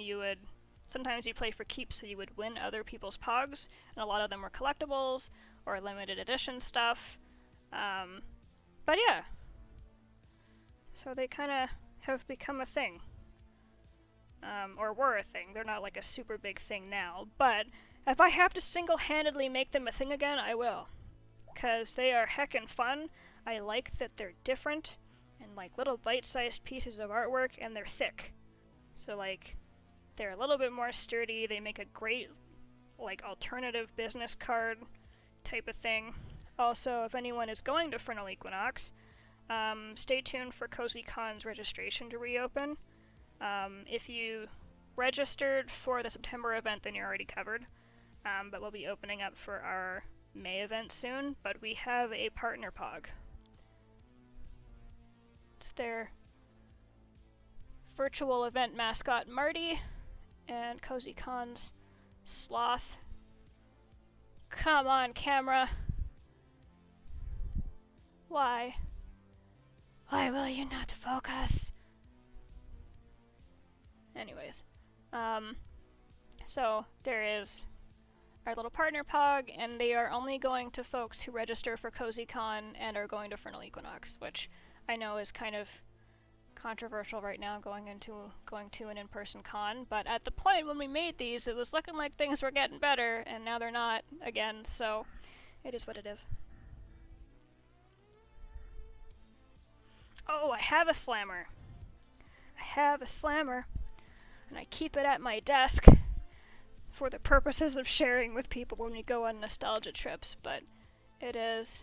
sometimes you play for keeps, so you would win other people's Pogs, and a lot of them were collectibles or limited edition stuff. But yeah, so they kind of have become a thing. Or were a thing. They're not like a super big thing now, but if I have to single-handedly make them a thing again, I will. Because they are heckin' fun. I like that they're different, and like little bite-sized pieces of artwork, and they're thick. So like, they're a little bit more sturdy, they make a great like alternative business card type of thing. Also, if anyone is going to Frontal Equinox, stay tuned for CozyCon's registration to reopen. If you registered for the September event, then you're already covered. But we'll be opening up for our May event soon, but we have a partner pog. It's their virtual event mascot Marty and CozyCon's Sloth. Come on, camera. Why? Why will you not focus? Anyways, so there is our little partner pog, and they are only going to folks who register for CozyCon and are going to Frontal Equinox, which I know is kind of controversial right now going to an in-person con, but at the point when we made these, it was looking like things were getting better, and now they're not again, so it is what it is. Oh, I have a slammer. I have a slammer, and I keep it at my desk for the purposes of sharing with people when we go on nostalgia trips, but it is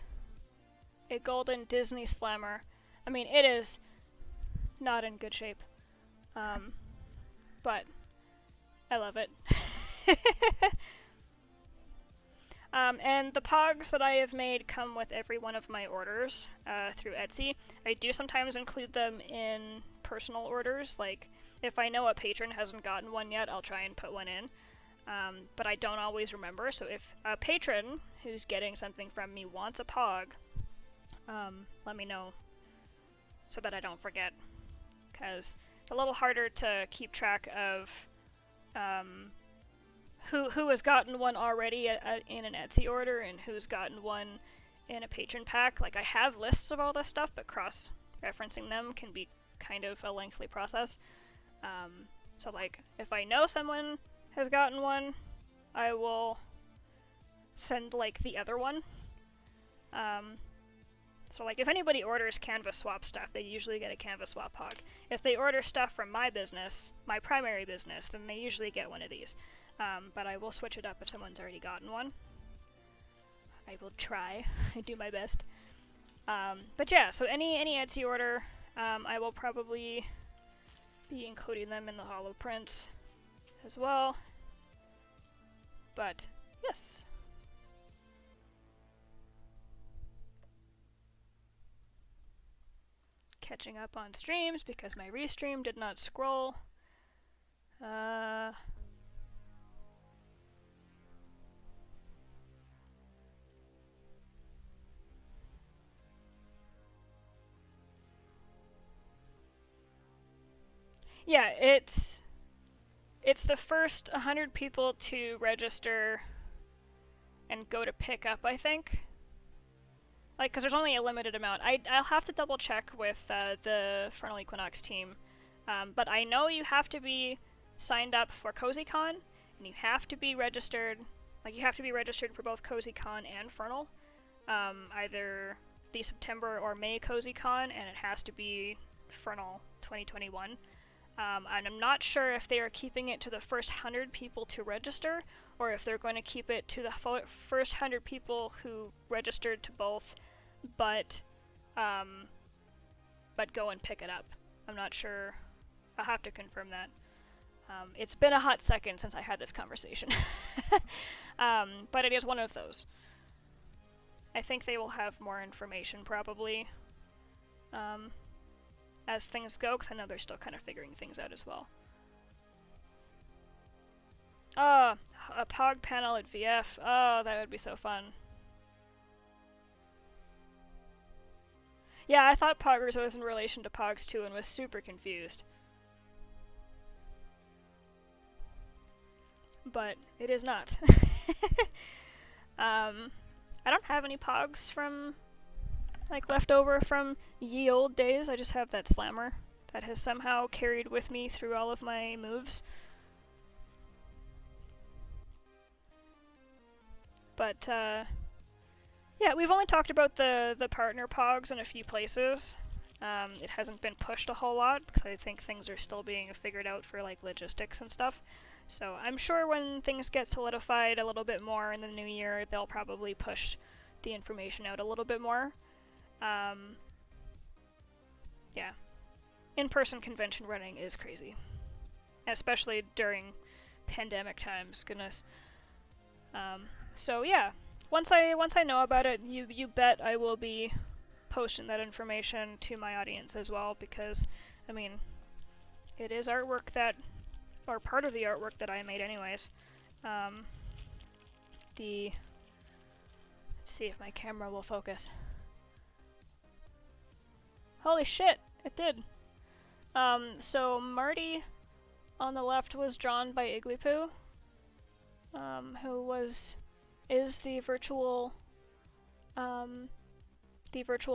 a golden Disney slammer. I mean, it is not in good shape, but I love it. And the pogs that I have made come with every one of my orders through Etsy. I do sometimes include them in personal orders, like if I know a patron hasn't gotten one yet, I'll try and put one in. But I don't always remember, so if a patron who's getting something from me wants a pog, let me know so that I don't forget, because it's a little harder to keep track of who has gotten one already in an Etsy order and who's gotten one in a patron pack. Like, I have lists of all this stuff, but cross-referencing them can be kind of a lengthy process. So, like, if I know someone has gotten one, I will send, like, the other one. So, like, if anybody orders canvas swap stuff, they usually get a canvas swap hog. If they order stuff from my business, my primary business, then they usually get one of these. But I will switch it up if someone's already gotten one. I will try. I do my best. But yeah, so any Etsy order, I will probably be including them in the holo prints as well. But, yes. Catching up on streams because my restream did not scroll. Yeah, it's the first 100 people to register and go to pick up, I think. Like, because there's only a limited amount. I'll have to double check with the Frontal Equinox team. But I know you have to be signed up for CozyCon, and you have to be registered. Like, you have to be registered for both CozyCon and Frontal. Either the September or May CozyCon, and it has to be Frontal 2021. And I'm not sure if they are keeping it to the first 100 people to register, or if they're going to keep it to the first 100 people who registered to both, but go and pick it up. I'm not sure. I'll have to confirm that. It's been a hot second since I had this conversation. But it is one of those. I think they will have more information, probably, as things go, because I know they're still kind of figuring things out as well. Oh, a POG panel at VF. Oh, that would be so fun. Yeah, I thought Poggers was in relation to Pogs too and was super confused. But it is not. I don't have any Pogs from, like, left over from ye old days. I just have that slammer that has somehow carried with me through all of my moves. But, yeah, we've only talked about the partner Pogs in a few places. It hasn't been pushed a whole lot, because I think things are still being figured out for, like, logistics and stuff. So I'm sure when things get solidified a little bit more in the new year, they'll probably push the information out a little bit more. Yeah. In-person convention running is crazy. Especially during pandemic times, goodness. So yeah, once I know about it, you bet I will be posting that information to my audience as well, because, I mean, it is artwork that, or part of the artwork that I made anyways. Let's see if my camera will focus. Holy shit, it did. So Marty on the left was drawn by Iglipoo, who is the virtual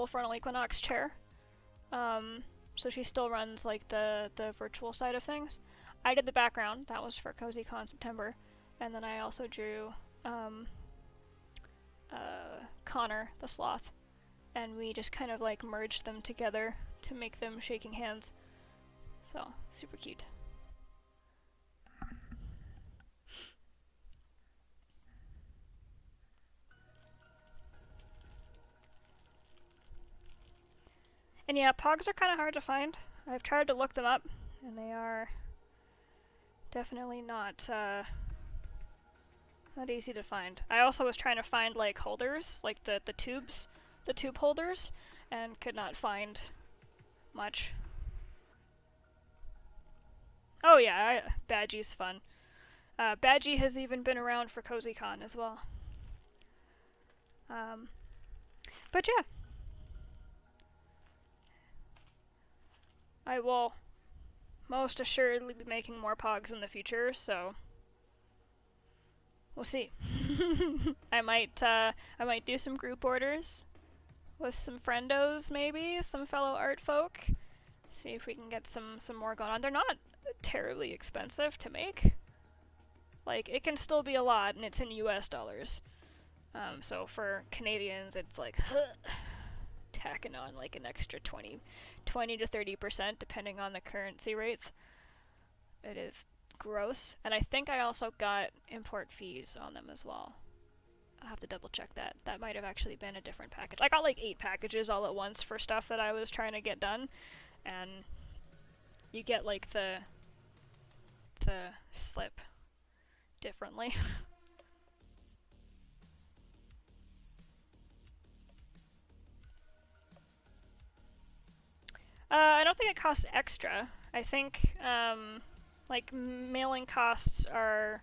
frontal equinox chair. So she still runs like the virtual side of things. I did the background, that was for CozyCon September, and then I also drew Connor the sloth, and we just kind of like merged them together to make them shaking hands. So super cute. And yeah, pogs are kind of hard to find. I've tried to look them up, and they are definitely not easy to find. I also was trying to find like holders, like the tube holders, and could not find much. Oh yeah, Badgie's fun. Badgie has even been around for CozyCon as well. But yeah. I will most assuredly be making more pogs in the future, so we'll see. I might do some group orders with some friendos, maybe some fellow art folk. See if we can get some more going on. They're not terribly expensive to make. Like, it can still be a lot, and it's in US dollars. So for Canadians, it's like tacking on like an extra 20 to 30% depending on the currency rates. It is gross. And I think I also got import fees on them as well. I'll have to double check that. That might have actually been a different package. I got like 8 packages all at once for stuff that I was trying to get done, and you get like the slip differently. I don't think it costs extra. I think, like, mailing costs are,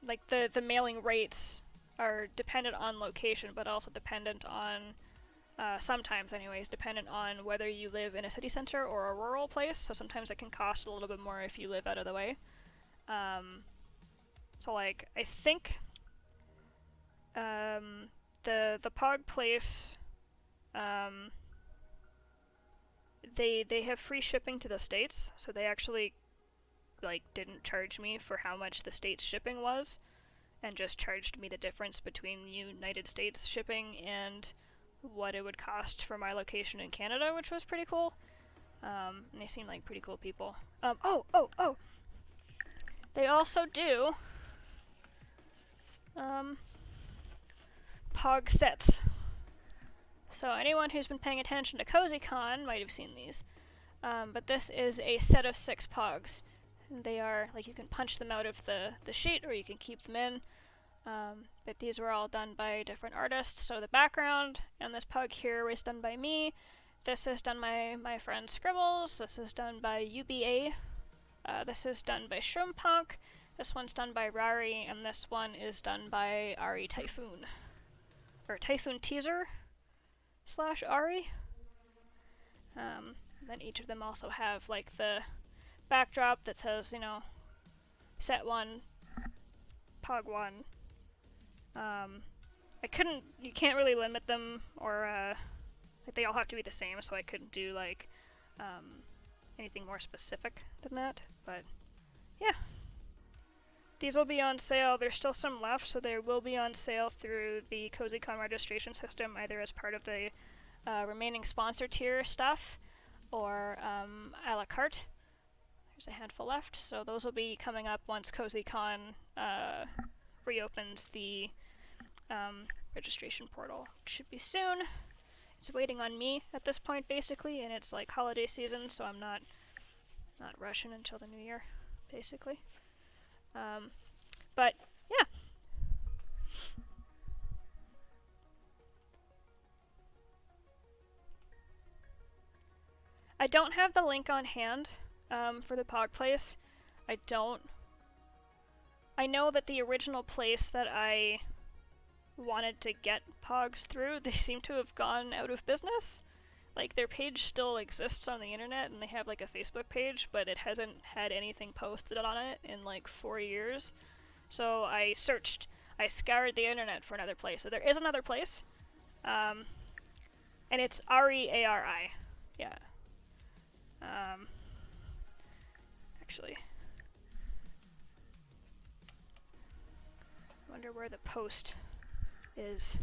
like, the mailing rates are dependent on location, but also dependent on, sometimes anyways, dependent on whether you live in a city center or a rural place, so sometimes it can cost a little bit more if you live out of the way. So, like, I think, the Pog place, they have free shipping to the States, so they actually like didn't charge me for how much the States shipping was, and just charged me the difference between United States shipping and what it would cost for my location in Canada, which was pretty cool. And they seem like pretty cool people. Oh! They also do Pog sets. So anyone who's been paying attention to CozyCon might have seen these. But this is a set of 6 pogs. They are, like, you can punch them out of the sheet, or you can keep them in. But these were all done by different artists. So the background and this pug here was done by me. This is done by my friend Scribbles. This is done by UBA. This is done by Shrompunk. This one's done by Rari, and this one is done by Ari Typhoon. Or Typhoon Teaser / Ari. Then each of them also have like the backdrop that says, you know, set 1, pog 1. You can't really limit them, or like they all have to be the same, so I couldn't do like anything more specific than that. But yeah, these will be on sale. There's still some left, so they will be on sale through the CozyCon registration system, either as part of the remaining sponsor tier stuff, or a la carte. There's a handful left, so those will be coming up once CozyCon reopens the registration portal. It should be soon. It's waiting on me at this point, basically, and it's like holiday season, so I'm not rushing until the new year, basically. But yeah. I don't have the link on hand for the Pog place. I know that the original place that I wanted to get Pogs through, they seem to have gone out of business. Like, their page still exists on the internet, and they have like a Facebook page, but it hasn't had anything posted on it in like 4 years. So I scoured the internet for another place. So there is another place, and it's REARI. Yeah. Actually, I wonder where the post is.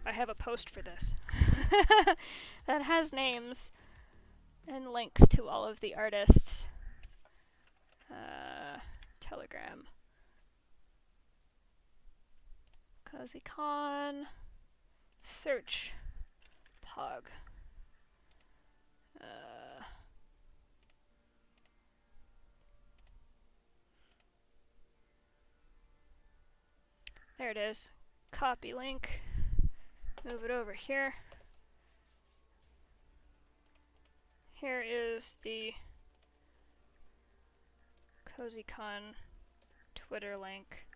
I have a post for this that has names and links to all of the artists. Telegram. CozyCon. Search. Pog. There it is. Copy link. Move it over here. Here is the CozyCon Twitter link.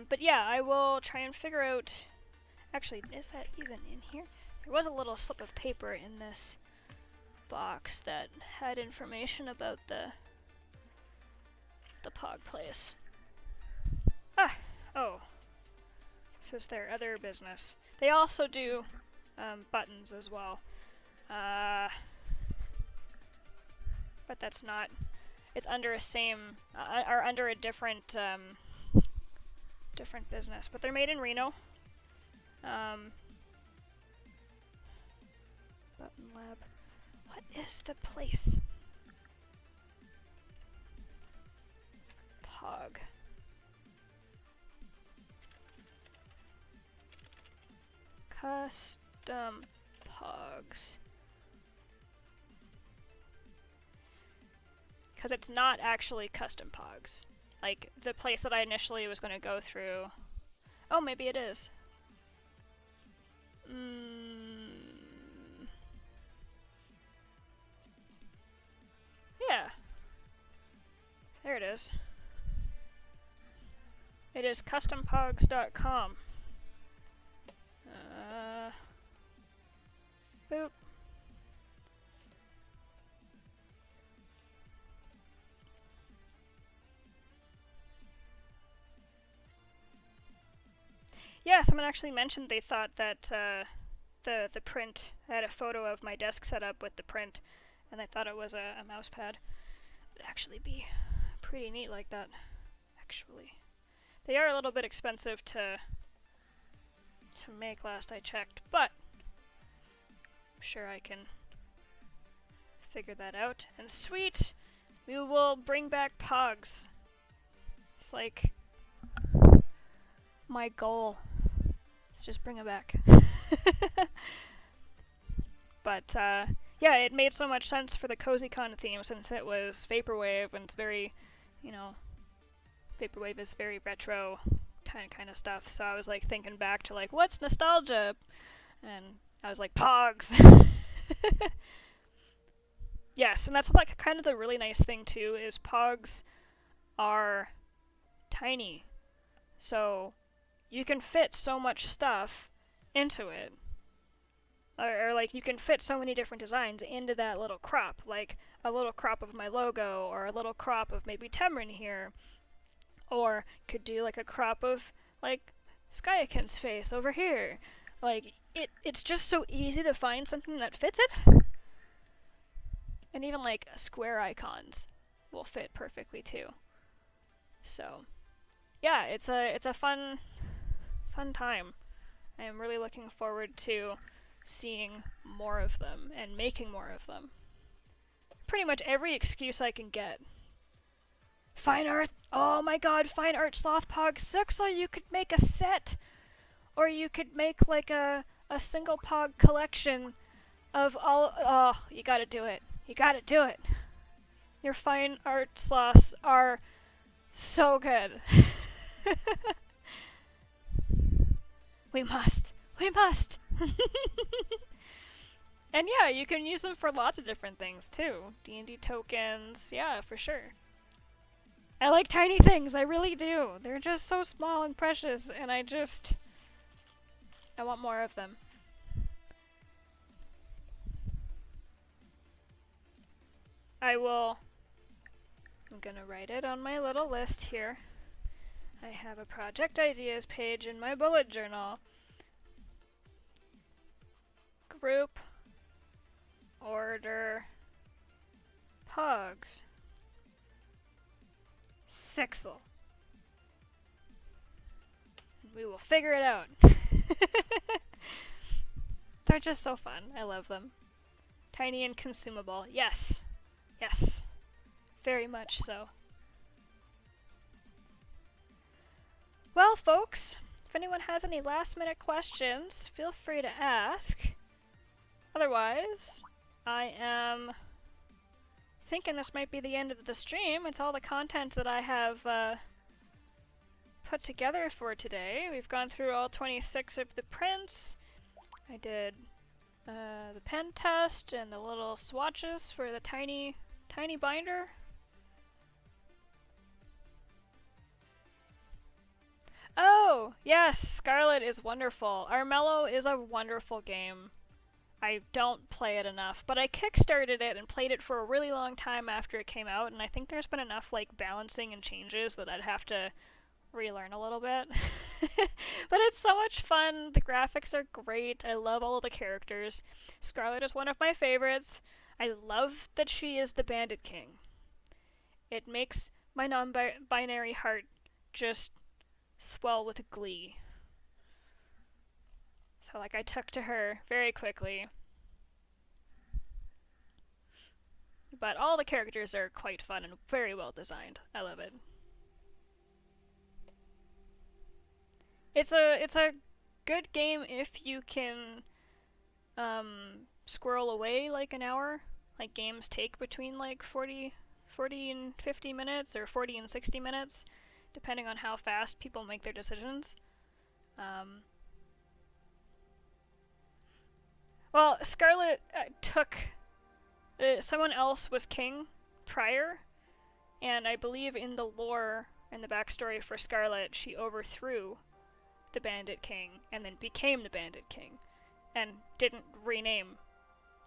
But yeah, I will try and figure out... Actually, is that even in here? There was a little slip of paper in this box that had information about the Pog place. Ah! Oh. This is their other business. They also do buttons as well. But that's not... It's under a same... or under a different... different business, but they're made in Reno. Button Lab. What is the place? Pog. Custom Pogs. Because it's not actually custom Pogs. Like, the place that I initially was going to go through... Oh, maybe it is. Yeah. There it is. It is custompogs.com. Boop. Yeah, someone actually mentioned they thought that the print had a photo of my desk set up with the print, and they thought it was a mouse pad. It'd actually be pretty neat like that, actually. They are a little bit expensive to make last I checked, but I'm sure I can figure that out. And sweet! We will bring back Pogs. It's like my goal. Let's just bring it back. But, yeah, it made so much sense for the CozyCon theme since it was Vaporwave and it's very, you know, Vaporwave is very retro kind of stuff. So I was like thinking back to like, what's nostalgia? And I was like, Pogs! Yes, and that's like kind of the really nice thing too, is Pogs are tiny. So you can fit so much stuff into it. Or like, you can fit so many different designs into that little crop. Like, a little crop of my logo, or a little crop of maybe Temrin here. Or could do like a crop of, like, Skyakin's face over here. Like, it's just so easy to find something that fits it. And even like square icons will fit perfectly too. So, yeah, it's a fun time. I am really looking forward to seeing more of them and making more of them. pretty much every excuse I can get. Fine art, oh my god, fine art sloth pog sucks, so you could make a set. Or you could make like a single pog collection of all, oh, you gotta do it. You gotta do it. Your fine art sloths are so good. We must. We must. And yeah, you can use them for lots of different things too. D&D tokens, yeah, for sure. I like tiny things, I really do. They're just so small and precious, and I want more of them. I'm gonna write it on my little list here. I have a project ideas page in my bullet journal. Group order pugs. Sixel. We will figure it out. They're just so fun. I love them. Tiny and consumable. Yes. Yes. Very much so. Well, folks, if anyone has any last-minute questions, feel free to ask. Otherwise, I am thinking this might be the end of the stream. It's all the content that I have put together for today. We've gone through all 26 of the prints. I did the pen test and the little swatches for the tiny binder. Oh, yes, Scarlet is wonderful. Armello is a wonderful game. I don't play it enough, but I kickstarted it and played it for a really long time after it came out, and I think there's been enough like balancing and changes that I'd have to relearn a little bit. But it's so much fun. The graphics are great. I love all of the characters. Scarlet is one of my favorites. I love that she is the Bandit King. It makes my non-binary heart just swell with glee. So like I took to her very quickly. But all the characters are quite fun and very well designed. I love it. It's a good game if you can squirrel away like an hour. Like games take between like 40 and 50 minutes or 40 and 60 minutes, depending on how fast people make their decisions. Well, Scarlet took... someone else was king prior, and I believe in the lore and the backstory for Scarlet, she overthrew the Bandit King and then became the Bandit King and didn't rename,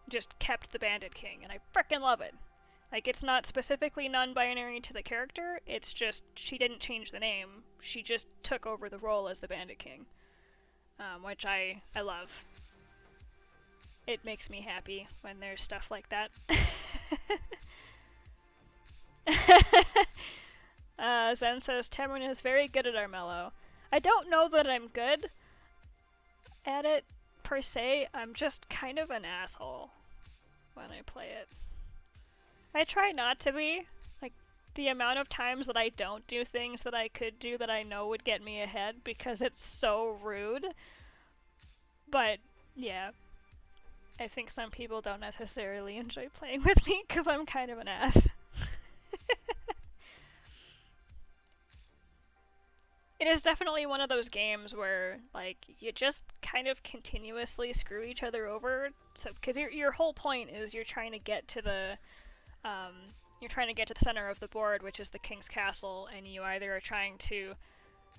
just kept the Bandit King, and I frickin' love it. Like, it's not specifically non-binary to the character, it's just she didn't change the name, she just took over the role as the Bandit King, which I love. It makes me happy when there's stuff like that. Zen says, Temrin is very good at Armello. I don't know that I'm good at it, per se. I'm just kind of an asshole when I play it. I try not to be. Like, the amount of times that I don't do things that I could do that I know would get me ahead because it's so rude. But, yeah. I think some people don't necessarily enjoy playing with me because I'm kind of an ass. It is definitely one of those games where, like, you just kind of continuously screw each other over. So, because your whole point is you're trying to get to the, center of the board, which is the king's castle, and you either are trying to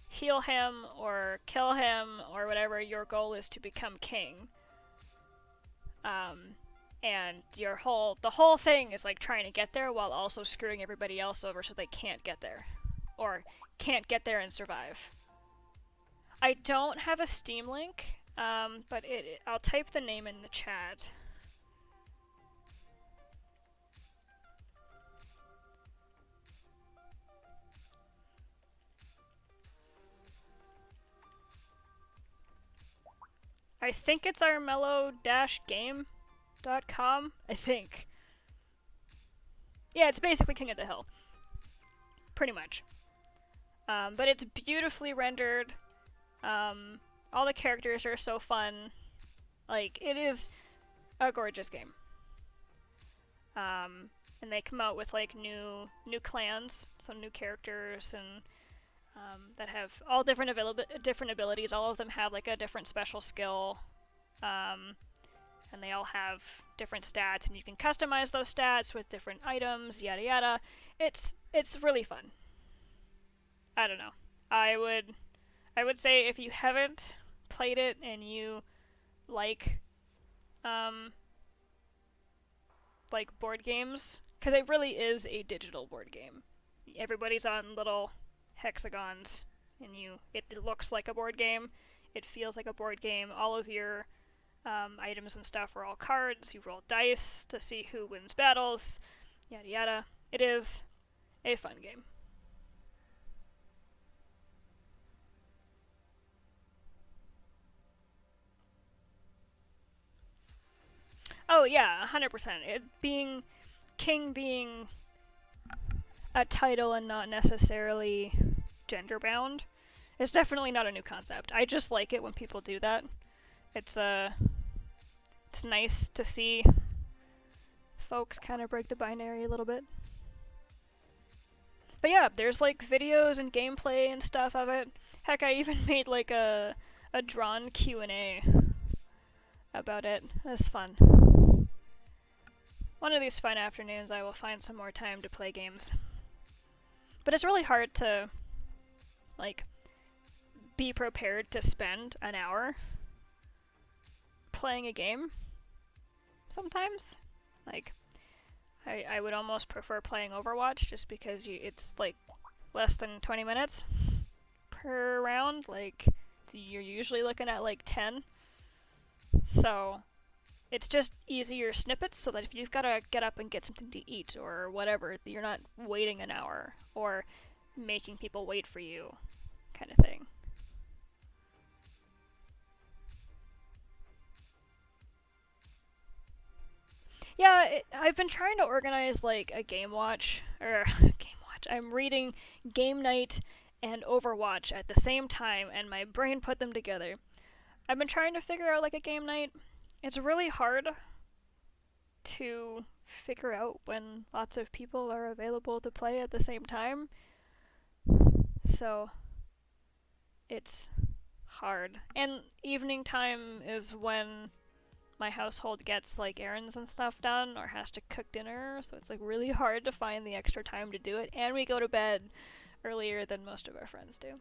heal him or kill him or whatever. Your goal is to become king. And the whole thing is like trying to get there while also screwing everybody else over so they can't get there. Or can't get there and survive. I don't have a Steam link, but I'll type the name in the chat. I think it's armello-game.com, I think. Yeah, it's basically King of the Hill. Pretty much. But it's beautifully rendered. All the characters are so fun. Like, it is a gorgeous game. And they come out with like new clans, some new characters, and that have all different abilities. All of them have like a different special skill, and they all have different stats, and you can customize those stats with different items, yada yada. It's really fun. I don't know. I would say if you haven't played it and you like board games, because it really is a digital board game. Everybody's on little hexagons, and it looks like a board game. It feels like a board game. All of your items and stuff are all cards. You roll dice to see who wins battles, yada yada. It is a fun game. Oh yeah, 100%. King being a title and not necessarily gender bound is definitely not a new concept. I just like it when people do that. It's nice to see folks kind of break the binary a little bit. But yeah, there's like videos and gameplay and stuff of it. Heck, I even made like a drawn Q&A about it. That's fun. One of these fine afternoons I will find some more time to play games. But it's really hard to like be prepared to spend an hour playing a game sometimes. Like, I would almost prefer playing Overwatch just because it's like less than 20 minutes per round. Like, you're usually looking at like 10. So it's just easier snippets so that if you've got to get up and get something to eat or whatever, you're not waiting an hour or making people wait for you kind of thing. Yeah, I've been trying to organize like a game watch. I'm reading Game Night and Overwatch at the same time, and my brain put them together. I've been trying to figure out like a game night. It's really hard to figure out when lots of people are available to play at the same time. So it's hard. And evening time is when my household gets like errands and stuff done or has to cook dinner, so it's like really hard to find the extra time to do it. And we go to bed earlier than most of our friends do.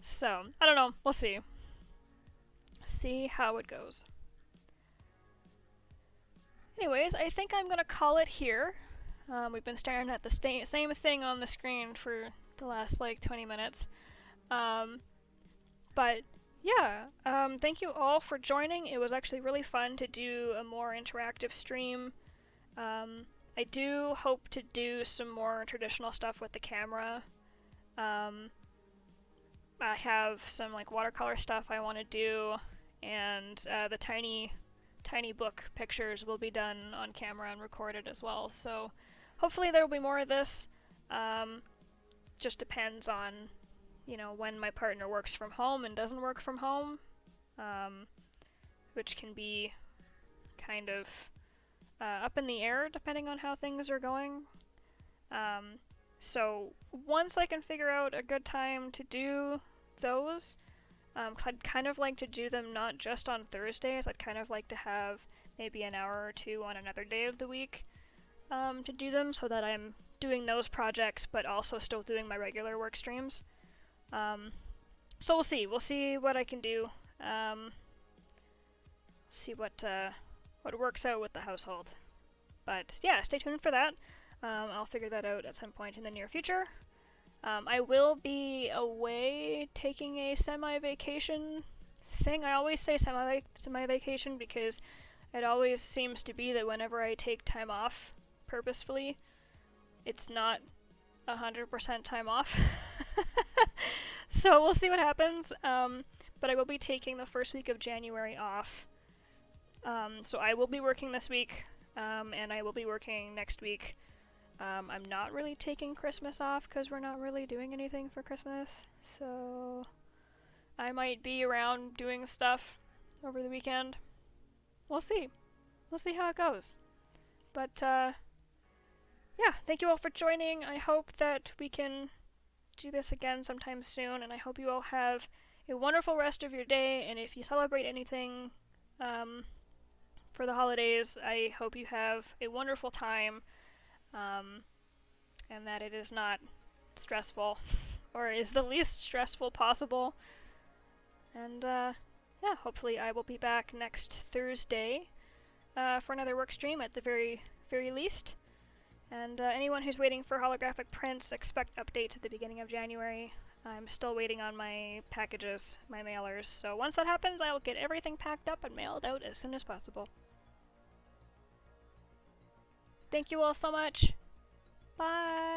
So, I don't know. We'll see. See how it goes. Anyways, I think I'm gonna call it here. We've been staring at the same thing on the screen for the last like 20 minutes. But yeah, thank you all for joining. It was actually really fun to do a more interactive stream. I do hope to do some more traditional stuff with the camera. I have some like watercolor stuff I want to do, and the tiny book pictures will be done on camera and recorded as well. So hopefully there will be more of this. Just depends on, when my partner works from home and doesn't work from home, which can be kind of up in the air depending on how things are going. So once I can figure out a good time to do those, because I'd kind of like to do them not just on Thursdays, I'd kind of like to have maybe an hour or two on another day of the week to do them, so that I'm doing those projects but also still doing my regular work streams. So we'll see what I can do. See what works out with the household. But yeah, stay tuned for that. I'll figure that out at some point in the near future. I will be away taking a semi-vacation thing. I always say semi-vacation because it always seems to be that whenever I take time off purposefully, it's not 100% time off. So we'll see what happens. But I will be taking the first week of January off. So I will be working this week. and I will be working next week. I'm not really taking Christmas off because we're not really doing anything for Christmas, so I might be around doing stuff over the weekend. We'll see. We'll see how it goes. But, yeah, thank you all for joining. I hope that we can do this again sometime soon, and I hope you all have a wonderful rest of your day, and if you celebrate anything for the holidays, I hope you have a wonderful time, and that it is not stressful, or is the least stressful possible. And, yeah, hopefully I will be back next Thursday for another work stream at the very least. And anyone who's waiting for holographic prints, expect updates at the beginning of January. I'm still waiting on my packages, my mailers, so once that happens, I'll get everything packed up and mailed out as soon as possible. Thank you all so much. Bye!